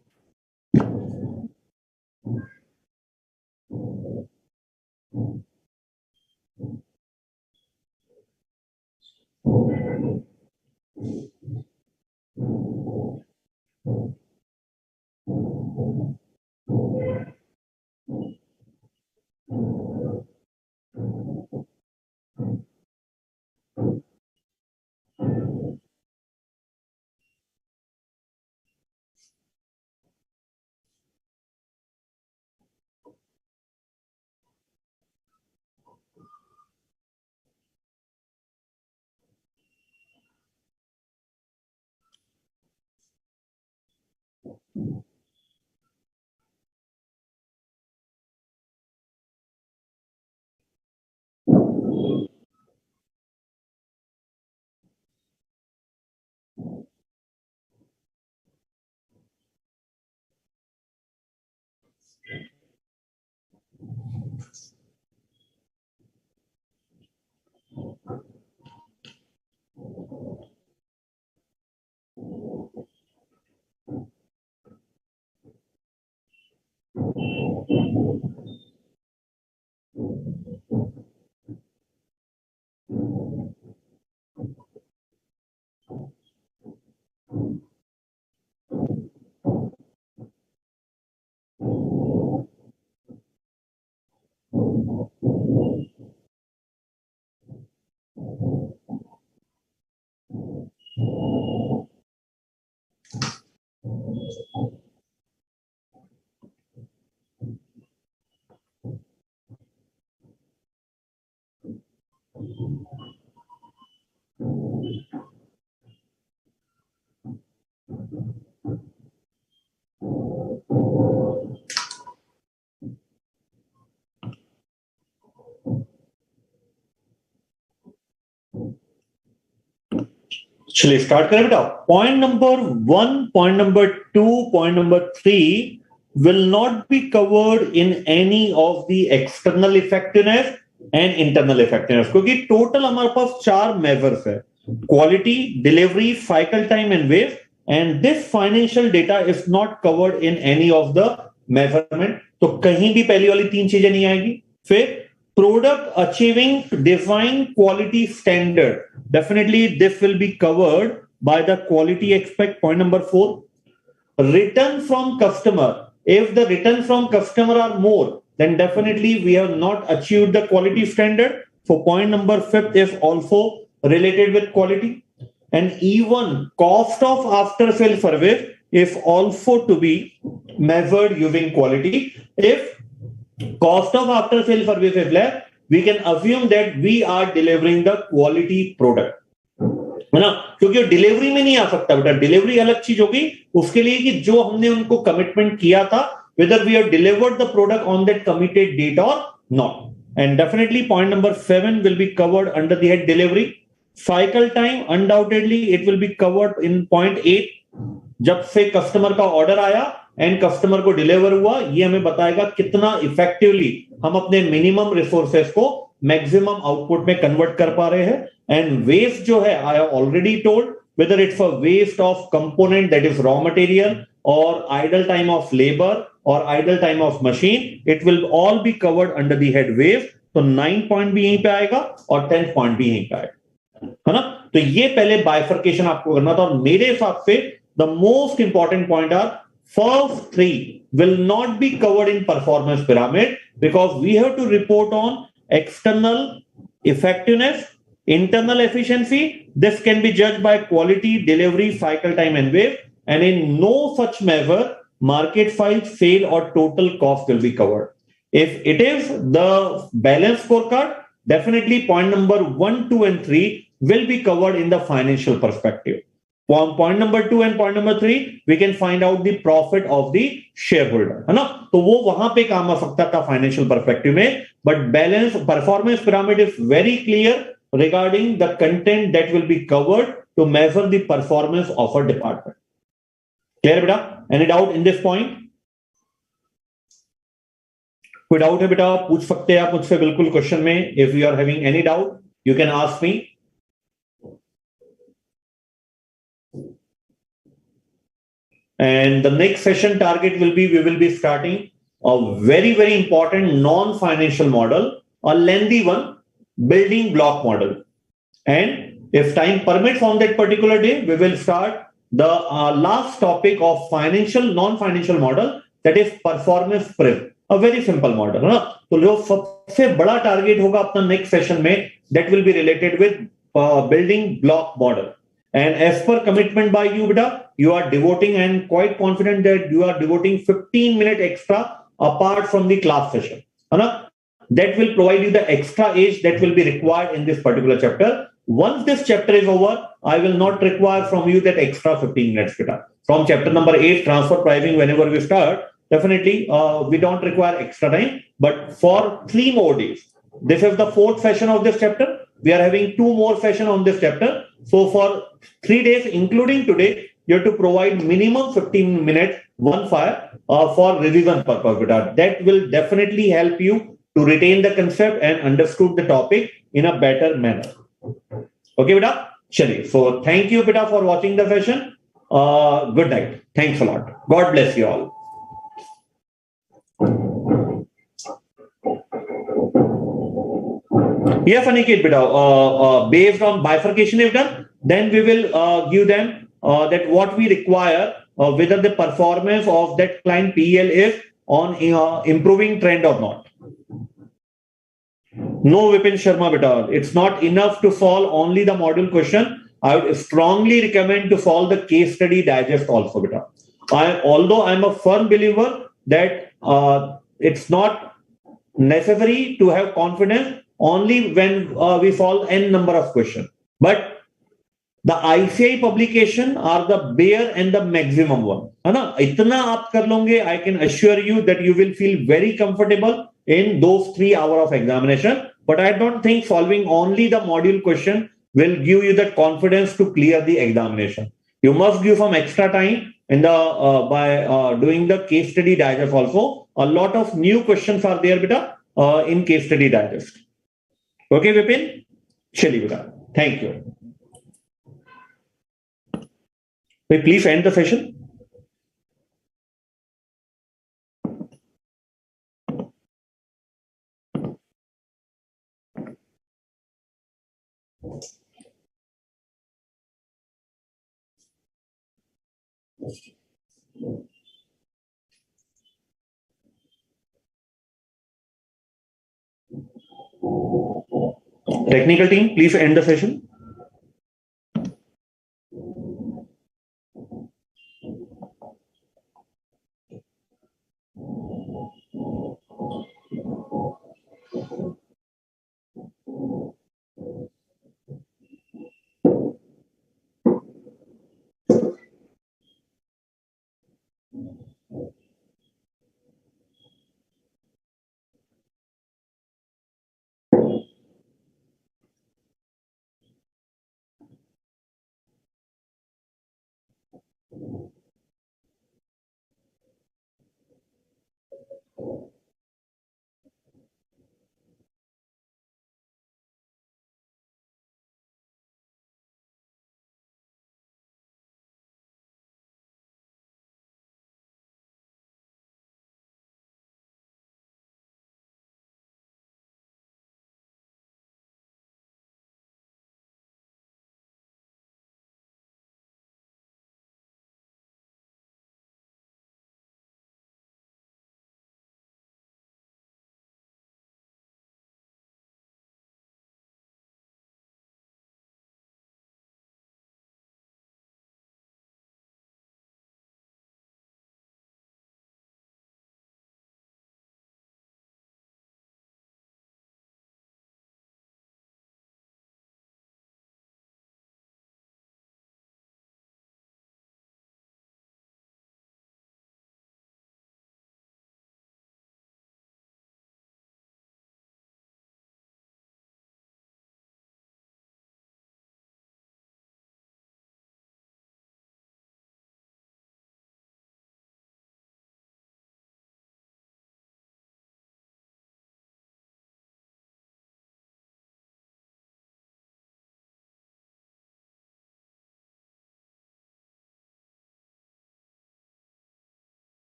चलिए start करें बेटा. Point number 1, point number 2, point number 3 will not be covered in any of the external effectiveness and internal effectiveness, क्योंकि total हमारे पास 4 measures है: quality, delivery, cycle time and waste. And this financial data is not covered in any of the measurement. तो कहीं भी पहली वाली 3 चीजें नहीं आएगी. फिर product achieving defined quality standard, definitely this will be covered by the quality aspect. Point number 4, return from customer. If the return from customer are more, then definitely we have not achieved the quality standard. So point number 5 is also related with quality. And even cost of after sale service is also to be measured using quality. If cost of after sale service is less, we can assume that we are delivering the quality product, है ना. क्योंकि delivery में नहीं आ सकता बेटा. Delivery अलग चीज होगी उसके लिए कि जो हमने उनको कमिटमेंट किया था, whether we have delivered the product on that committed date or not. And definitely point number 7 will be covered under the head delivery. Cycle time, undoubtedly it will be covered in point 8. जब से customer का order आया and customer को deliver हुआ, ये हमें बताएगा कितना इफेक्टिवली हम अपने मिनिमम रिसोर्सेस को मैक्सिमम आउटपुट में कन्वर्ट कर पा रहे हैं. एंड वेस्ट जो है, I have already told, whether it's a waste of component, that is raw material, or idle time of labor or idle time of machine, it will all be covered under the head waste. तो 9 point भी यहीं पे आएगा और 10 point भी यहीं पे आएगा, है ना. तो ये पहले बाइफर्केशन आपको करना था. और मेरे हिसाब से the most important point are first 3 will not be covered in performance pyramid, because we have to report on external effectiveness, internal efficiency. This can be judged by quality, delivery, cycle time and waste. And in no such measure market size, sale or total cost will be covered. If it is the balance scorecard, definitely point number 1, 2 and 3 will be covered in the financial perspective. From point number 2 and point number 3 we can find out the profit of the shareholder, है ना. तो वो वहां पे काम आ सकता था financial perspective में. But balance performance pyramid is very clear regarding the content that will be covered to measure the performance of a department. Clear beta? Any doubt in this point? कोई डाउट है बेटा? पूछ सकते हैं आप मुझसे बिल्कुल क्वेश्चन में. If you are having any doubt you can ask me. And the next session target will be, we will be starting a very, very important non-financial model, a lengthy one, building block model. And if time permits on that particular day, we will start the last topic of financial, non-financial model, that is performance prism. A very simple model, है ना. तो जो सबसे बड़ा target होगा अपना next session में, that will be related with building block model. And as per commitment by you, beta, you are devoting, and quite confident that you are devoting 15 minutes extra apart from the class session, है ना. That will provide you the extra age that will be required in this particular chapter. Once this chapter is over, I will not require from you that extra 15 minutes, beta. From chapter number 8, transfer pricing, whenever we start, definitely we don't require extra time. But for 3 more days, this is the 4th session of this chapter. We are having 2 more sessions on this chapter. So for 3 days, including today, you have to provide minimum 15 minutes, one fire, for revision purpose, beta. That will definitely help you to retain the concept and understood the topic in a better manner. Okay, beta? Chaliye. So thank you, beta, for watching the session. Good night. Thanks a lot. God bless you all. Yes, Aniket, beta. Based on bifurcation you've done, then we will give them that what we require, whether the performance of that client PL is on improving trend or not. No, Vipin Sharma, beta. It's not enough to solve only the module question. I would strongly recommend to solve the case study digest also, beta. Although I'm a firm believer that it's not necessary to have confidence only when we solve n number of questions. But the ICI publication are the bare and the maximum one. है ना? इतना आप कर लोगे, I can assure you that you will feel very comfortable in those 3 hours of examination. But I don't think solving only the module question will give you the confidence to clear the examination. You must give some extra time in the by doing the case study digest also. A lot of new questions are there, beta, in case study digest. Okay, Vipin? Chali, beta. Thank you. Please end the session. Technical team, please end the session.